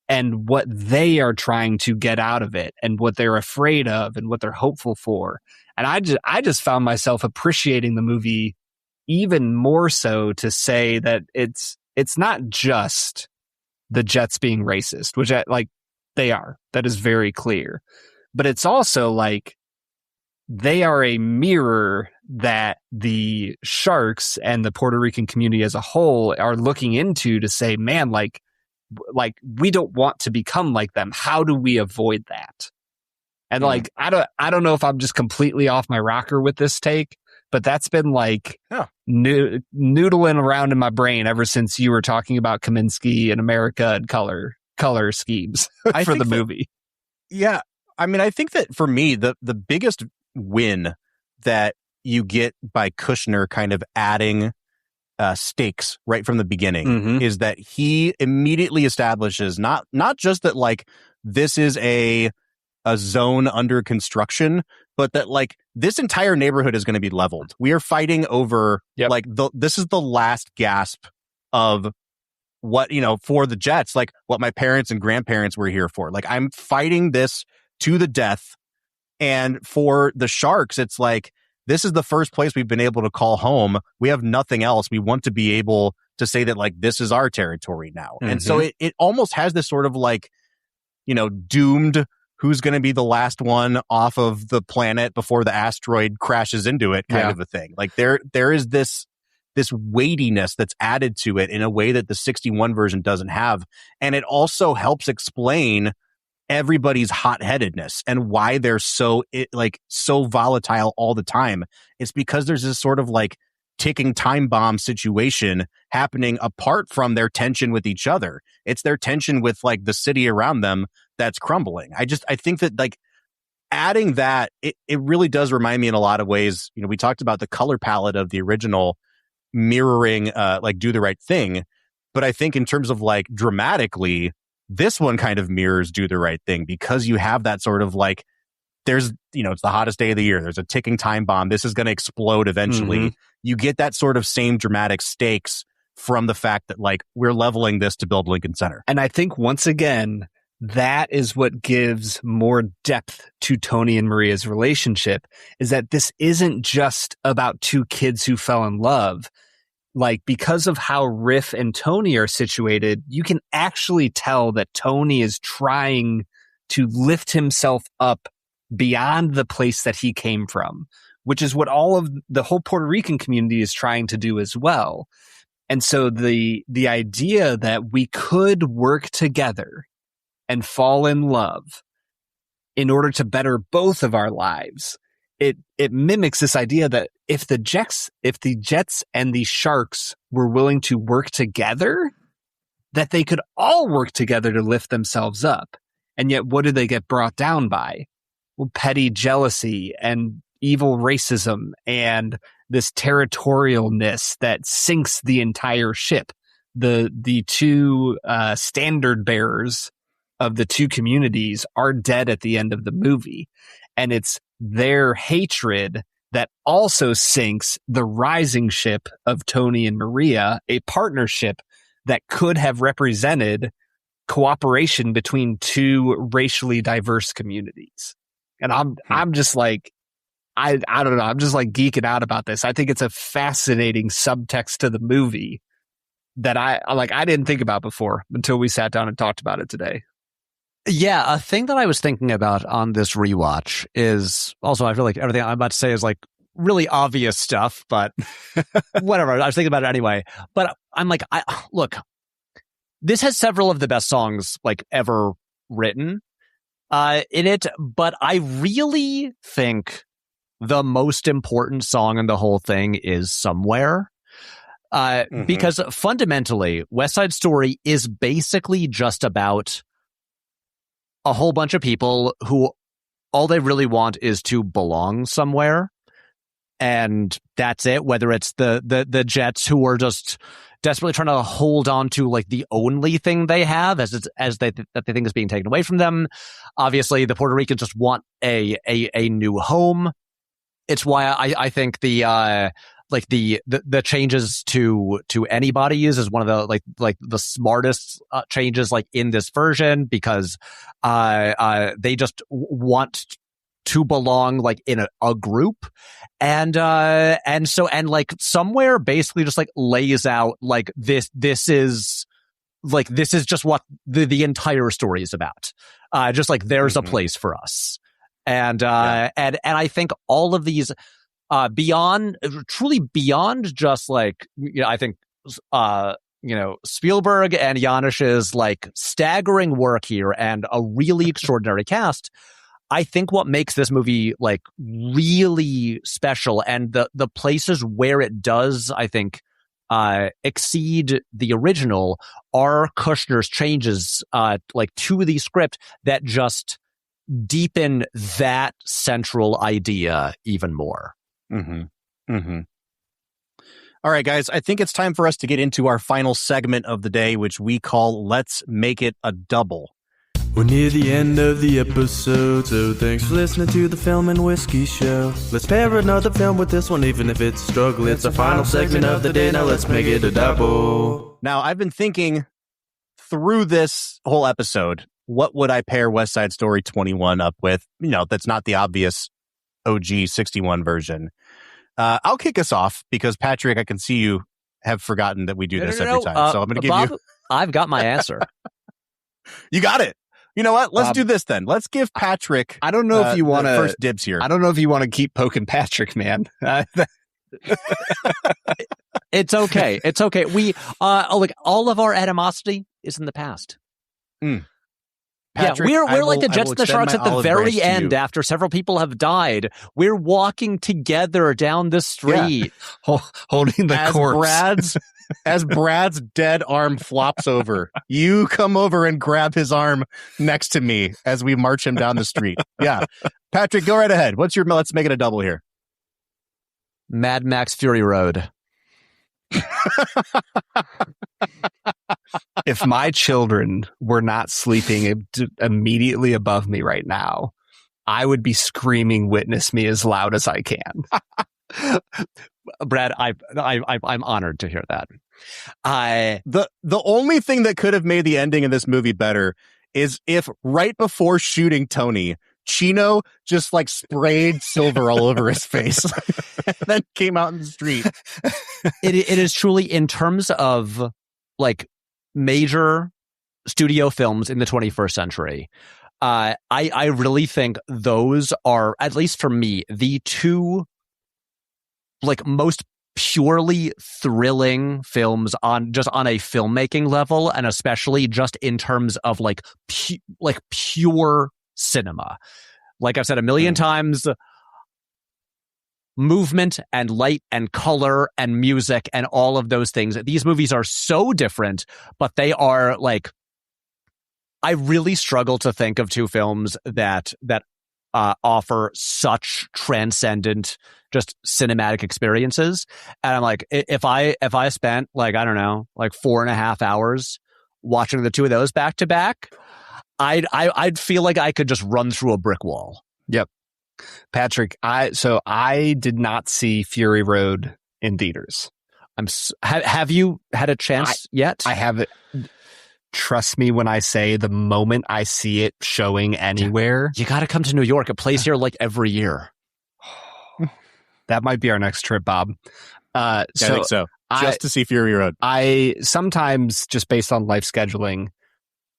and what they are trying to get out of it and what they're afraid of and what they're hopeful for. And I just found myself appreciating the movie even more so to say that it's not just the Jets being racist, which they are. That is very clear. But it's also like they are a mirror that the Sharks and the Puerto Rican community as a whole are looking into to say, man, like we don't want to become like them. How do we avoid that? And I don't know if I'm just completely off my rocker with this take, but that's been noodling around in my brain ever since you were talking about Kamiński and America and color schemes for the movie. Yeah. I mean, I think that for me, the biggest win that you get by Kushner kind of adding stakes right from the beginning is that he immediately establishes not just that like this is a zone under construction, but that like this entire neighborhood is going to be leveled. We are fighting over this is the last gasp of what, for the Jets, like what my parents and grandparents were here for. Like I'm fighting this to the death. And for the Sharks, it's like, this is the first place we've been able to call home. We have nothing else. We want to be able to say that like, this is our territory now. And so it almost has this sort of like, doomed, who's going to be the last one off of the planet before the asteroid crashes into it kind of a thing. Like there is this weightiness that's added to it in a way that the 61 version doesn't have. And it also helps explain everybody's hot-headedness and why they're so volatile all the time. It's because there's this sort of like ticking time bomb situation happening apart from their tension with each other. It's their tension with like the city around them that's crumbling. I think that like adding that, it really does remind me in a lot of ways, we talked about the color palette of the original mirroring like Do the Right Thing, but I think in terms of like dramatically, this one kind of mirrors Do the Right Thing because you have that sort of like, there's, it's the hottest day of the year. There's a ticking time bomb. This is going to explode eventually. You get that sort of same dramatic stakes from the fact that like we're leveling this to build Lincoln Center. And I think once again, that is what gives more depth to Tony and Maria's relationship, is that this isn't just about two kids who fell in love. Like, because of how Riff and Tony are situated, you can actually tell that Tony is trying to lift himself up beyond the place that he came from, which is what all of the whole Puerto Rican community is trying to do as well. And so the idea that we could work together and fall in love in order to better both of our lives, it mimics this idea that if the Jets and the Sharks were willing to work together, that they could all work together to lift themselves up. And yet, what do they get brought down by? Well, petty jealousy and evil racism and this territorialness that sinks the entire ship. the two standard bearers of the two communities are dead at the end of the movie. And it's their hatred that also sinks the rising ship of Tony and Maria, a partnership that could have represented cooperation between two racially diverse communities. And I'm just like, I don't know. I'm just like geeking out about this. I think it's a fascinating subtext to the movie that I didn't think about before until we sat down and talked about it today. Yeah, a thing that I was thinking about on this rewatch is also, I feel like everything I'm about to say is like really obvious stuff, but whatever. I was thinking about it anyway. But I'm like, look, this has several of the best songs like ever written in it, but I really think the most important song in the whole thing is Somewhere. Because fundamentally, West Side Story is basically just about a whole bunch of people who all they really want is to belong somewhere. And that's it. Whether it's the Jets who are just desperately trying to hold on to like the only thing they have as they think is being taken away from them. Obviously, the Puerto Ricans just want a new home. It's why I think the changes to anybody's is one of the like the smartest changes like in this version, because they just want to belong like in a group, and like Somewhere basically just like lays out like this is just what the entire story is about. Just like there's a place for us, and I think all of these truly beyond just like, I think Spielberg and Janusz's like staggering work here and a really extraordinary cast. I think what makes this movie like really special, and the places where it does, I think, exceed the original, are Kushner's changes like to the script that just deepen that central idea even more. All right, guys, I think it's time for us to get into our final segment of the day, which we call Let's Make It a Double. We're near the end of the episode, so thanks for listening to the Film and Whiskey Show. Let's pair another film with this one, even if it's a struggle. It's the final segment of the day, now let's make it a double. Now, I've been thinking through this whole episode, what would I pair West Side Story 21 up with? That's not the obvious OG 61 version. I'll kick us off because, Patrick, I can see you have forgotten that we do this every time. So I'm going to give you... I've got my answer. You got it. You know what? Let's do this then. Let's give Patrick. I don't know if you want to first dibs here. I don't know if you want to keep poking Patrick, man. It's okay. It's okay. We like all of our animosity is in the past. Patrick, we're like the Jets and the Sharks at the very end after several people have died. We're walking together down the street, holding the corpse. As Brad's dead arm flops over, you come over and grab his arm next to me as we march him down the street. Yeah. Patrick, go right ahead. What's your, let's make it a double here. Mad Max Fury Road. If my children were not sleeping immediately above me right now, I would be screaming "Witness me" as loud as I can. Brad, I'm honored to hear that. The only thing that could have made the ending in this movie better is if right before shooting Tony, Chino just like sprayed silver all over his face and then came out in the street. It is truly, in terms of like major studio films in the 21st century, I really think those are, at least for me, the two like most purely thrilling films on a filmmaking level, and especially just in terms of like pure cinema. Like I've said a million times, movement and light and color and music and all of those things. These movies are so different, but they are like, I really struggle to think of two films that offer such transcendent, just cinematic experiences. And I'm like, if I spent like, I don't know, like 4.5 hours watching the two of those back to back, I'd feel like I could just run through a brick wall. Yep. Patrick, I did not see Fury Road in theaters. Have you had a chance yet? I haven't. Trust me when I say the moment I see it showing anywhere. You got to come to New York. It plays here like every year. That might be our next trip, Bob. I think so. Just to see Fury Road. I sometimes, just based on life scheduling,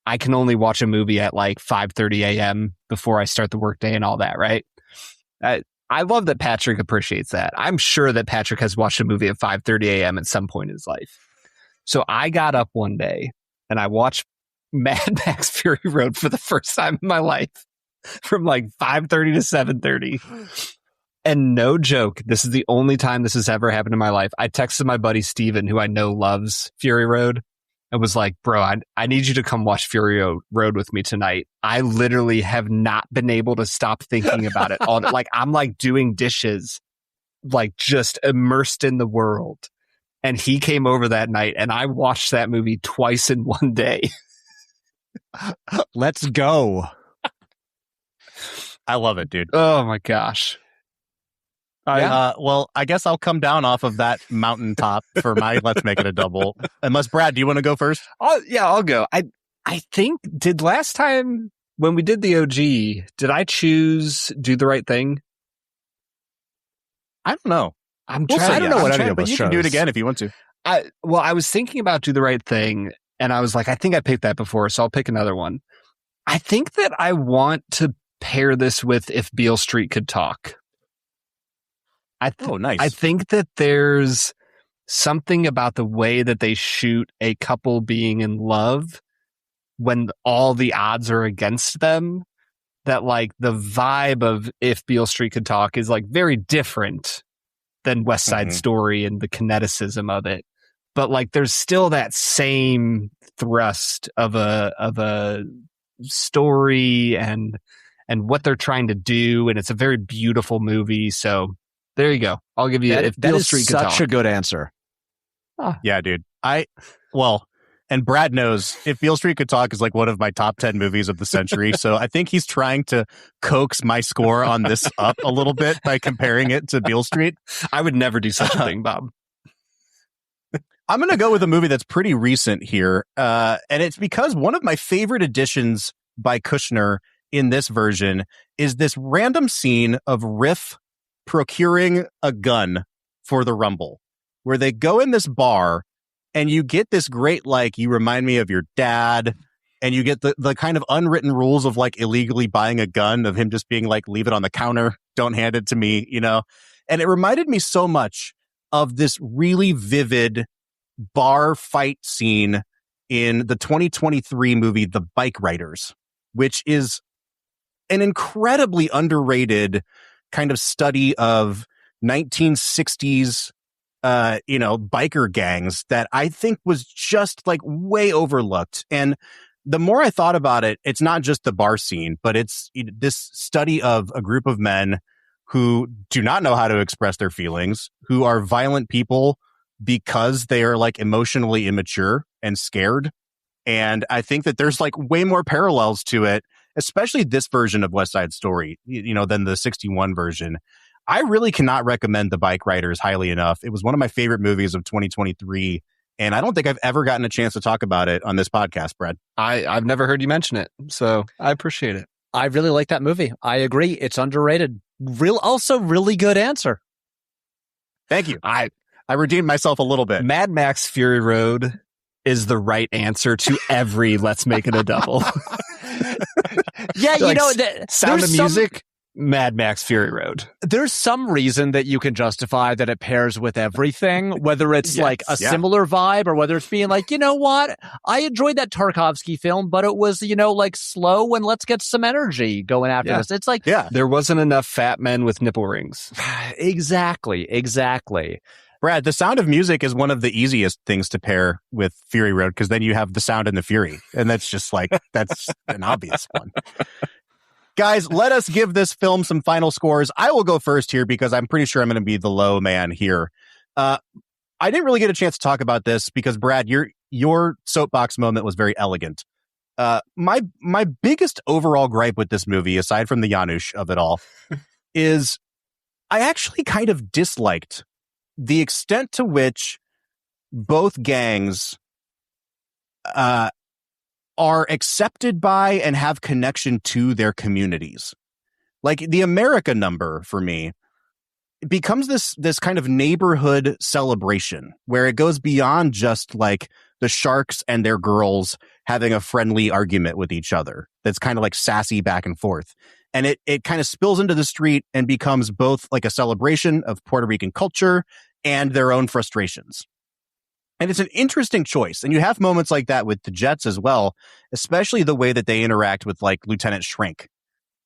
I can only watch a movie at like 5:30 a.m. before I start the workday and all that, right? I love that Patrick appreciates that. I'm sure that Patrick has watched a movie at 5:30 a.m. at some point in his life. So I got up one day and I watched Mad Max Fury Road for the first time in my life from like 5:30 to 7:30. And no joke, this is the only time this has ever happened in my life. I texted my buddy Steven, who I know loves Fury Road, and was like, bro, I need you to come watch Fury Road with me tonight. I literally have not been able to stop thinking about it. Like, I'm like doing dishes, like just immersed in the world. And he came over that night, and I watched that movie twice in one day. Let's go. I love it, dude. Oh, my gosh. Well, I guess I'll come down off of that mountaintop for my Let's Make It a Double. Unless, Brad, do you want to go first? I'll go. I think, did last time when we did the OG, did I choose Do the Right Thing? I don't know. I don't know what any of us but you chose. can do it again if you want to. I was thinking about Do the Right Thing, and I was like, I think I picked that before, so I'll pick another one. I think that I want to pair this with If Beale Street Could Talk. Nice. I think that there's something about the way that they shoot a couple being in love when all the odds are against them, that like the vibe of If Beale Street Could Talk is like very different than West Side Story and the kineticism of it. But like there's still that same thrust of a story and what they're trying to do, and it's a very beautiful movie. So there you go. I'll give you If Beale Street Could Talk. Such a good answer. Yeah, dude. And Brad knows If Beale Street Could Talk is like one of my top 10 movies of the century. So I think he's trying to coax my score on this up a little bit by comparing it to Beale Street. I would never do such a thing, Bob. I'm going to go with a movie that's pretty recent here. And it's because one of my favorite additions by Kushner in this version is this random scene of Riff procuring a gun for the Rumble, where they go in this bar and you get this great, like, you remind me of your dad, and you get the kind of unwritten rules of like illegally buying a gun, of him just being like, leave it on the counter, don't hand it to me, you know? And it reminded me so much of this really vivid bar fight scene in the 2023 movie, The Bike Riders, which is an incredibly underrated kind of study of 1960s, biker gangs that I think was just like way overlooked. And the more I thought about it, it's not just the bar scene, but it's this study of a group of men who do not know how to express their feelings, who are violent people because they are like emotionally immature and scared. And I think that there's like way more parallels to it, especially this version of West Side Story, than the 61 version. I really cannot recommend The Bike Riders highly enough. It was one of my favorite movies of 2023. And I don't think I've ever gotten a chance to talk about it on this podcast, Brad. I've never heard you mention it, so I appreciate it. I really like that movie. I agree. It's underrated. Also really good answer. Thank you. I redeemed myself a little bit. Mad Max Fury Road is the right answer to every Let's Make It a Double. Yeah, like, Sound of Music, Mad Max Fury Road. There's some reason that you can justify that it pairs with everything, whether it's like a similar vibe or whether it's being like, you know what, I enjoyed that Tarkovsky film, but it was, like slow and let's get some energy going after this. It's like, there wasn't enough fat men with nipple rings. Exactly. Brad, The Sound of Music is one of the easiest things to pair with Fury Road, because then you have the sound and the fury. And that's just like, that's an obvious one. Guys, let us give this film some final scores. I will go first here because I'm pretty sure I'm going to be the low man here. I didn't really get a chance to talk about this because, Brad, your soapbox moment was very elegant. My biggest overall gripe with this movie, aside from the Janusz of it all, is I actually kind of disliked the extent to which both gangs are accepted by and have connection to their communities. Like the America number for me becomes this kind of neighborhood celebration where it goes beyond just like the sharks and their girls having a friendly argument with each other. That's kind of like sassy back and forth. And it kind of spills into the street and becomes both like a celebration of Puerto Rican culture and their own frustrations. And it's an interesting choice. And you have moments like that with the Jets as well, especially the way that they interact with like Lieutenant Schrank,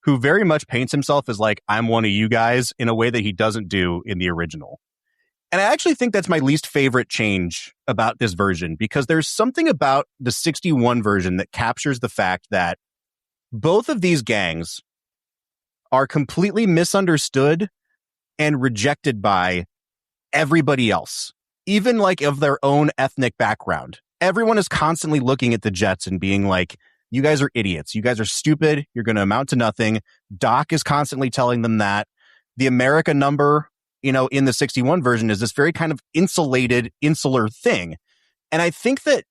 who very much paints himself as like, I'm one of you guys, in a way that he doesn't do in the original. And I actually think that's my least favorite change about this version, because there's something about the 61 version that captures the fact that both of these gangs are completely misunderstood and rejected by everybody else, even like of their own ethnic background. Everyone is constantly looking at the Jets and being like, you guys are idiots. You guys are stupid. You're going to amount to nothing. Doc is constantly telling them that. The America number, in the 61 version is this very kind of insular thing. And I think that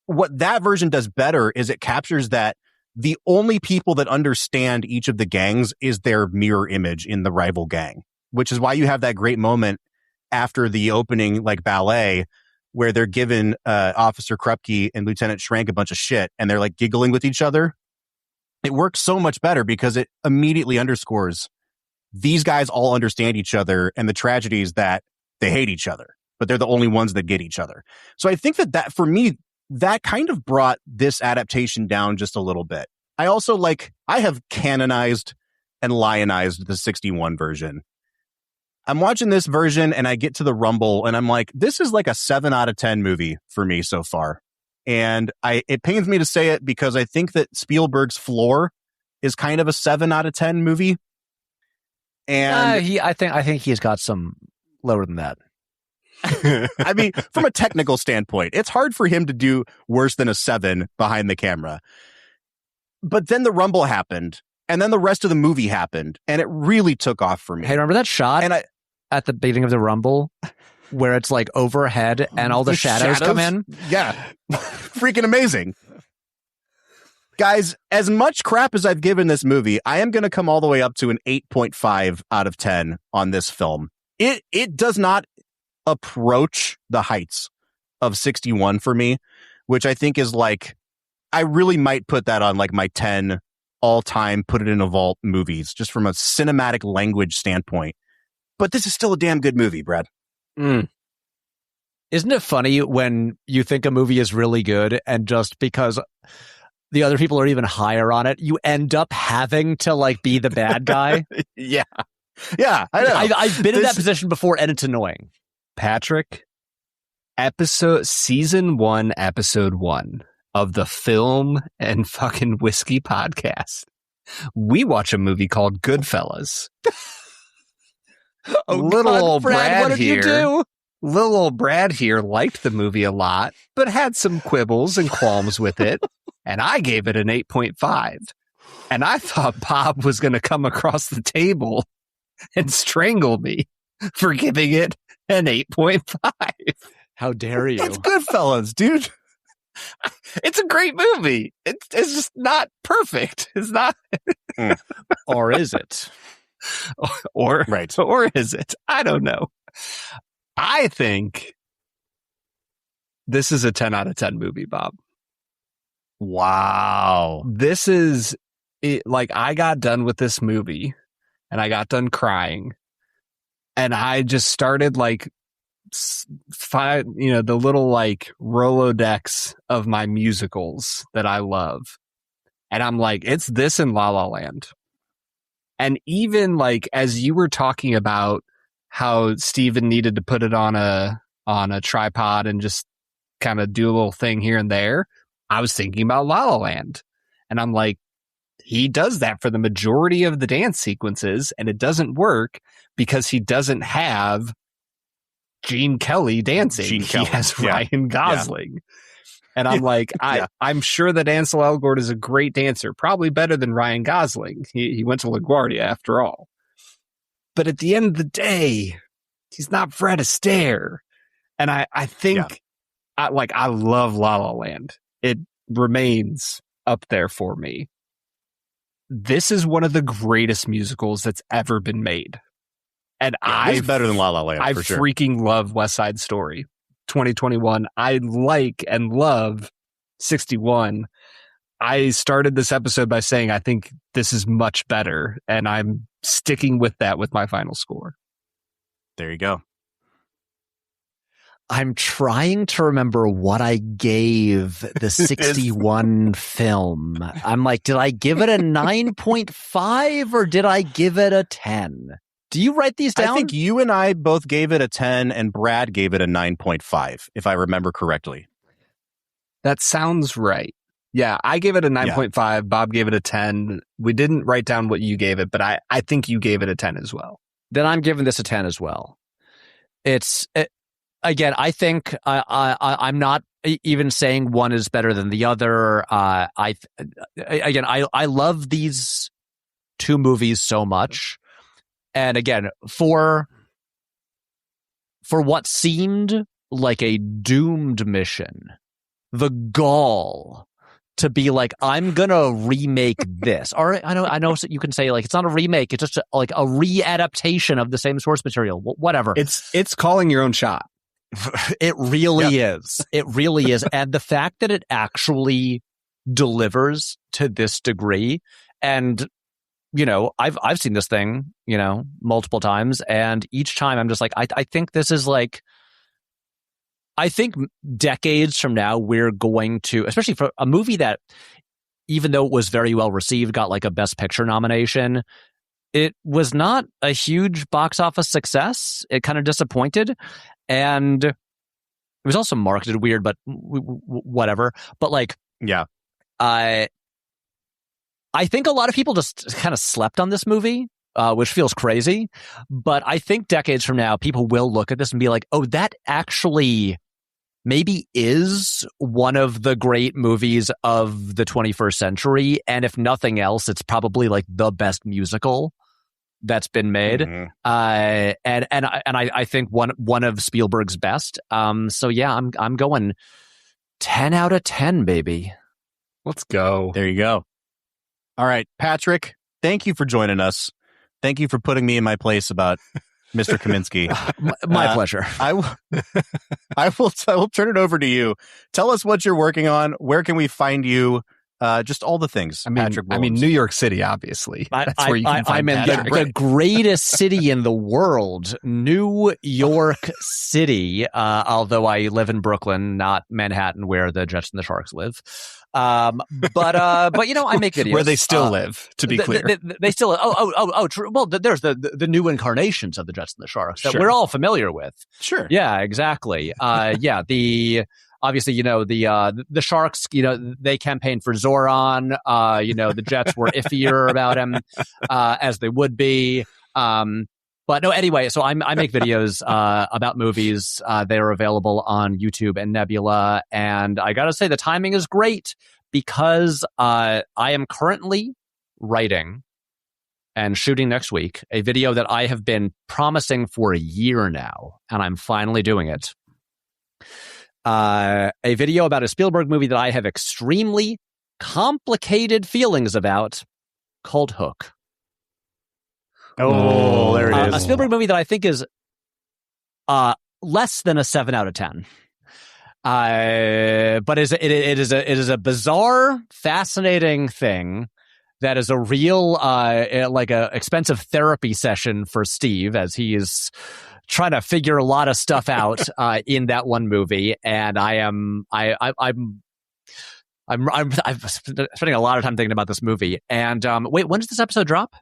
what that version does better is it captures that the only people that understand each of the gangs is their mirror image in the rival gang, which is why you have that great moment after the opening, like ballet, where they're giving Officer Krupke and Lieutenant Schrank a bunch of shit and they're like giggling with each other. It works so much better because it immediately underscores these guys all understand each other and the tragedies that they hate each other, but they're the only ones that get each other. So I think that for me, that kind of brought this adaptation down just a little bit. I also I have canonized and lionized the 61 version. I'm watching this version and I get to the Rumble and I'm like, this is like a 7 out of 10 movie for me so far. And it pains me to say it because I think that Spielberg's floor is kind of a 7 out of 10 movie. And I think he's got some lower than that. I mean, from a technical standpoint, it's hard for him to do worse than a 7 behind the camera. But then the Rumble happened, and then the rest of the movie happened, and it really took off for me. Hey, remember that shot at the beginning of the Rumble where it's like overhead and all the shadows come in? Yeah. Freaking amazing. Guys, as much crap as I've given this movie, I am going to come all the way up to an 8.5 out of 10 on this film. It does not approach the heights of 61 for me, which I think is like, I really might put that on like my 10 all-time put it in a vault movies, just from a cinematic language standpoint. But this is still a damn good movie, Brad. Isn't it funny when you think a movie is really good and just because the other people are even higher on it, you end up having to like be the bad guy? Yeah, I know. I've been in that position before, and it's annoying. Patrick, season 1, episode 1 of the Film and Fucking Whiskey podcast, we watch a movie called Goodfellas. Little old Brad, what did here. You do? Little old Brad here liked the movie a lot, but had some quibbles and qualms with it, and I gave it an 8.5. And I thought Bob was going to come across the table and strangle me for giving it an 8.5. How dare you? It's Goodfellas, dude. It's a great movie. It's just not perfect. It's not. Or is it? Or right. Or is it? I don't know. I think this is a 10 out of 10 movie, Bob. Wow. This is it. Like, I got done with this movie and I got done crying and I just started like the little like Rolodex of my musicals that I love. And I'm like, it's this and La La Land. And even like, as you were talking about how Steven needed to put it on a tripod and just kind of do a little thing here and there, I was thinking about La La Land. And I'm like, he does that for the majority of the dance sequences, and it doesn't work because he doesn't have Gene Kelly dancing. He has Ryan Gosling. Yeah. And I'm like, I'm sure that Ansel Elgort is a great dancer, probably better than Ryan Gosling. He went to LaGuardia after all. But at the end of the day, he's not Fred Astaire. And I think, I love La La Land. It remains up there for me. This is one of the greatest musicals that's ever been made. And it's better than La La Land, for sure. I freaking love West Side Story 2021. I like and love 61. I started this episode by saying I think this is much better, and I'm sticking with that with my final score. There you go. I'm trying to remember what I gave the 61 film. I'm like, did I give it a 9.5 or did I give it a 10? Do you write these down? I think you and I both gave it a 10 and Brad gave it a 9.5, if I remember correctly. That sounds right. Yeah, I gave it a 9.5. Bob gave it a 10. We didn't write down what you gave it, but I think you gave it a 10 as well. Then I'm giving this a 10 as well. Again, I think I'm not even saying one is better than the other. I love these two movies so much. And again, for what seemed like a doomed mission, the gall to be like, I'm gonna remake this. All right, I know you can say like it's not a remake, it's just like a re-adaptation of the same source material. Whatever. It's calling your own shot. It really is. It really is. And the fact that it actually delivers to this degree, and I've seen this thing, multiple times, and each time I'm just like, I think this is like, I think decades from now we're going to, especially for a movie that, even though it was very well received, got like a Best Picture nomination, it was not a huge box office success. It kind of disappointed. And it was also marketed weird, but whatever. But like, I think a lot of people just kind of slept on this movie, which feels crazy. But I think decades from now, people will look at this and be like, oh, that actually maybe is one of the great movies of the 21st century. And if nothing else, it's probably like the best musical that's been made. Mm-hmm. And I think one of Spielberg's best. So yeah, I'm going 10 out of 10, baby. Let's go. There you go. All right, Patrick, thank you for joining us. Thank you for putting me in my place about Mr. Kamiński. My pleasure. I will turn it over to you. Tell us what you're working on. Where can we find you? Just all the things. Patrick Willems. I mean, New York City, obviously. That's where you can find I'm in the greatest city in the world, New York City. Although I live in Brooklyn, not Manhattan, where the Jets and the Sharks live. But I make videos where they still live. To be clear, they still. Oh, true. Well, there's the new incarnations of the Jets and the Sharks that we're all familiar with. Sure. Yeah, exactly. Obviously, the Sharks, they campaigned for Zoran. The Jets were iffier about him, as they would be. But no, anyway, so I make videos about movies. They are available on YouTube and Nebula. And I got to say, the timing is great because I am currently writing and shooting next week a video that I have been promising for a year now, and I'm finally doing it. A video about a Spielberg movie that I have extremely complicated feelings about, called Hook. Oh, there it is. A Spielberg movie that I think is less than a 7 out of 10. But it is a bizarre, fascinating thing that is a real like a expensive therapy session for Steve, as he is trying to figure a lot of stuff out in that one movie. And I'm spending a lot of time thinking about this movie. And wait, when does this episode drop?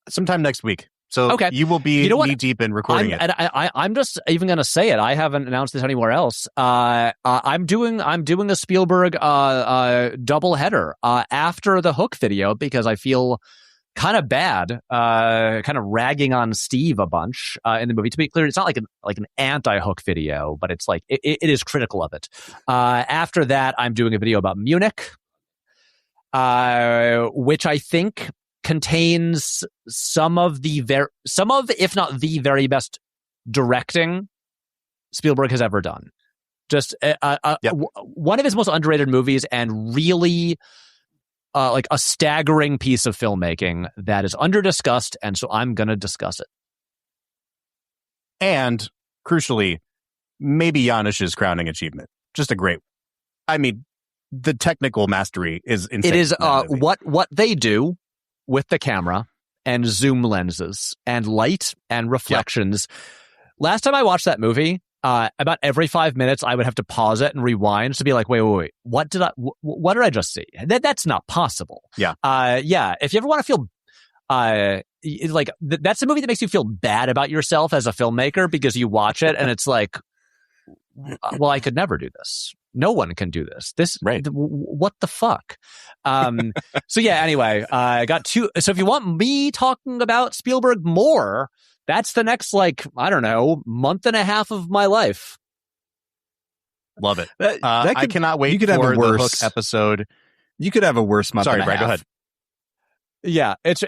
Sometime next week. So you will be knee deep in recording it. And I'm just even going to say it. I haven't announced this anywhere else. I'm doing a Spielberg double header after the Hook video because I feel kind of bad, kind of ragging on Steve a bunch in the movie. To be clear, it's not like an anti-Hook video, but it's like it is critical of it. After that, I'm doing a video about Munich, which I think contains some of, if not the very best directing Spielberg has ever done. Just one of his most underrated movies, and really like a staggering piece of filmmaking that is under-discussed, and so I'm going to discuss it. And, crucially, maybe Janusz's crowning achievement. Just a great... I mean, the technical mastery is insane. It is what they do with the camera and zoom lenses and light and reflections. Yep. Last time I watched that movie, about every 5 minutes, I would have to pause it and rewind to be like, wait. What did I just see? That's not possible. Yeah. If you ever want to feel, that's a movie that makes you feel bad about yourself as a filmmaker because you watch it and it's like, well, I could never do this. No one can do this. Right. What the fuck? So yeah, anyway, I got two. So if you want me talking about Spielberg more, that's the next, month and a half of my life. Love it. I cannot wait for the Hook episode. You could have a worse month. Sorry, and a Brad, half. go ahead. Yeah, it's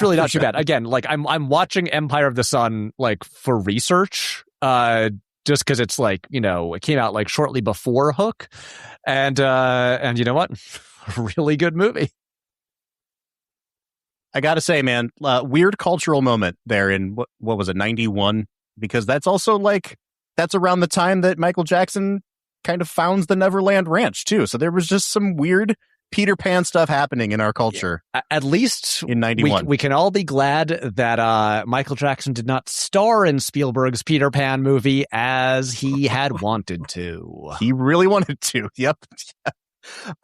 really not too bad. Again, I'm watching Empire of the Sun for research, just because it's it came out shortly before Hook, and you know what, really good movie. I gotta say, man, weird cultural moment there in what was it, 91? Because that's also that's around the time that Michael Jackson kind of founds the Neverland Ranch too. So there was just some weird Peter Pan stuff happening in our culture. Yeah. At least in 91. We can all be glad that Michael Jackson did not star in Spielberg's Peter Pan movie as he had wanted to. He really wanted to. Yep.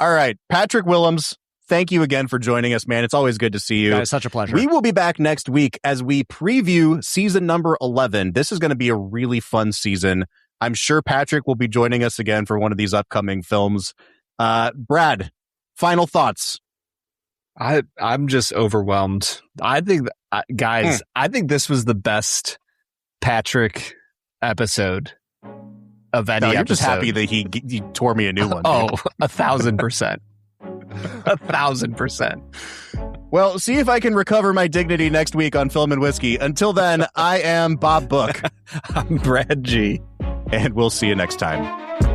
All right. Patrick Willems, thank you again for joining us, man. It's always good to see you. It's such a pleasure. We will be back next week as we preview season number 11. This is going to be a really fun season. I'm sure Patrick will be joining us again for one of these upcoming films. Brad, final thoughts. I'm just overwhelmed. I think, guys, I think this was the best Patrick episode of any episode. You're just happy that he tore me a new one. Oh, 1,000%. 1,000%. Well, see if I can recover my dignity next week on Film and Whiskey. Until then, I am Bob Book. I'm Brad G. And we'll see you next time.